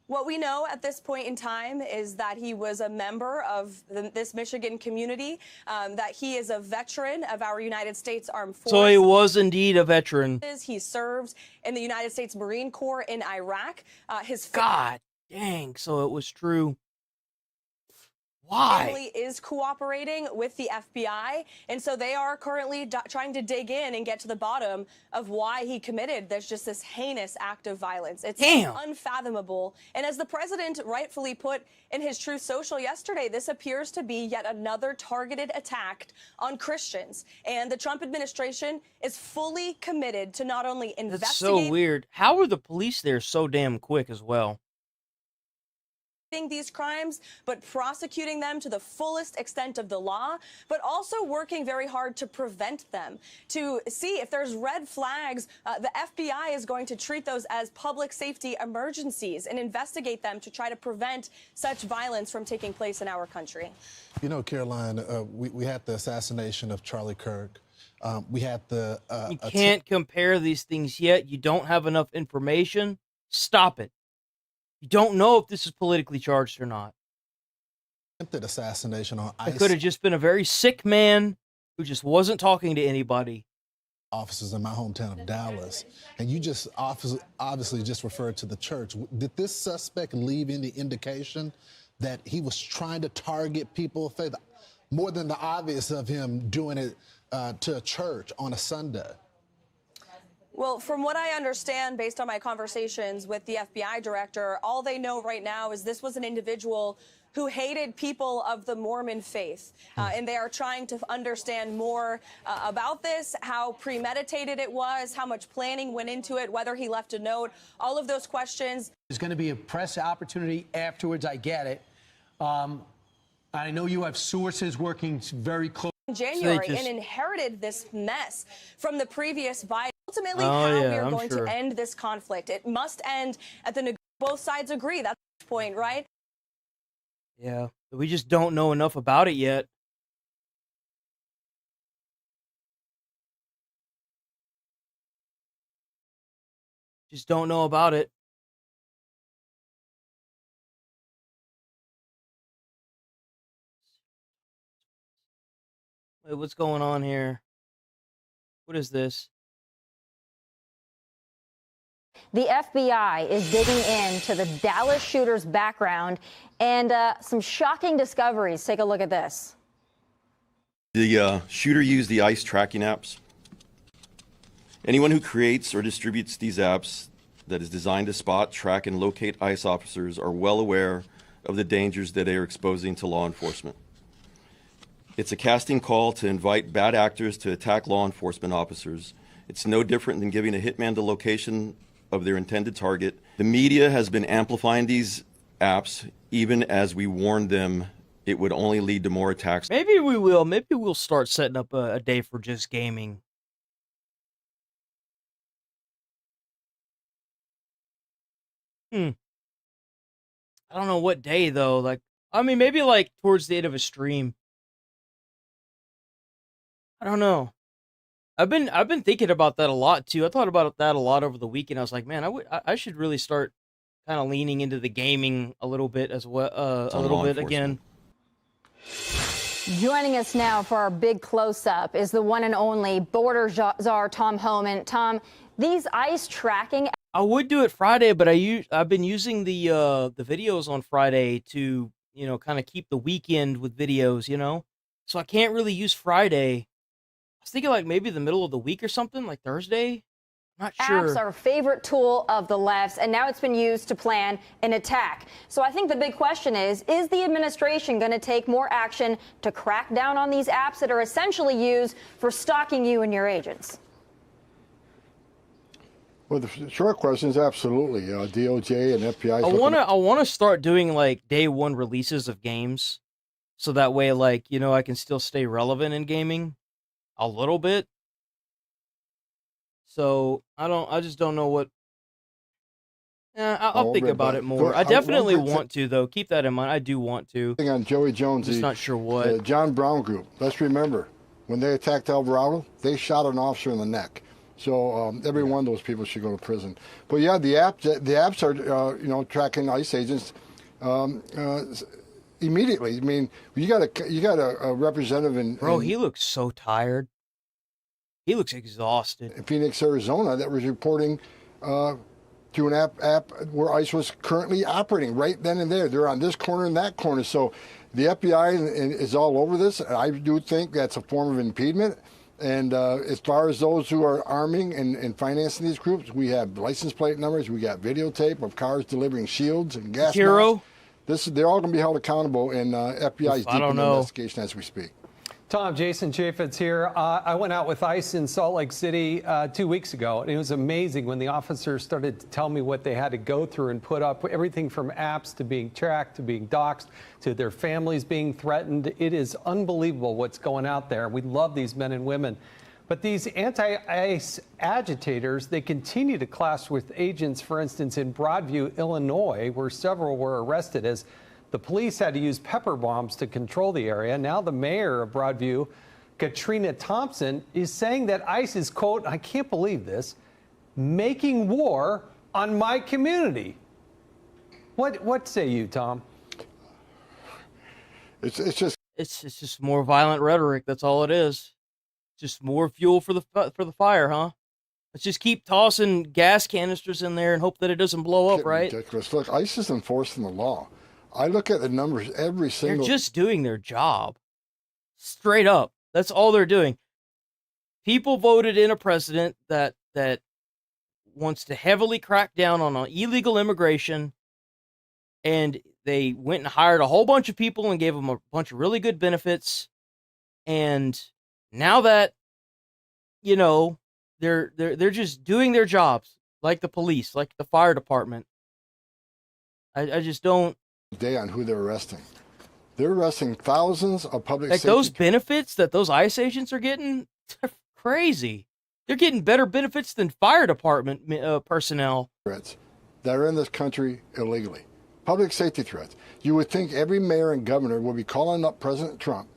What we know at this point in time is that he was a member of this Michigan community, that he is a veteran of our United States Armed Forces. So he was indeed a veteran. He served in the United States Marine Corps in Iraq. God dang, so it was true. Why? Family is cooperating with the FBI, and so they are currently trying to dig in and get to the bottom of why he committed this heinous act of violence. It's unfathomable. And as the president rightfully put in his Truth Social yesterday, this appears to be yet another targeted attack on Christians. And the Trump administration is fully committed to not only investigating... That's so weird. How are the police there so damn quick as well? These crimes, but prosecuting them to the fullest extent of the law, but also working very hard to prevent them, to see if there's red flags. The FBI is going to treat those as public safety emergencies and investigate them to try to prevent such violence from taking place in our country. You know, Caroline, we had the assassination of Charlie Kirk. We had the... you can't compare these things yet. You don't have enough information. Stop it. You don't know if this is politically charged or not. Attempted assassination on ICE. It could have just been a very sick man who just wasn't talking to anybody. Officers in my hometown of Dallas, and you just obviously just referred to the church. Did this suspect leave any indication that he was trying to target people of faith, more than the obvious of him doing it to a church on a Sunday? Well, from what I understand, based on my conversations with the FBI director, all they know right now is this was an individual who hated people of the Mormon faith. And they are trying to understand more about this, how premeditated it was, how much planning went into it, whether he left a note, all of those questions. There's going to be a press opportunity afterwards. I get it. I know you have sources working very close. In January and inherited this mess from the previous Biden. Ultimately, how we are going to end this conflict. It must end at the both sides agree. That's the point, right? Yeah, we just don't know enough about it yet. Just don't know about it. Wait, what's going on here? What is this? The FBI is digging into the Dallas shooter's background and some shocking discoveries. Take a look at this. The shooter used the ICE tracking apps. Anyone who creates or distributes these apps that is designed to spot, track, and locate ICE officers are well aware of the dangers that they are exposing to law enforcement. It's a casting call to invite bad actors to attack law enforcement officers. It's no different than giving a hitman the location of their intended target. The media has been amplifying these apps even as we warned them it would only lead to more attacks. Maybe we will. Maybe we'll start setting up a day for just gaming. I don't know what day though. Like, I mean, maybe like towards the end of a stream. I don't know. I've been thinking about that a lot too. I thought about that a lot over the weekend. I was like, man, I should really start kind of leaning into the gaming a little bit as well, a little bit again. Joining us now for our big close-up is the one and only border czar Tom Homan. Tom, these ICE tracking. I would do it Friday, but I've been using the videos on Friday to, you know, kind of keep the weekend with videos, you know. So I can't really use Friday. I was thinking like maybe the middle of the week or something, like Thursday. Not sure. Apps are a favorite tool of the left's, and now it's been used to plan an attack. So I think the big question is the administration going to take more action to crack down on these apps that are essentially used for stalking you and your agents? Well, the short question is absolutely. DOJ and FBI. I want to start doing like day one releases of games, so that way, like, you know, I can still stay relevant in gaming a little bit. So I just don't know what. I'll think about it more. I definitely want to, though. Keep that in mind. I do want to. On Joey Jones, just not sure what. The John Brown group. Let's remember, when they attacked Alvarado, they shot an officer in the neck. So every one of those people should go to prison. But yeah, the apps are you know, tracking ICE agents immediately. I mean, you got a representative in. Bro, he looks so tired. He looks exhausted. In Phoenix, Arizona, that was reporting to an app where ICE was currently operating right then and there. They're on this corner and that corner. So the FBI is all over this. I do think that's a form of impediment. And as far as those who are arming and financing these groups, we have license plate numbers. We got videotape of cars delivering shields and gas masks. They're all going to be held accountable, and FBI is deep in the investigation as we speak. Tom, Jason Chaffetz here. I went out with ICE in Salt Lake City 2 weeks ago, and it was amazing when the officers started to tell me what they had to go through and put up, everything from apps to being tracked to being doxxed to their families being threatened. It is unbelievable what's going out there. We love these men and women. But these anti-ICE agitators, they continue to clash with agents, for instance, in Broadview, Illinois, where several were arrested as the police had to use pepper bombs to control the area. Now the mayor of Broadview, Katrina Thompson, is saying that ICE is, quote, I can't believe this, making war on my community. What say you, Tom? It's just more violent rhetoric. That's all it is. Just more fuel for the fire, huh? Let's just keep tossing gas canisters in there and hope that it doesn't blow up, right? Ridiculous. Look, ICE is enforcing the law. I look at the numbers every single. They're just doing their job. Straight up. That's all they're doing. People voted in a president that wants to heavily crack down on illegal immigration, and they went and hired a whole bunch of people and gave them a bunch of really good benefits. And now that, you know, they're just doing their jobs, like the police, like the fire department. I just don't. Day on who they're arresting. They're arresting thousands of public safety. Those benefits that those ICE agents are getting, they're crazy. They're getting better benefits than fire department personnel. That are in this country illegally. public safety threats. You would think every mayor and governor would be calling up President Trump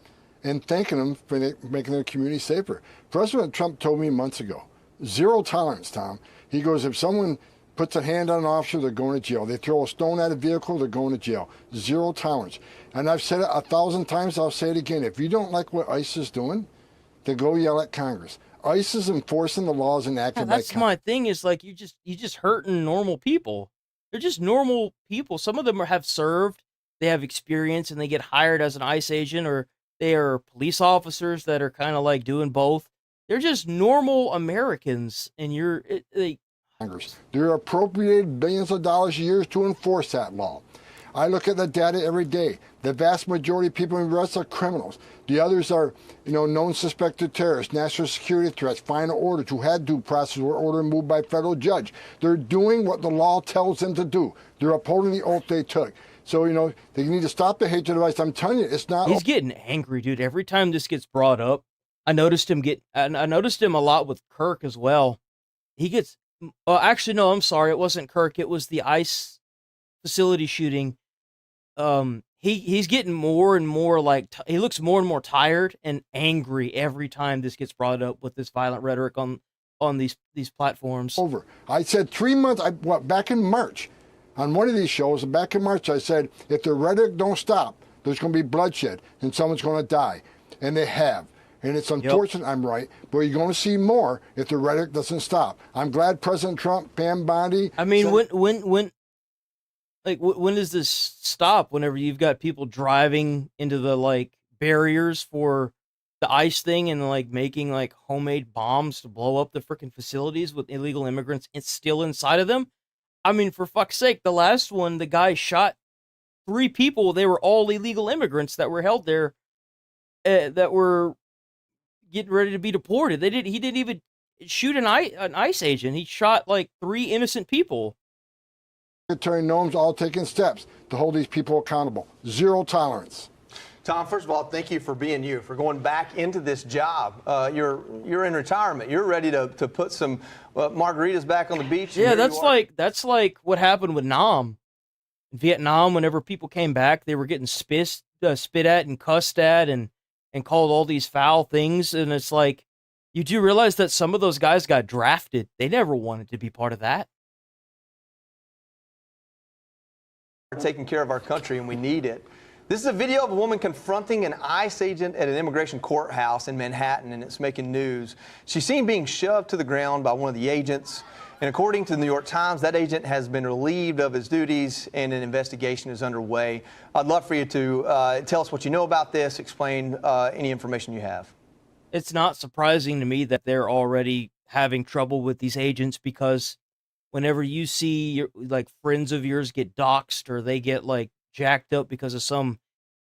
and thanking him for making their community safer. President Trump told me months ago, zero tolerance, Tom. He goes, if someone puts a hand on an officer, they're going to jail. They throw a stone at a vehicle, they're going to jail. Zero tolerance. And I've said it 1,000 times, I'll say it again. If you don't like what ICE is doing, then go yell at Congress. ICE is enforcing the laws enacted by Congress. That's my thing, is like, you just hurting normal people. They're just normal people. Some of them have served, they have experience, and they get hired as an ICE agent, or they are police officers that are kind of like doing both. They're just normal Americans, and Congress. They're appropriated billions of dollars a year to enforce that law. I look at the data every day. The vast majority of people in the arrest are criminals. The others are, known suspected terrorists, national security threats, final orders who had due process or order moved by federal judge. They're doing what the law tells them to do. They're upholding the oath they took. So, they need to stop the hatred of ICE. I'm telling you, it's not. He's getting angry, dude. Every time this gets brought up, I noticed him a lot with Kirk as well. He gets, actually, no, I'm sorry. It wasn't Kirk. It was the ICE facility shooting. He's getting more and more he looks more and more tired and angry every time this gets brought up with this violent rhetoric on these platforms. Over. I said 3 months, back in March, on one of these shows, back in March, I said, if the rhetoric don't stop, there's going to be bloodshed and someone's going to die. And they have. And it's unfortunate, I'm right, but you're going to see more if the rhetoric doesn't stop. I'm glad President Trump, Pam Bondi. I mean, when does this stop? Whenever you've got people driving into the barriers for the ICE thing and making homemade bombs to blow up the freaking facilities with illegal immigrants still inside of them. I mean, for fuck's sake, the last one, the guy shot 3 people. They were all illegal immigrants that were held there, that were getting ready to be deported. He didn't even shoot an ICE agent. He shot 3 innocent people. Secretary Noem's all taking steps to hold these people accountable. Zero tolerance. Tom, first of all, thank you for being you, for going back into this job. You're in retirement. You're ready to put some margaritas back on the beach. Yeah, that's like what happened with Nam. In Vietnam, whenever people came back, they were getting spit at and cussed at and called all these foul things. And it's like, you do realize that some of those guys got drafted. They never wanted to be part of that. We're taking care of our country, and we need it. This is a video of a woman confronting an ICE agent at an immigration courthouse in Manhattan, and it's making news. She's seen being shoved to the ground by one of the agents, and according to the New York Times, that agent has been relieved of his duties, and an investigation is underway. I'd love for you to tell us what you know about this, explain any information you have. It's not surprising to me that they're already having trouble with these agents, because whenever you see friends of yours get doxxed or they get jacked up because of some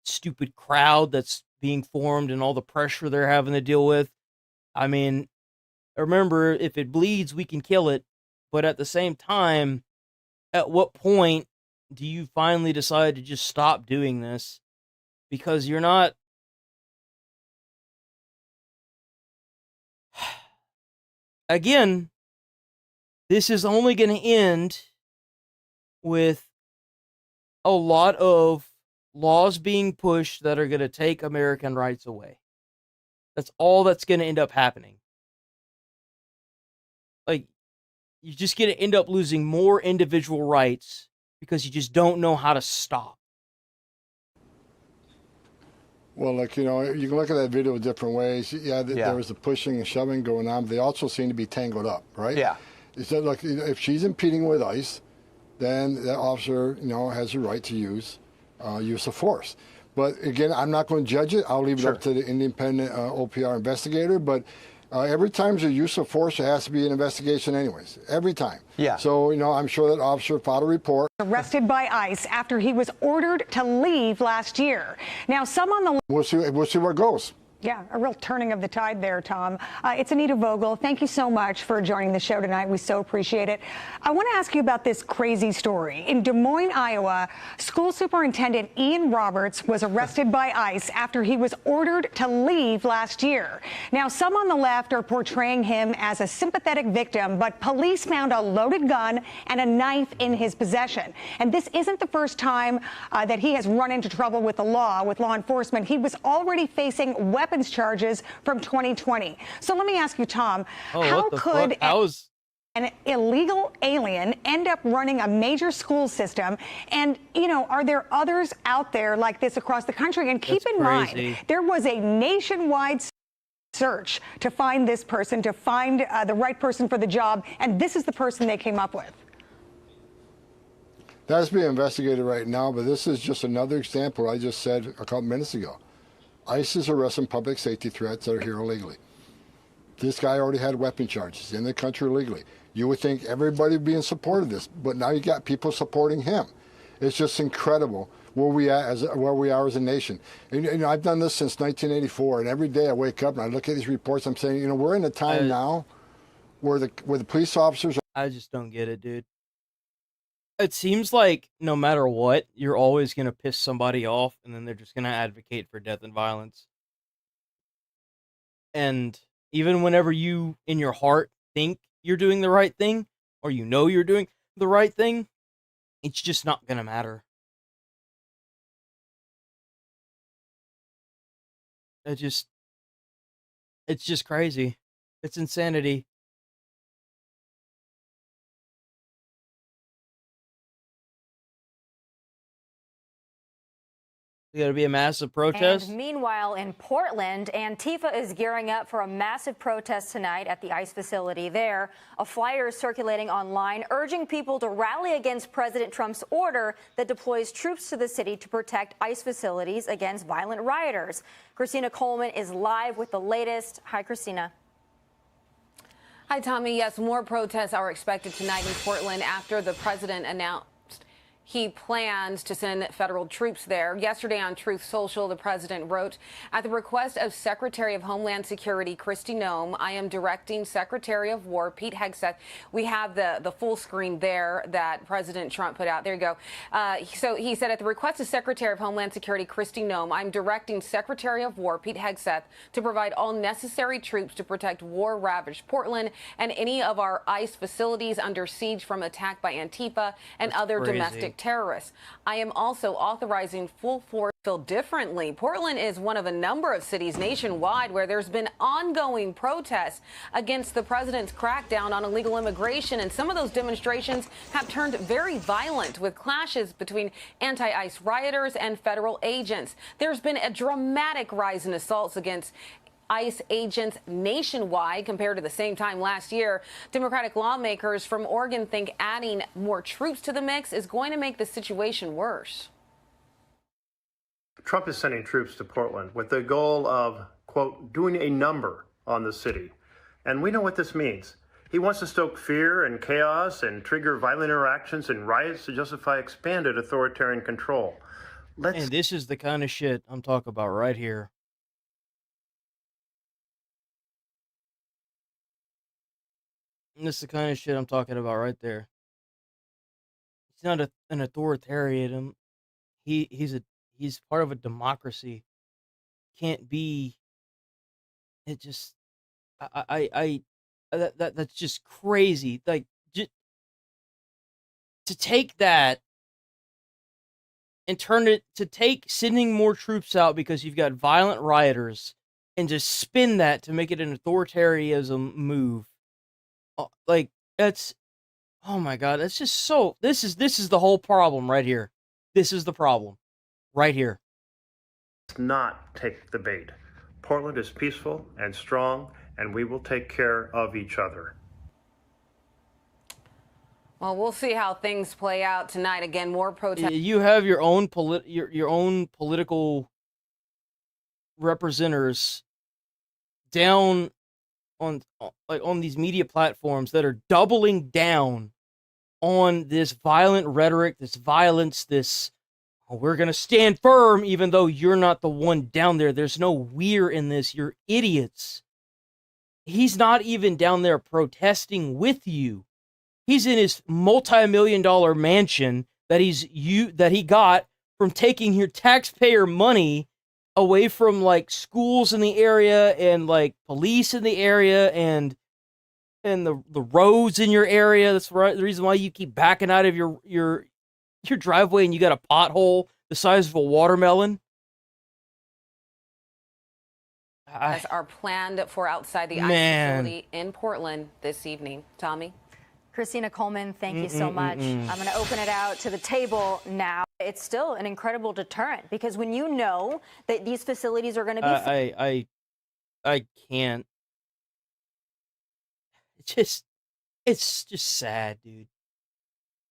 stupid crowd that's being formed and all the pressure they're having to deal with. I mean, remember, if it bleeds, we can kill it. But at the same time, at what point do you finally decide to just stop doing this? Because you're not... Again, this is only going to end with a lot of laws being pushed that are going to take American rights away. That's all that's going to end up happening. You're just going to end up losing more individual rights because you just don't know how to stop. Well, you can look at that video different ways. There was a pushing and shoving going on. But they also seem to be tangled up, right? Yeah. So, if she's impeding with ICE, then the officer, has the right to use of force. But again, I'm not going to judge it. I'll leave it up to the independent OPR investigator. But every time there's a use of force, there has to be an investigation anyways. Every time. Yeah. So, I'm sure that officer filed a report. Arrested by ICE after he was ordered to leave last year. Now, some on the... We'll see where it goes. Yeah, a real turning of the tide there, Tom. It's Anita Vogel. Thank you so much for joining the show tonight. We so appreciate it. I want to ask you about this crazy story. In Des Moines, Iowa, school superintendent Ian Roberts was arrested by ICE after he was ordered to leave last year. Now, some on the left are portraying him as a sympathetic victim, but police found a loaded gun and a knife in his possession. And this isn't the first time that he has run into trouble with the law, with law enforcement. He was already facing weapons charges from 2020. So let me ask you, Tom, how could an illegal alien end up running a major school system? And, you know, are there others out there like this across the country? And keep in mind, there was a nationwide search to find this person, to find the right person for the job. And this is the person they came up with. That's being investigated right now, but this is just another example I just said a couple minutes ago. ICE is arresting public safety threats that are here illegally. This guy already had weapon charges in the country illegally. You would think everybody would be in support of this, but now you got people supporting him. It's just incredible where we are as a nation. And, you know, I've done this since 1984, and every day I wake up and I look at these reports. I'm saying, you know, we're in a time now where the police officers. I just don't get it, dude. It seems like no matter what, you're always going to piss somebody off, and then they're just going to advocate for death and violence. And even whenever you, in your heart, think you're doing the right thing, or you know you're doing the right thing, it's just not going to matter. It's just crazy. It's insanity. There's got to be a massive protest. And meanwhile, in Portland, Antifa is gearing up for a massive protest tonight at the ICE facility there. A flyer is circulating online urging people to rally against President Trump's order that deploys troops to the city to protect ICE facilities against violent rioters. Christina Coleman is live with the latest. Hi, Christina. Hi, Tommy. Yes, more protests are expected tonight in Portland after the president announced he plans to send federal troops there. Yesterday on Truth Social, the president wrote, at the request of Secretary of Homeland Security Kristi Noem, I am directing Secretary of War Pete Hegseth. We have the full screen there that President Trump put out. There you go. So he said, at the request of Secretary of Homeland Security Kristi Noem, I'm directing Secretary of War Pete Hegseth to provide all necessary troops to protect war-ravaged Portland and any of our ICE facilities under siege from attack by Antifa and other domestic terrorists. I am also authorizing full force. Feel differently. Portland is one of a number of cities nationwide where there's been ongoing protests against the president's crackdown on illegal immigration, and some of those demonstrations have turned very violent with clashes between anti-ICE rioters and federal agents. There's been a dramatic rise in assaults against ICE agents nationwide compared to the same time last year. Democratic lawmakers from Oregon think adding more troops to the mix is going to make the situation worse. Trump is sending troops to Portland with the goal of, quote, doing a number on the city. And we know what this means. He wants to stoke fear and chaos and trigger violent interactions and riots to justify expanded authoritarian control. And this is the kind of shit I'm talking about right here. This is the kind of shit I'm talking about right there. He's not an authoritarian. He's part of a democracy. Can't be. It just. That's just crazy. Like, just, to take that and turn it to take sending more troops out because you've got violent rioters, and just spin that to make it an authoritarianism move. Like, that's, oh my God, that's just so, this is the whole problem right here. This is the problem right here. Let's not take the bait. Portland is peaceful and strong, and we will take care of each other. Well, we'll see how things play out tonight. Again, more protests. You have your own your own political representatives down on these media platforms that are doubling down on this violent rhetoric, this violence, this oh, we're going to stand firm even though you're not the one down there. There's no we're in this. You're idiots. He's not even down there protesting with you. He's in his multi-million-dollar mansion that he got from taking your taxpayer money away from like schools in the area and like police in the area and the roads in your area. That's right. The reason why you keep backing out of your driveway and you got a pothole the size of a watermelon. Are planned for outside the ICE facility in Portland this evening. Tommy? Christina Coleman, thank you so much. I'm going to open it out to the table now. It's still an incredible deterrent because when you know that these facilities are going to be... I can't. It's just sad, dude.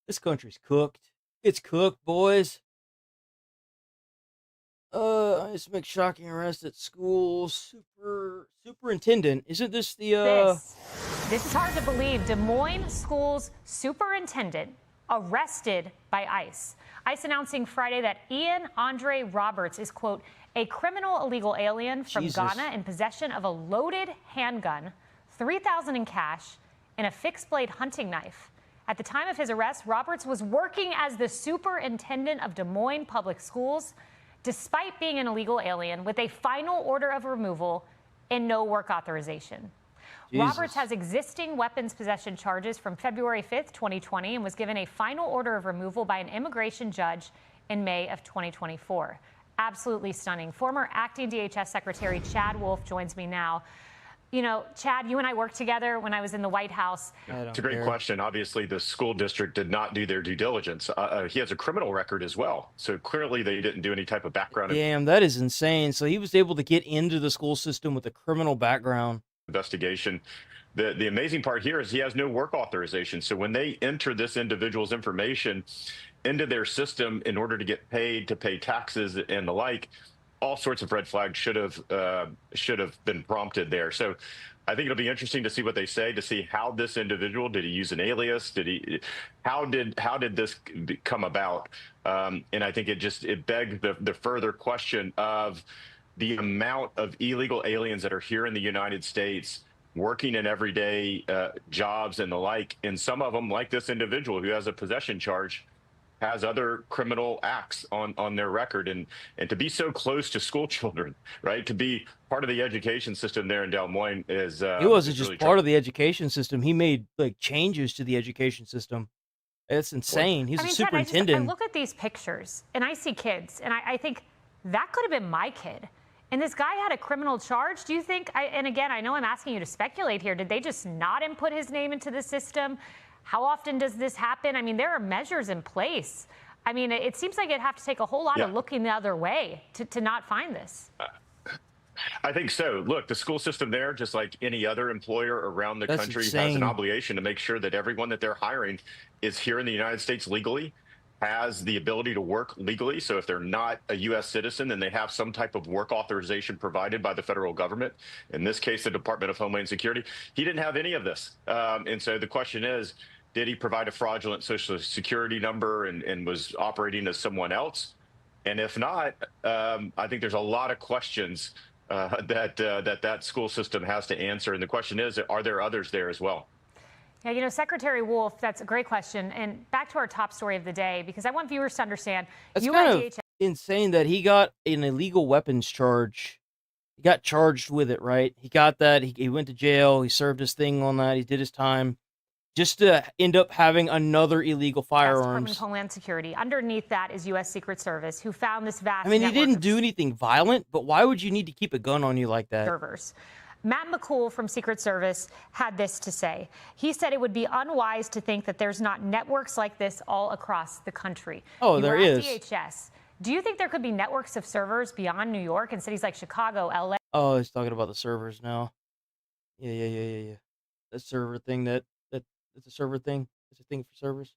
This country's cooked. It's cooked, boys. ICE makes shocking arrest at school. Superintendent. Isn't this the This is hard to believe. Des Moines Schools superintendent arrested by ICE. ICE announcing Friday that Ian Andre Roberts is, quote, a criminal illegal alien from Ghana in possession of a loaded handgun, $3,000 in cash, and a fixed-blade hunting knife. At the time of his arrest, Roberts was working as the superintendent of Des Moines Public Schools, despite being an illegal alien with a final order of removal and no work authorization. Jesus. Roberts has existing weapons possession charges from February 5th, 2020, and was given a final order of removal by an immigration judge in May of 2024. Absolutely stunning. Former acting DHS Secretary Chad Wolf joins me now. You know, Chad, you and I worked together when I was in the White House. It's a great question. Obviously, the school district did not do their due diligence. He has a criminal record as well. So clearly they didn't do any type of background Damn, that is insane. So he was able to get into the school system with a criminal background. Investigation. The amazing part here is he has no work authorization. So when they enter this individual's information into their system in order to get paid, to pay taxes and the like, all sorts of red flags should have been prompted there. So I think it'll be interesting to see what they say, to see how this individual, did he use an alias? How did this come about? And I think it begged the further question of the amount of illegal aliens that are here in the United States working in everyday jobs and the like. And some of them, like this individual who has a possession charge, has other criminal acts on their record, and to be so close to school children, right? To be part of the education system there in Des Moines is he wasn't just part of the education system. He made like changes to the education system. It's insane. He's a superintendent. I look at these pictures and I see kids, and I think that could have been my kid. And this guy had a criminal charge. Do you think? And again, I know I'm asking you to speculate here. Did they just not input his name into the system? How often does this happen? I mean, there are measures in place. I mean, it seems like it'd have to take a whole lot of looking the other way to not find this. I think so. Look, the school system there, just like any other employer around the country, has an obligation to make sure that everyone that they're hiring is here in the United States legally, has the ability to work legally. So if they're not a U.S. citizen, then they have some type of work authorization provided by the federal government. In this case, the Department of Homeland Security. He didn't have any of this. And so the question is, did he provide a fraudulent social security number and was operating as someone else? And if not, I think there's a lot of questions that school system has to answer. And the question is, are there others there as well? Yeah, you know, Secretary Wolf, that's a great question. And back to our top story of the day, because I want viewers to understand. It's kind of insane that he got an illegal weapons charge. He got charged with it, right? He got that. He went to jail. He served his thing on that. He did his time. Just to end up having another illegal firearms. Department of Homeland Security. Underneath that is U.S. Secret Service, who found this vast. I mean, he didn't do anything violent, but why would you need to keep a gun on you like that? Servers. Matt McCool from Secret Service had this to say. He said it would be unwise to think that there's not networks like this all across the country. Oh, there is. DHS. Do you think there could be networks of servers beyond New York in cities like Chicago, LA? Oh, he's talking about the servers now. Yeah. That server thing it's a server thing. It's a thing for servers.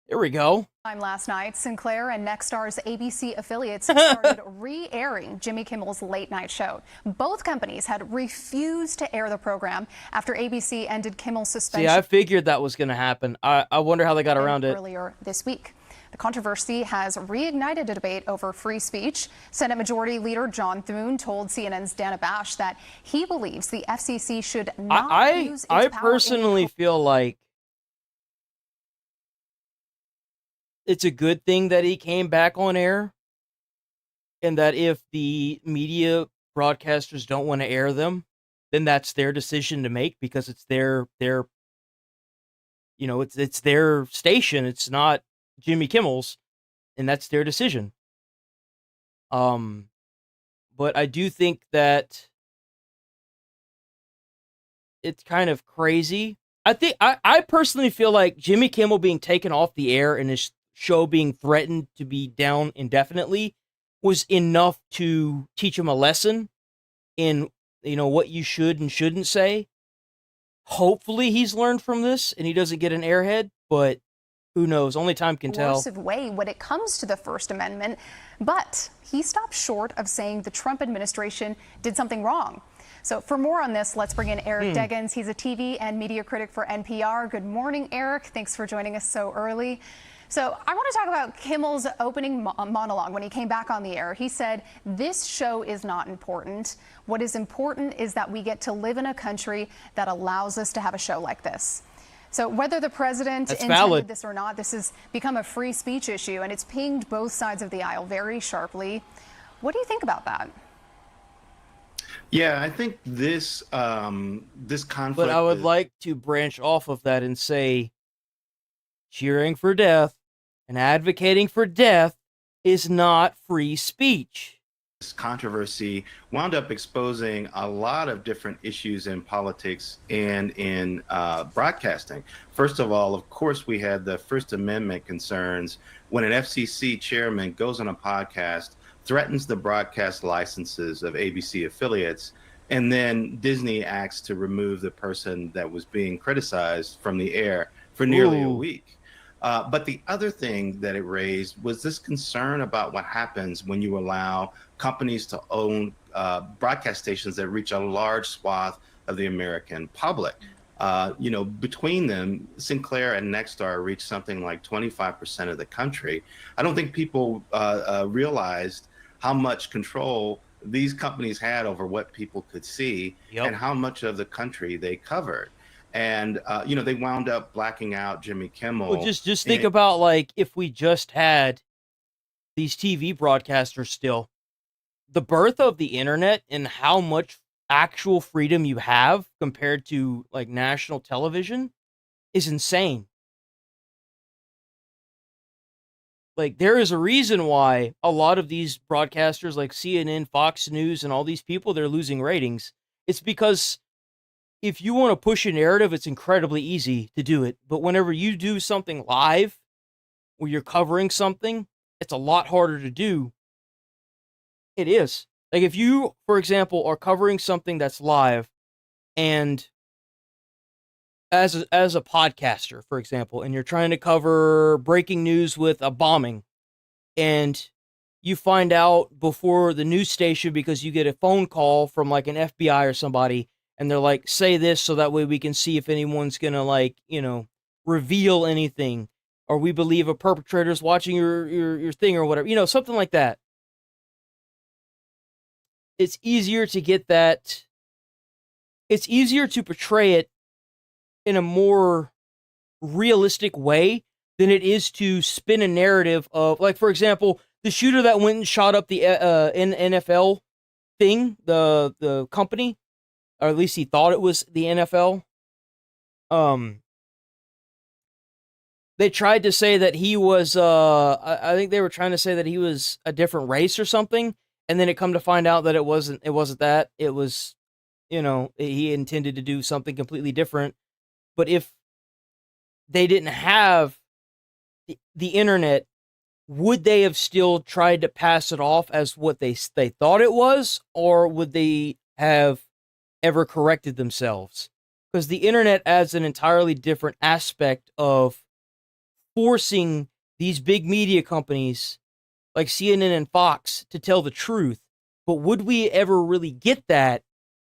Here we go. Last night, Sinclair and Nexstar's ABC affiliates started re-airing Jimmy Kimmel's late night show. Both companies had refused to air the program after ABC ended Kimmel's suspension. See, I figured that was going to happen. I wonder how they got around it. Earlier this week. The controversy has reignited a debate over free speech. Senate Majority Leader John Thune told CNN's Dana Bash that he believes the FCC should not use its I power personally feel like it's a good thing that he came back on air, and that if the media broadcasters don't want to air them, then that's their decision to make, because it's their it's their station. It's not Jimmy Kimmel's, and that's their decision. But I do think that it's kind of crazy. I personally feel like Jimmy Kimmel being taken off the air and his show being threatened to be down indefinitely was enough to teach him a lesson in, what you should and shouldn't say. Hopefully he's learned from this and he doesn't get an airhead, but who knows? Only time can tell. Coercive way when it comes to the First Amendment, but he stopped short of saying the Trump administration did something wrong. So for more on this, let's bring in Eric Deggans. He's a TV and media critic for NPR. Good morning, Eric. Thanks for joining us so early. So I want to talk about Kimmel's opening monologue when he came back on the air. He said, this show is not important. What is important is that we get to live in a country that allows us to have a show like this. So whether the president intended this or not, this has become a free speech issue, and it's pinged both sides of the aisle very sharply. What do you think about that? Yeah, I think this conflict. But I would like to branch off of that and say, cheering for death and advocating for death is not free speech. This controversy wound up exposing a lot of different issues in politics and in broadcasting. First of all, of course, we had the First Amendment concerns when an FCC chairman goes on a podcast, threatens the broadcast licenses of ABC affiliates, and then Disney acts to remove the person that was being criticized from the air for nearly a week. But the other thing that it raised was this concern about what happens when you allow companies to own broadcast stations that reach a large swath of the American public. Between them, Sinclair and Nexstar reach something like 25% of the country. I don't think people realized how much control these companies had over what people could see and how much of the country they covered. And, they wound up blacking out Jimmy Kimmel. Well, just think about, like, if we just had these TV broadcasters still, the birth of the internet and how much actual freedom you have compared to, like, national television is insane. Like, there is a reason why a lot of these broadcasters like CNN, Fox News, and all these people, they're losing ratings. It's because if you want to push a narrative, it's incredibly easy to do it. But whenever you do something live, where you're covering something, it's a lot harder to do. It is. Like if you, for example, are covering something that's live, and as a podcaster, for example, and you're trying to cover breaking news with a bombing, and you find out before the news station because you get a phone call from like an FBI or somebody, and they're like, say this so that way we can see if anyone's gonna reveal anything, or we believe a perpetrator's watching your thing or whatever, something like that. It's easier to get that. It's easier to portray it in a more realistic way than it is to spin a narrative of, like, for example, the shooter that went and shot up the NFL thing, the company, or at least he thought it was the NFL. They tried to say that he was, I think they were trying to say that he was a different race or something, and then it come to find out that it wasn't that. It was, he intended to do something completely different. But if they didn't have the internet, would they have still tried to pass it off as what they thought it was, or would they have ever corrected themselves? Because the internet adds an entirely different aspect of forcing these big media companies like CNN and Fox to tell the truth. But would we ever really get that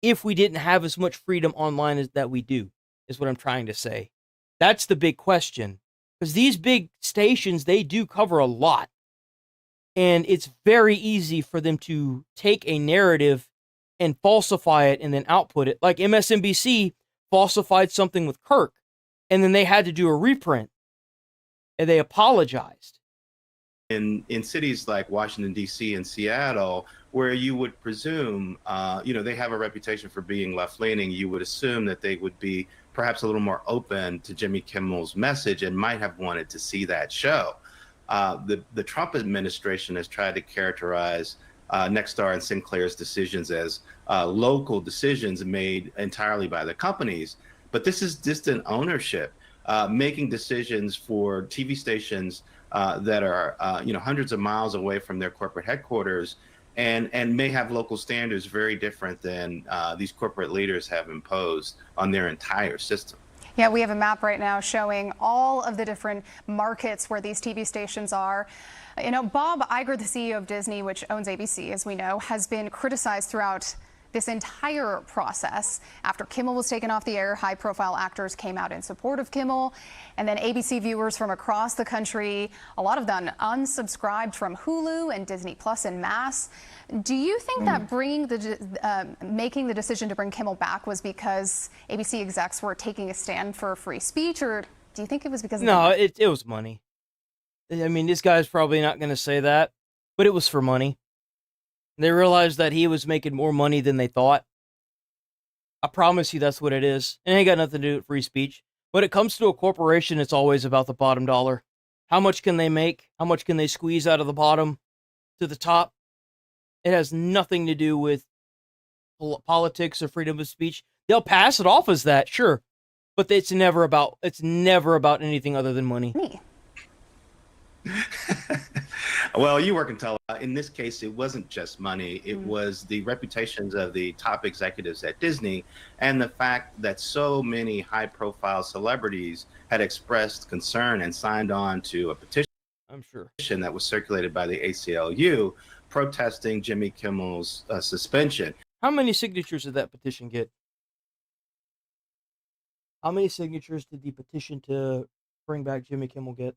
if we didn't have as much freedom online as that we do, is what I'm trying to say. That's the big question. Because these big stations, they do cover a lot. And it's very easy for them to take a narrative and falsify it and then output it. Like MSNBC falsified something with Kirk, and then they had to do a reprint, and they apologized. In cities like Washington, D.C. and Seattle, where you would presume, they have a reputation for being left-leaning, you would assume that they would be perhaps a little more open to Jimmy Kimmel's message and might have wanted to see that show. The Trump administration has tried to characterize Nexstar and Sinclair's decisions as local decisions made entirely by the companies. But this is distant ownership, making decisions for TV stations that are hundreds of miles away from their corporate headquarters and may have local standards very different than these corporate leaders have imposed on their entire system. Yeah, we have a map right now showing all of the different markets where these TV stations are. Bob Iger, the CEO of Disney, which owns ABC, as we know, has been criticized throughout this entire process. After Kimmel was taken off the air, high-profile actors came out in support of Kimmel, and then ABC viewers from across the country, a lot of them unsubscribed from Hulu and Disney Plus en masse. Do you think that making the decision to bring Kimmel back was because ABC execs were taking a stand for free speech, or do you think it was because of it was money. I mean, this guy's probably not going to say that, but it was for money. They realized that he was making more money than they thought. I promise you that's what it is. It ain't got nothing to do with free speech. When it comes to a corporation, it's always about the bottom dollar. How much can they make? How much can they squeeze out of the bottom to the top? It has nothing to do with politics or freedom of speech. They'll pass it off as that, sure. But it's never about anything other than money. Well, you work in tele. In this case, it wasn't just money. It was the reputations of the top executives at Disney and the fact that so many high-profile celebrities had expressed concern and signed on to a petition. I'm sure. That was circulated by the ACLU protesting Jimmy Kimmel's suspension. How many signatures did that petition get? How many signatures did the petition to bring back Jimmy Kimmel get?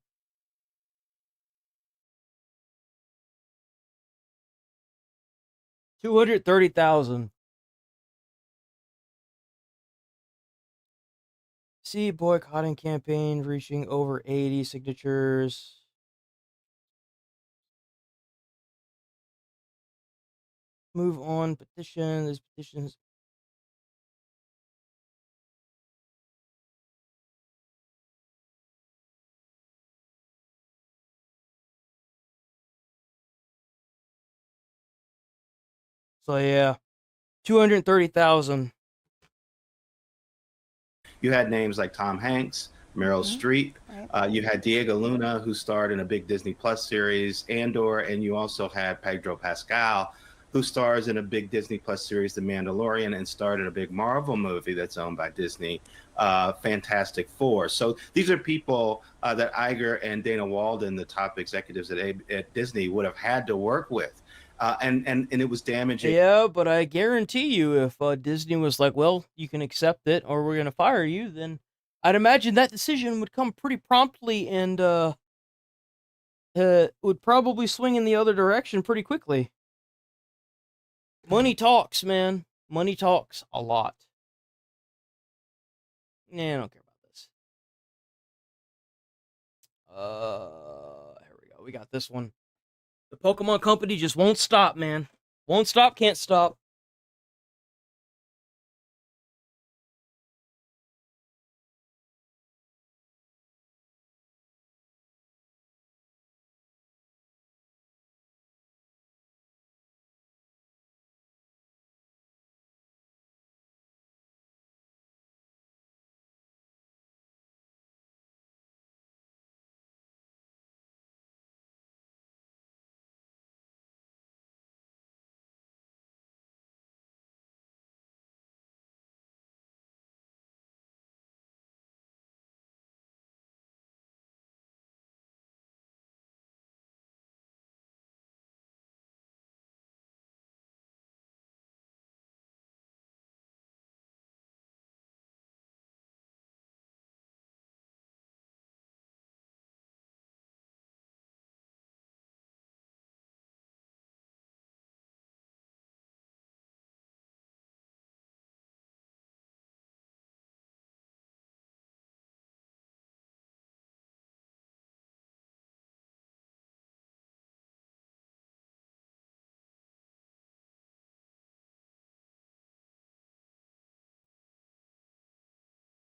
$230,000. See, boycotting campaign reaching over 80 signatures. Move on. Petition. There's petitions. So yeah, 230,000. You had names like Tom Hanks, Meryl Streep. You had Diego Luna, who starred in a big Disney Plus series, Andor, and you also had Pedro Pascal, who stars in a big Disney Plus series, The Mandalorian, and starred in a big Marvel movie that's owned by Disney, Fantastic Four. So these are people that Iger and Dana Walden, the top executives at Disney, would have had to work with. And it was damaging. Yeah, but I guarantee you, if Disney was like, well, you can accept it or we're going to fire you, then I'd imagine that decision would come pretty promptly and would probably swing in the other direction pretty quickly. Money talks, man. Money talks a lot. Nah, I don't care about this. Here we go. We got this one. The Pokemon Company just won't stop, man. Won't stop, can't stop.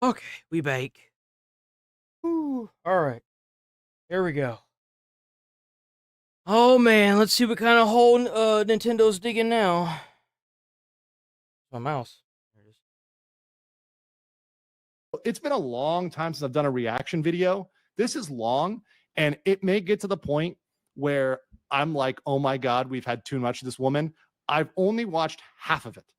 Okay, we bake. All right, here we go. Oh man, let's see what kind of hole Nintendo's digging now. My mouse. There it is. It's been a long time since I've done a reaction video. This is long, and it may get to the point where I'm like, oh my God, we've had too much of this woman. I've only watched half of it,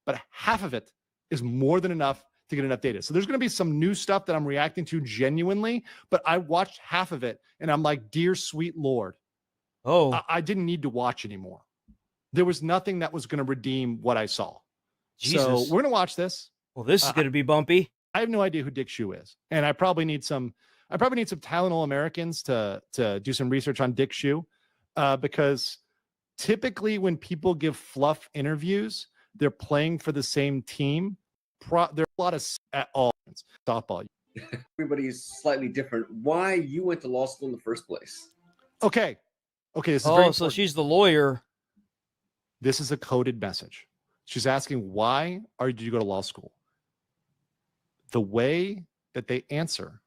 but half of it is more than enough to get enough data. So there's going to be some new stuff that I'm reacting to genuinely, but I watched half of it, and I'm like, dear sweet Lord. Oh, I didn't need to watch anymore. There was nothing that was going to redeem what I saw. Jesus. So we're going to watch this. Well, this is going to be bumpy. I have no idea who Dick Shu is, and I probably need some Tylenol Americans to do some research on Dick Shu, because typically when people give fluff interviews, they're playing for the same team. There are a lot of at all softball. Everybody's slightly different. Why you went to law school in the first place? Okay, this is very important. So she's the lawyer. This is a coded message. She's asking, why did you go to law school? The way that they answer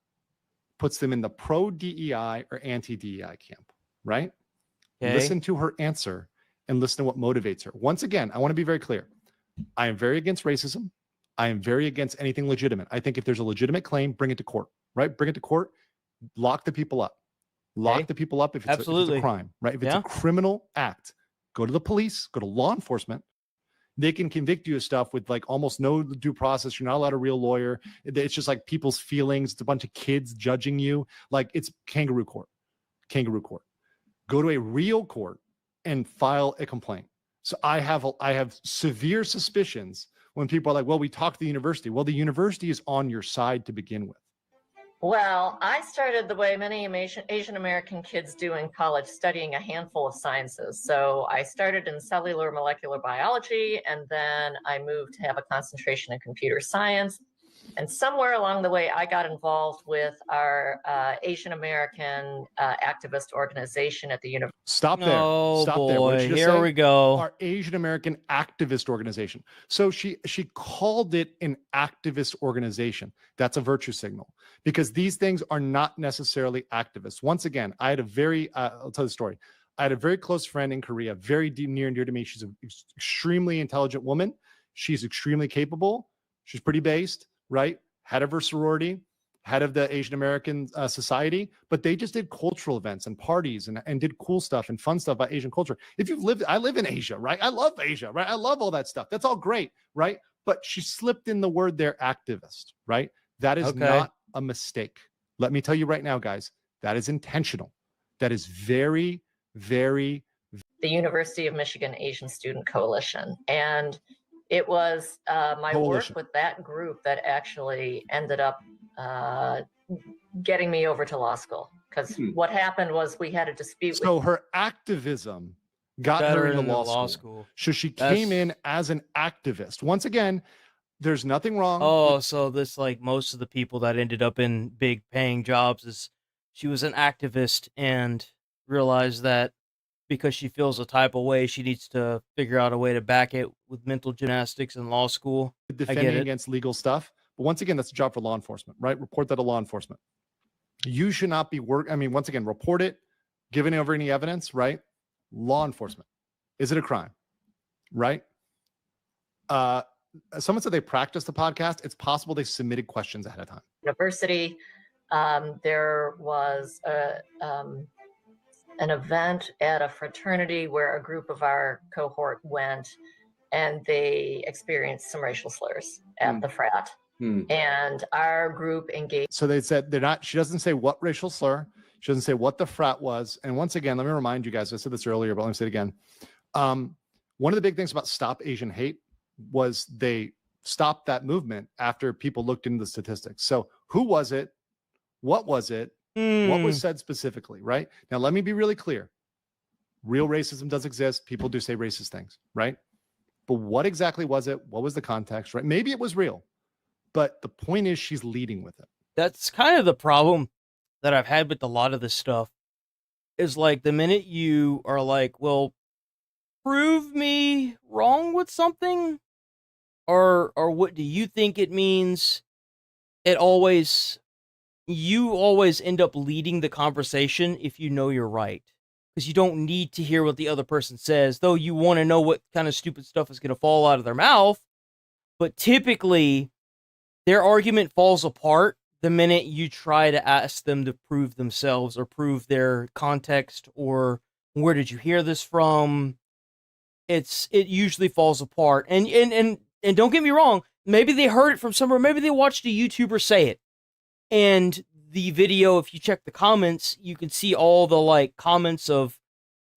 puts them in the pro-DEI or anti-DEI camp, right? Okay. Listen to her answer and listen to what motivates her. Once again, I want to be very clear. I am very against racism. I am very against anything legitimate. I think if there's a legitimate claim, bring it to court, right? Bring it to court, lock the people up. Lock the people up if it's a crime, right? If it's a criminal act, go to the police, go to law enforcement. They can convict you of stuff with like almost no due process. You're not allowed a real lawyer. It's just like people's feelings. It's a bunch of kids judging you. Like it's kangaroo court. Go to a real court and file a complaint. So I have severe suspicions when people are like, well, we talked to the university. Well, the university is on your side to begin with. Well, I started the way many Asian American kids do in college, studying a handful of sciences. So I started in cellular molecular biology, and then I moved to have a concentration in computer science. And somewhere along the way, I got involved with our Asian American activist organization at the university. Stop there. Oh, Stop boy. there. What did you just Here say? we go. Our Asian American activist organization. So she called it an activist organization. That's a virtue signal, because these things are not necessarily activists. Once again, I had a very, I'll tell the story. I had a very close friend in Korea, very deep, near and dear to me. She's an extremely intelligent woman. She's extremely capable. She's pretty based, right? Head of her sorority, head of the Asian American Society, but they just did cultural events and parties and did cool stuff and fun stuff about Asian culture. If you've lived, I live in Asia, right? I love Asia, right? I love all that stuff. That's all great, right? But she slipped in the word there, activist, right? That is not a mistake. Let me tell you right now, guys, that is intentional. That is very, very. The University of Michigan Asian Student Coalition. And it was my work with that group that actually ended up getting me over to law school. Because what happened was we had a dispute. So her activism got her into law school. So she came in as an activist. Once again, there's nothing wrong. Oh, so this, like most of the people that ended up in big paying jobs, is she was an activist and realized that because she feels a type of way, she needs to figure out a way to back it with mental gymnastics in law school. Defending against legal stuff. But once again, that's a job for law enforcement, right? Report that to law enforcement. You should not be once again, report it, giving over any evidence, right? Law enforcement. Is it a crime? Right? Someone said they practiced the podcast. It's possible they submitted questions ahead of time. University, there was an event at a fraternity where a group of our cohort went, and they experienced some racial slurs at the frat. And our group engaged. So they said she doesn't say what racial slur. She doesn't say what the frat was. And once again, let me remind you guys, I said this earlier, but let me say it again. One of the big things about Stop Asian Hate was they stopped that movement after people looked into the statistics. So who was it? What was it? What was said specifically, right? Now, let me be really clear. Real racism does exist. People do say racist things, right? But what exactly was it? What was the context, right? Maybe it was real, but the point is she's leading with it. That's kind of the problem that I've had with a lot of this stuff, is like the minute you are like, well, prove me wrong with something, or what do you think it means? you always end up leading the conversation if you know you're right. Because you don't need to hear what the other person says, though you want to know what kind of stupid stuff is going to fall out of their mouth. But typically, their argument falls apart the minute you try to ask them to prove themselves or prove their context or where did you hear this from. It usually falls apart. And don't get me wrong, maybe they heard it from somewhere, maybe they watched a YouTuber say it. And the video, if you check the comments, you can see all the like comments of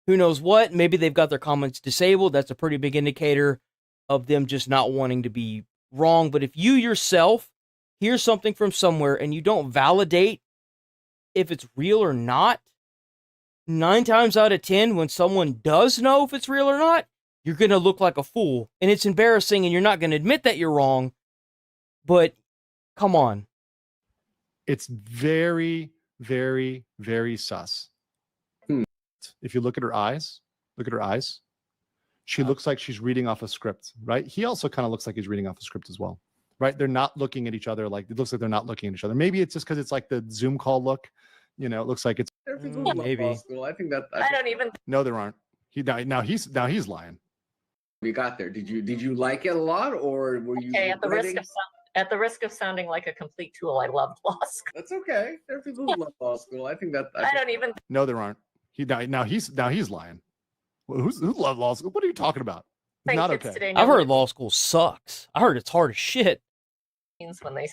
who knows what. Maybe they've got their comments disabled. That's a pretty big indicator of them just not wanting to be wrong. But if you yourself hear something from somewhere and you don't validate if it's real or not, 9 times out of 10, when someone does know if it's real or not, you're going to look like a fool. And it's embarrassing and you're not going to admit that you're wrong. But come on. It's very, very, very sus. If you look at her eyes, she looks like she's reading off a script, right? He also kind of looks like he's reading off a script as well, right? They're not looking at each other. Like, it looks like they're not looking at each other. Maybe it's just because it's like the Zoom call look, it looks like it's maybe. I think that I don't even. No, there aren't. Now he's lying. We got there. Did you like it a lot, or were you? Okay, at the risk of sounding like a complete tool, I loved law school. That's okay. There are people who love law school. I think that. I don't even. No, there aren't. Now he's lying. Who loves law school? What are you talking about? It's not okay. I've heard law school sucks. I heard it's hard as shit.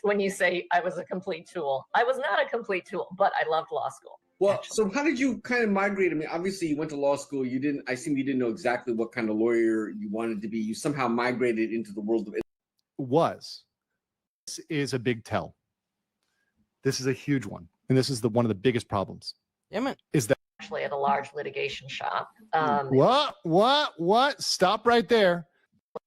When you say I was a complete tool, I was not a complete tool, but I loved law school. Well, so how did you kind of migrate? I mean, obviously you went to law school. I assume you didn't know exactly what kind of lawyer you wanted to be. You somehow migrated into the world of. This is a big tell. This is a huge one, and this is one of the biggest problems. Damn it! Is that actually at a large litigation shop? What? Stop right there.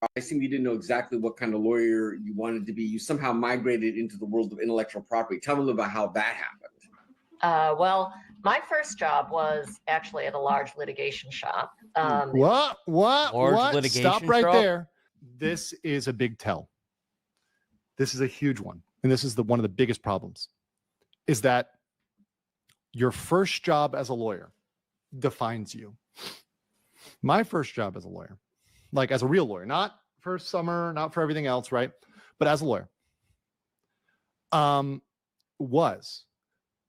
I assume you didn't know exactly what kind of lawyer you wanted to be. You somehow migrated into the world of intellectual property. Tell me a little about how that happened. Well, my first job was actually at a large litigation shop. What? Litigation Stop right shop? there. This is a big tell. This is a huge one, and this is one of the biggest problems. Is that your first job as a lawyer defines you. My first job as a lawyer, like as a real lawyer, not for summer, not for everything else, right? But as a lawyer, was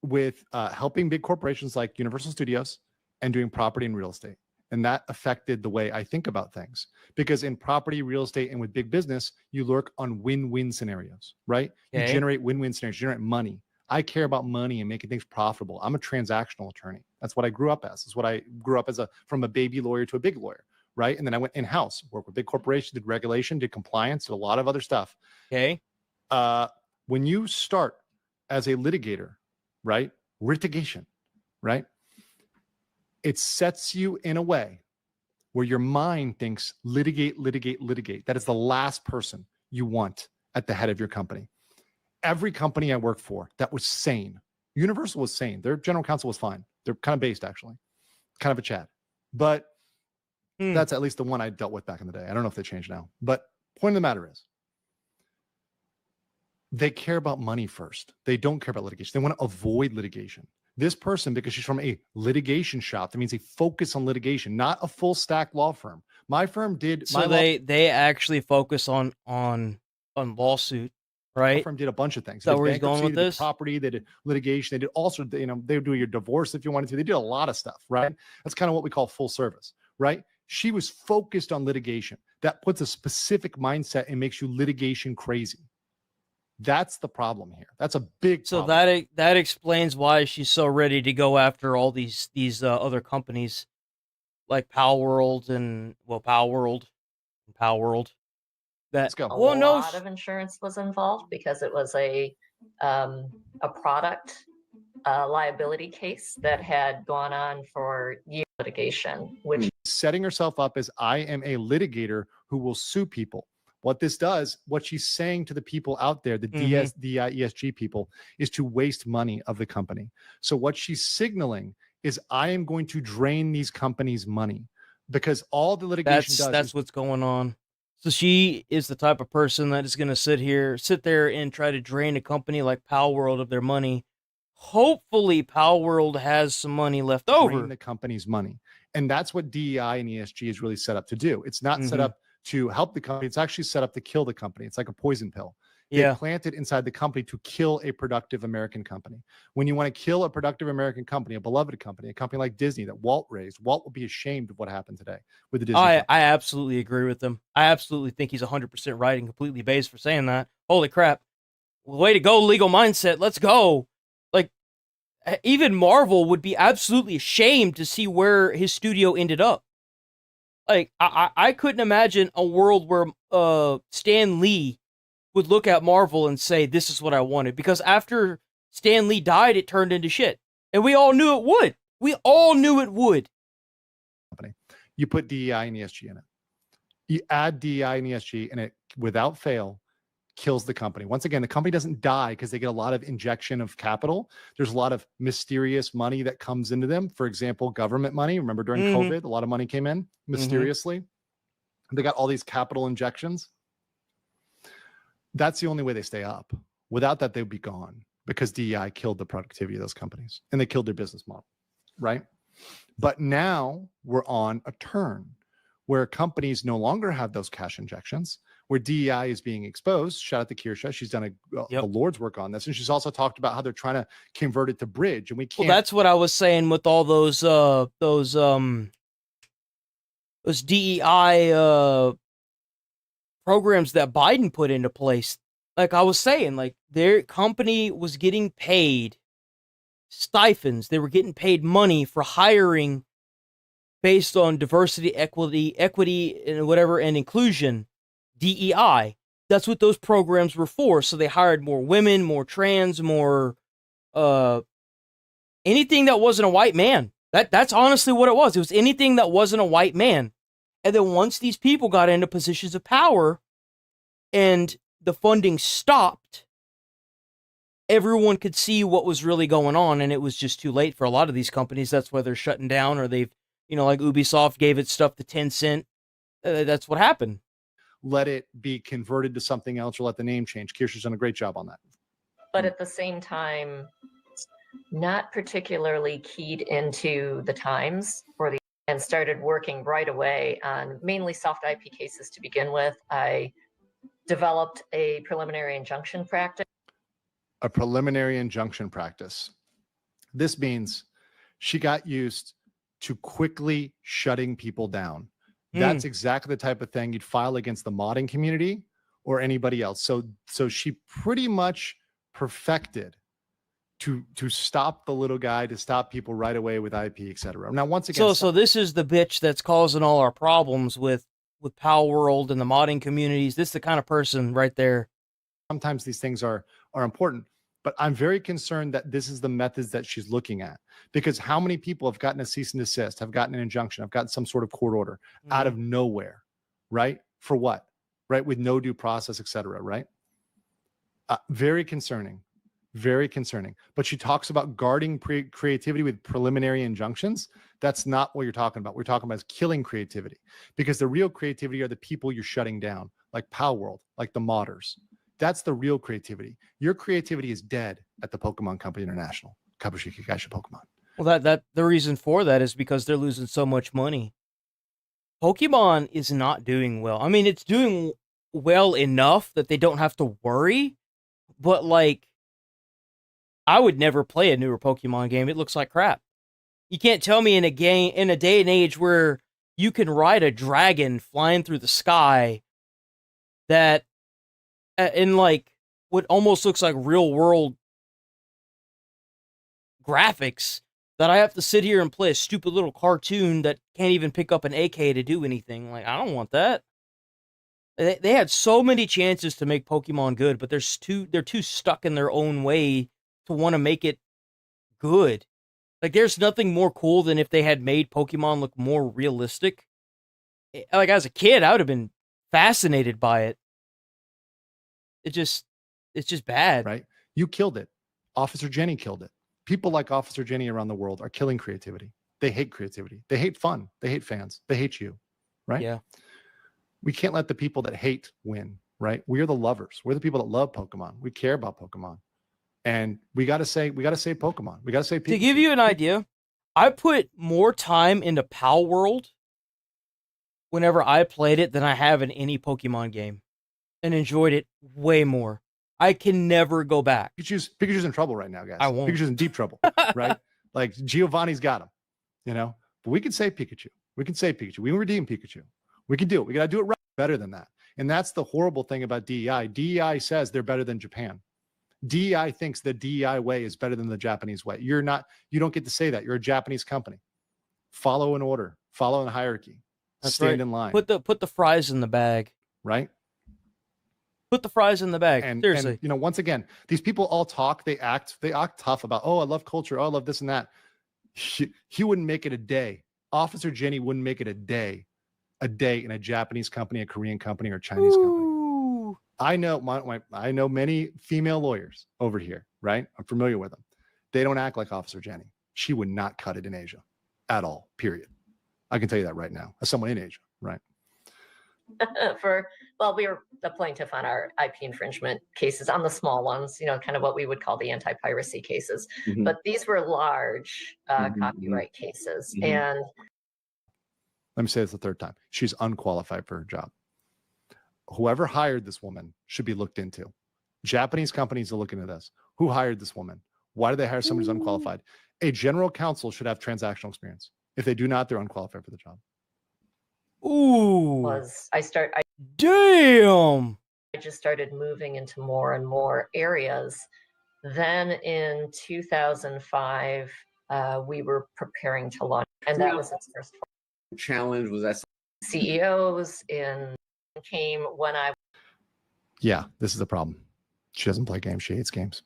with helping big corporations like Universal Studios and doing property and real estate. And that affected the way I think about things. Because in property, real estate, and with big business, you work on win-win scenarios, right? Okay. You generate win-win scenarios, you generate money. I care about money and making things profitable. I'm a transactional attorney. That's what I grew up as. That's what I grew up as from a baby lawyer to a big lawyer, right? And then I went in-house, worked with big corporations, did regulation, did compliance, did a lot of other stuff. Okay. When you start as a litigator, right? Litigation, right? It sets you in a way where your mind thinks litigate, litigate, litigate. That is the last person you want at the head of your company. Every company I worked for that was sane. Universal was sane. Their general counsel was fine. They're kind of based, actually. Kind of a Chad. But that's at least the one I dealt with back in the day. I don't know if they changed now. But point of the matter is, they care about money first. They don't care about litigation. They want to avoid litigation. This person, because she's from a litigation shop, that means they focus on litigation, not a full stack law firm. My firm did. So they actually focus on lawsuit, right? My firm did a bunch of things. Is that where he's going with they did this? property, they did litigation, they did all sorts of, they would do your divorce if you wanted to. They did a lot of stuff, right? That's kind of what we call full service, right? She was focused on litigation. That puts a specific mindset and makes you litigation crazy. That's the problem here. That's a big problem. So that explains why she's so ready to go after all these other companies like Power World. Let's go. A lot of insurance was involved because it was a product liability case that had gone on for years litigation, which setting herself up as I am a litigator who will sue people. What this does, what she's saying to the people out there, the ESG people, is to waste money of the company. So what she's signaling is I am going to drain these companies' money because all the litigation that's what's going on. So she is the type of person that is going to sit there and try to drain a company like Pal World of their money. Hopefully Pal World has some money left over. Drain the company's money. And that's what DEI and ESG is really set up to do. It's not set up to help the company. It's actually set up to kill the company. It's like a poison pill. They plant it inside the company to kill a productive American company. When you want to kill a productive American company, a beloved company, a company like Disney that Walt raised, Walt will be ashamed of what happened today with the Disney. I absolutely agree with him. I absolutely think he's 100% right and completely based for saying that. Holy crap. Way to go, legal mindset. Let's go. Like, even Marvel would be absolutely ashamed to see where his studio ended up. Like, I couldn't imagine a world where Stan Lee would look at Marvel and say, this is what I wanted. Because after Stan Lee died, it turned into shit. And we all knew it would. We all knew it would. You put DEI and ESG in it. You add DEI and ESG, and it, without fail, kills the company. Once again, the company doesn't die because they get a lot of injection of capital. There's a lot of mysterious money that comes into them. For example, government money. Remember during COVID, a lot of money came in mysteriously. They got all these capital injections. That's the only way they stay up. Without that, they'd be gone because DEI killed the productivity of those companies and they killed their business model, right? But now we're on a turn where companies no longer have those cash injections, where DEI is being exposed. Shout out to Kirsha. She's done a Lord's work on this. And she's also talked about how they're trying to convert it to bridge. And we can't. Well, that's what I was saying with all those DEI programs that Biden put into place. Like I was saying, like their company was getting paid stipends. They were getting paid money for hiring based on diversity, equity, and whatever, and inclusion, DEI. That's what those programs were for. So they hired more women, more trans, more anything that wasn't a white man. That's honestly what it was. It was anything that wasn't a white man. And then once these people got into positions of power and the funding stopped, everyone could see what was really going on, and it was just too late for a lot of these companies. That's why they're shutting down, or they've, like Ubisoft gave its stuff to Tencent. That's what happened. Let it be converted to something else or let the name change. Kirsha's done a great job on that. But at the same time, not particularly keyed into the times and started working right away on mainly soft IP cases to begin with. I developed a preliminary injunction practice. A preliminary injunction practice. This means she got used to quickly shutting people down. That's exactly the type of thing you'd file against the modding community or anybody else. So she pretty much perfected to stop the little guy, to stop people right away with IP, etc. Now, once again, so this is the bitch that's causing all our problems with Pal World and the modding communities. This is the kind of person right there. Sometimes these things are important, but I'm very concerned that this is the methods that she's looking at, because how many people have gotten a cease and desist, have gotten an injunction, have gotten some sort of court order out of nowhere, right? For what? Right? With no due process, etc. Right? Very concerning. Very concerning. But she talks about guarding creativity with preliminary injunctions. That's not what you're talking about. We're talking about killing creativity, because the real creativity are the people you're shutting down, like Pal World, like the modders. That's the real creativity. Your creativity is dead at the Pokemon Company International. Kabushiki Gaisha Pokemon. Well, that the reason for that is because they're losing so much money. Pokemon is not doing well. I mean, it's doing well enough that they don't have to worry, but like, I would never play a newer Pokemon game. It looks like crap. You can't tell me in a day and age where you can ride a dragon flying through the sky that in like what almost looks like real world graphics, that I have to sit here and play a stupid little cartoon that can't even pick up an AK to do anything. Like, I don't want that. They had so many chances to make Pokemon good, but they're too stuck in their own way to want to make it good. Like, there's nothing more cool than if they had made Pokemon look more realistic. Like, as a kid, I would have been fascinated by it. It's just bad. Right? You killed it. Officer Jenny killed it. People like Officer Jenny around the world are killing creativity. They hate creativity. They hate fun. They hate fans. They hate you. Right? Yeah. We can't let the people that hate win, right? We are the lovers. We're the people that love Pokemon. We care about Pokemon. And we got to say Pokemon. We got to say Pikachu. To give you an idea, I put more time into Pal World whenever I played it than I have in any Pokemon game, and enjoyed it way more. I can never go back. Pikachu's in trouble right now, guys. I won't. Pikachu's in deep trouble, right? Like Giovanni's got him, you know. But we can say Pikachu. We can say Pikachu. We can redeem Pikachu. We can do it. We got to do it right, better than that. And that's the horrible thing about DEI. DEI says they're better than Japan. DEI thinks the DEI way is better than the Japanese way. You don't get to say that. You're a Japanese company. Follow an order. Follow a hierarchy. That's Stand right. in line. Put the fries in the bag. Right? Put the fries in the bag. Seriously. And, you know, once again, these people all talk, they act tough about, oh, I love culture. Oh, I love this and that. He wouldn't make it a day. Officer Jenny wouldn't make it a day in a Japanese company, a Korean company, or a Chinese company. I know I know many female lawyers over here, right? I'm familiar with them. They don't act like Officer Jenny. She would not cut it in Asia at all, period. I can tell you that right now, as someone in Asia, right? We were the plaintiff on our IP infringement cases, on the small ones, you know, kind of what we would call the anti-piracy cases. Mm-hmm. But these were large copyright cases. Mm-hmm. And let me say this the third time. She's unqualified for her job. Whoever hired this woman should be looked into. Japanese companies are looking at this. Who hired this woman? Why did they hire somebody who's unqualified? A general counsel should have transactional experience. If they do not, they're unqualified for the job. Ooh. Damn. I just started moving into more and more areas. Then in 2005, we were preparing to launch, and that was its first challenge. Was that CEOs came when I Yeah, this is the problem. She doesn't play games. She hates games.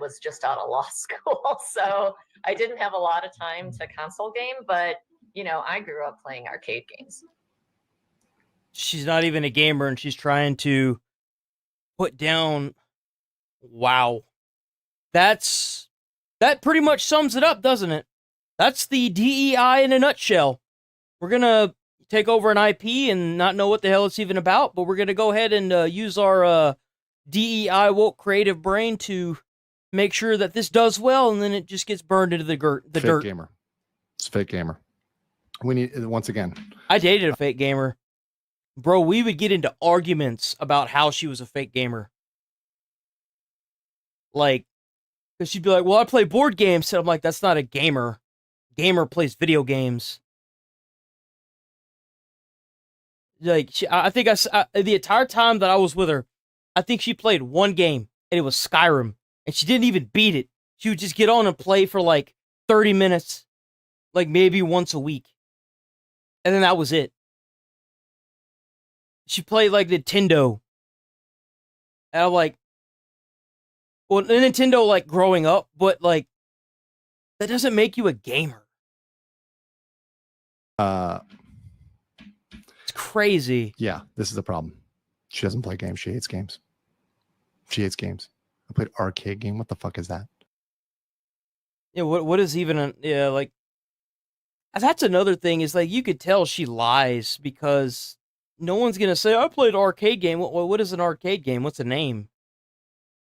was just out of law school, so I didn't have a lot of time to console game. But you know, I grew up playing arcade games. She's not even a gamer, and she's trying to put down. Wow, that pretty much sums it up, doesn't it? That's the DEI in a nutshell. We're gonna take over an IP and not know what the hell it's even about, but we're gonna go ahead and use our DEI woke creative brain to make sure that this does well, and then it just gets burned into the dirt. Gamer. It's a fake gamer. We need, once again. I dated a fake gamer. Bro, we would get into arguments about how she was a fake gamer. Like, because she'd be like, well, I play board games. And I'm like, that's not a gamer. Gamer plays video games. Like, I think the entire time that I was with her, I think she played one game, and it was Skyrim. And she didn't even beat it. She would just get on and play for like 30 minutes, like maybe once a week. And then that was it. She played like Nintendo. And I'm like, well, Nintendo like growing up, but like, that doesn't make you a gamer. It's crazy. Yeah, this is the problem. She doesn't play games. She hates games. She hates games. I played arcade game. What the fuck is that? Yeah, what is even like, that's another thing, is like, you could tell she lies, because no one's gonna say, I played arcade game. What is an arcade game? What's the name?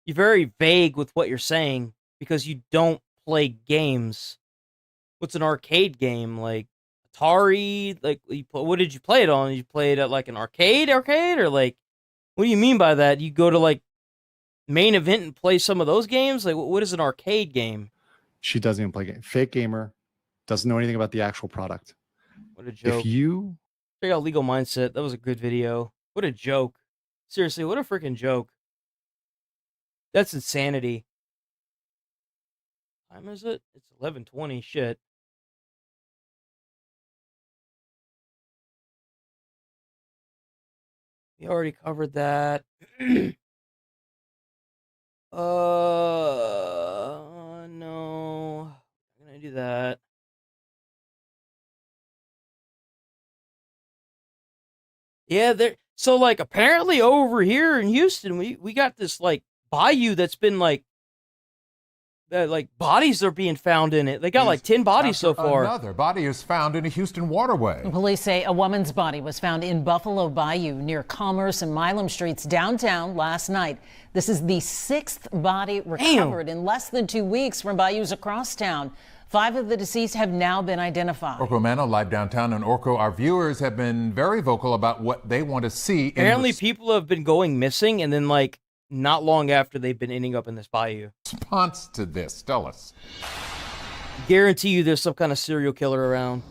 You're very vague with what you're saying, because you don't play games. What's an arcade game? Like Atari? Like, what did you play it on? You played at like an arcade, or like, what do you mean by that? You go to like main event and play some of those games? Like, what is an arcade game? She doesn't even play games. Fake gamer, doesn't know anything about the actual product. What a joke. If you check out Legal Mindset, that was a good video. What a joke. Seriously, what a freaking joke. That's insanity. What time is it? It's 11:20. Shit. We already covered that. No. I'm gonna do that. Yeah, so like, apparently over here in Houston, we got this like bayou that's been like bodies are being found in it. They got like 10 bodies so far. Another body is found in a Houston waterway. Police say a woman's body was found in Buffalo Bayou near Commerce and Milam Streets downtown last night. This is the 6th body recovered in less than 2 weeks from bayous across town. 5 of the deceased have now been identified. Orko Mano live downtown, and Orko, our viewers have been very vocal about what they want to see. Apparently people have been going missing, and then like not long after they've been ending up in this bayou. Response to this, tell us. Guarantee you there's some kind of serial killer around.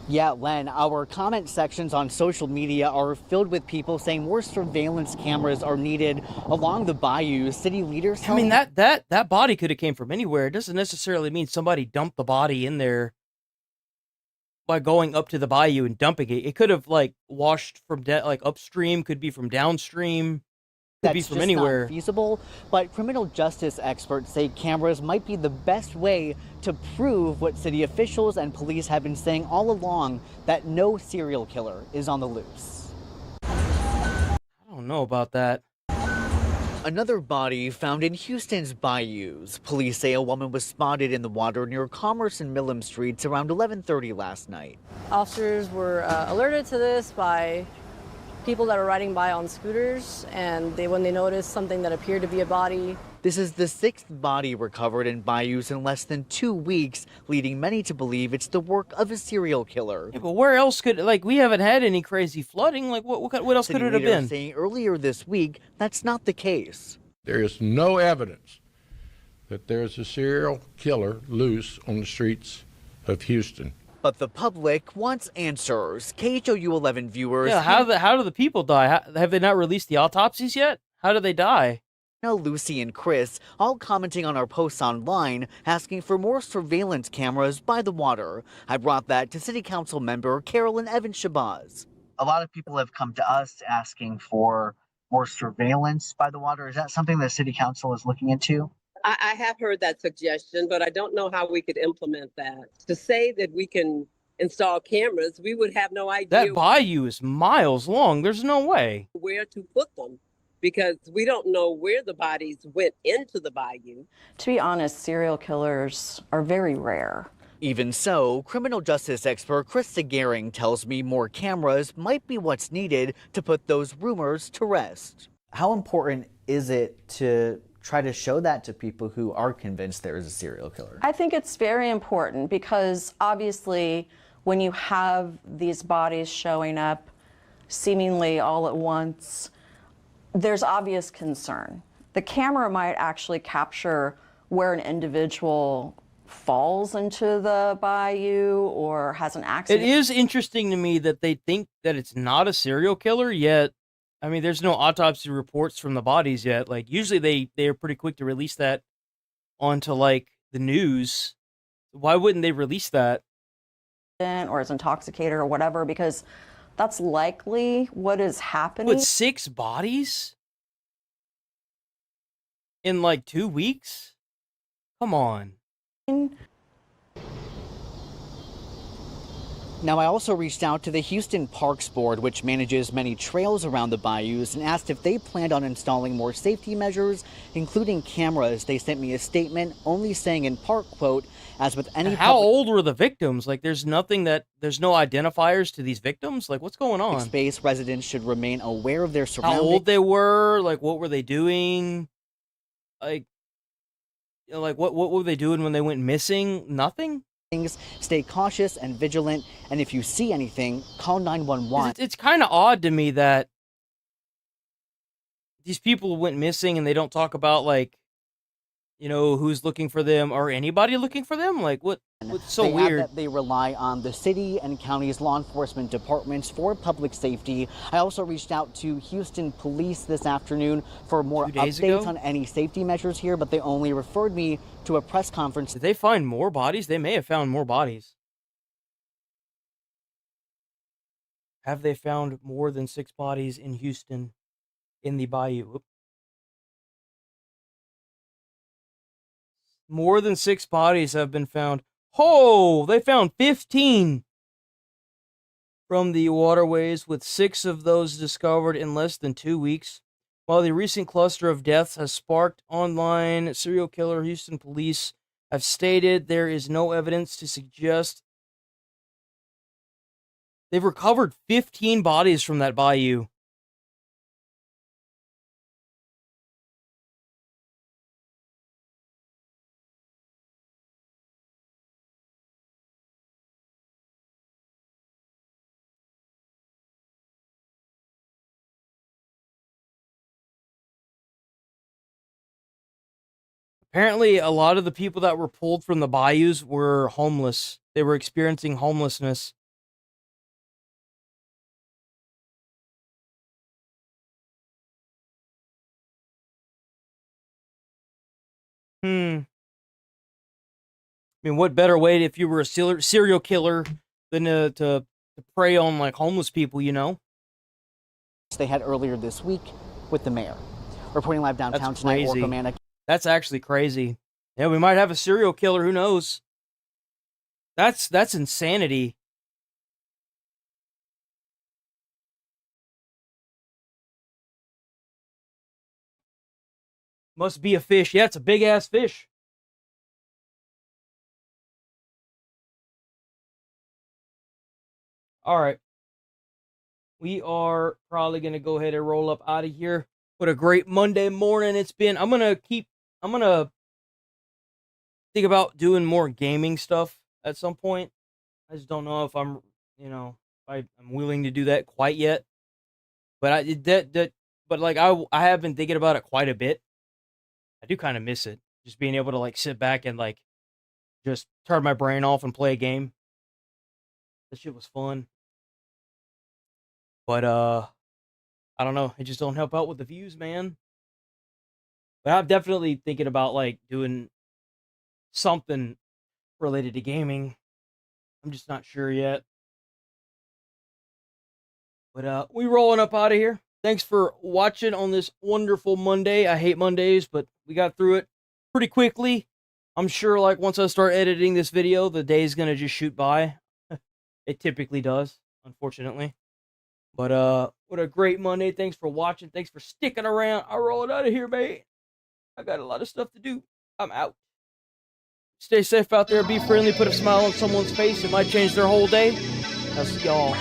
Yeah, Len, our comment sections on social media are filled with people saying more surveillance cameras are needed along the bayou. City leaders I mean, that body could have came from anywhere. It doesn't necessarily mean somebody dumped the body in there by going up to the bayou and dumping it. It could have like washed from like upstream, could be from downstream. Could be from anywhere. Not feasible, but criminal justice experts say cameras might be the best way to prove what city officials and police have been saying all along, that no serial killer is on the loose. I don't know about that. Another body found in Houston's bayous. Police say a woman was spotted in the water near Commerce and Milam Streets around 11:30 last night. Officers were alerted to this by people that are riding by on scooters, and when they noticed something that appeared to be a body. This is the 6th body recovered in bayous in less than 2 weeks, leading many to believe it's the work of a serial killer. Yeah, but where else could, like, we haven't had any crazy flooding. Like, what else could it have been? Saying earlier this week that's not the case. There is no evidence that there's a serial killer loose on the streets of Houston. But the public wants answers. KHOU 11 viewers. Yeah, how do the people die? Have they not released the autopsies yet? How do they die? Lucy and Chris, all commenting on our posts online, asking for more surveillance cameras by the water. I brought that to City Council member Carolyn Evans-Shabazz. A lot of people have come to us asking for more surveillance by the water. Is that something the City Council is looking into? I have heard that suggestion, but I don't know how we could implement that. To say that we can install cameras, we would have no idea. That bayou is miles long. There's no way. Where to put them, because we don't know where the bodies went into the bayou. To be honest, serial killers are very rare. Even so, criminal justice expert Krista Gehring tells me more cameras might be what's needed to put those rumors to rest. How important is it to try to show that to people who are convinced there is a serial killer? I think it's very important because obviously when you have these bodies showing up seemingly all at once, there's obvious concern. The camera might actually capture where an individual falls into the bayou or has an accident. It is interesting to me that they think that it's not a serial killer, yet I mean, there's no autopsy reports from the bodies yet. Like, usually they're pretty quick to release that onto, like, the news. Why wouldn't they release that? Or is intoxicated or whatever, because that's likely what is happening. With 6 bodies? In, like, 2 weeks? Come on. Now, I also reached out to the Houston Parks Board, which manages many trails around the bayous, and asked if they planned on installing more safety measures, including cameras. They sent me a statement only saying in part, quote, as with any How old were the victims? Like, there's no identifiers to these victims? Like, what's going on? Space residents should remain aware of their surroundings. How old they were? Like, what were they doing? Like, you know, like what were they doing when they went missing? Nothing? Stay cautious and vigilant, and if you see anything, call 911. It's kind of odd to me that these people went missing and they don't talk about, like, you know, who's looking for them or anybody looking for them. Like, what's so weird? That they rely on the city and county's law enforcement departments for public safety. I also reached out to Houston Police this afternoon for more updates on any safety measures here, but they only referred me to a press conference. Did they find more bodies? They may have found more bodies. Have they found more than 6 bodies in Houston in the bayou? More than 6 bodies have been found. Oh, they found 15 from the waterways, with 6 of those discovered in less than 2 weeks. While the recent cluster of deaths has sparked online serial killer, Houston police have stated there is no evidence to suggest. They've recovered 15 bodies from that bayou. Apparently, a lot of the people that were pulled from the bayous were homeless. They were experiencing homelessness. I mean, what better way if you were a serial killer than to prey on like homeless people, you know? They had earlier this week with the mayor. Reporting live downtown That's tonight, crazy. Orkomana. That's actually crazy. Yeah, we might have a serial killer. Who knows? That's insanity. Must be a fish. Yeah, it's a big ass fish. All right. We are probably going to go ahead and roll up out of here. What a great Monday morning it's been. I'm going to think about doing more gaming stuff at some point. I just don't know if I'm willing to do that quite yet. But I have been thinking about it quite a bit. I do kind of miss it. Just being able to like sit back and like just turn my brain off and play a game. That shit was fun. But I don't know. It just don't help out with the views, man. But I'm definitely thinking about like doing something related to gaming. I'm just not sure yet. But we rolling up out of here. Thanks for watching on this wonderful Monday. I hate Mondays, but we got through it pretty quickly. I'm sure like once I start editing this video, the day's gonna just shoot by. It typically does, unfortunately. But what a great Monday. Thanks for watching. Thanks for sticking around. I'm rolling out of here, man. I got a lot of stuff to do. I'm out. Stay safe out there. Be friendly. Put a smile on someone's face. It might change their whole day. I'll see y'all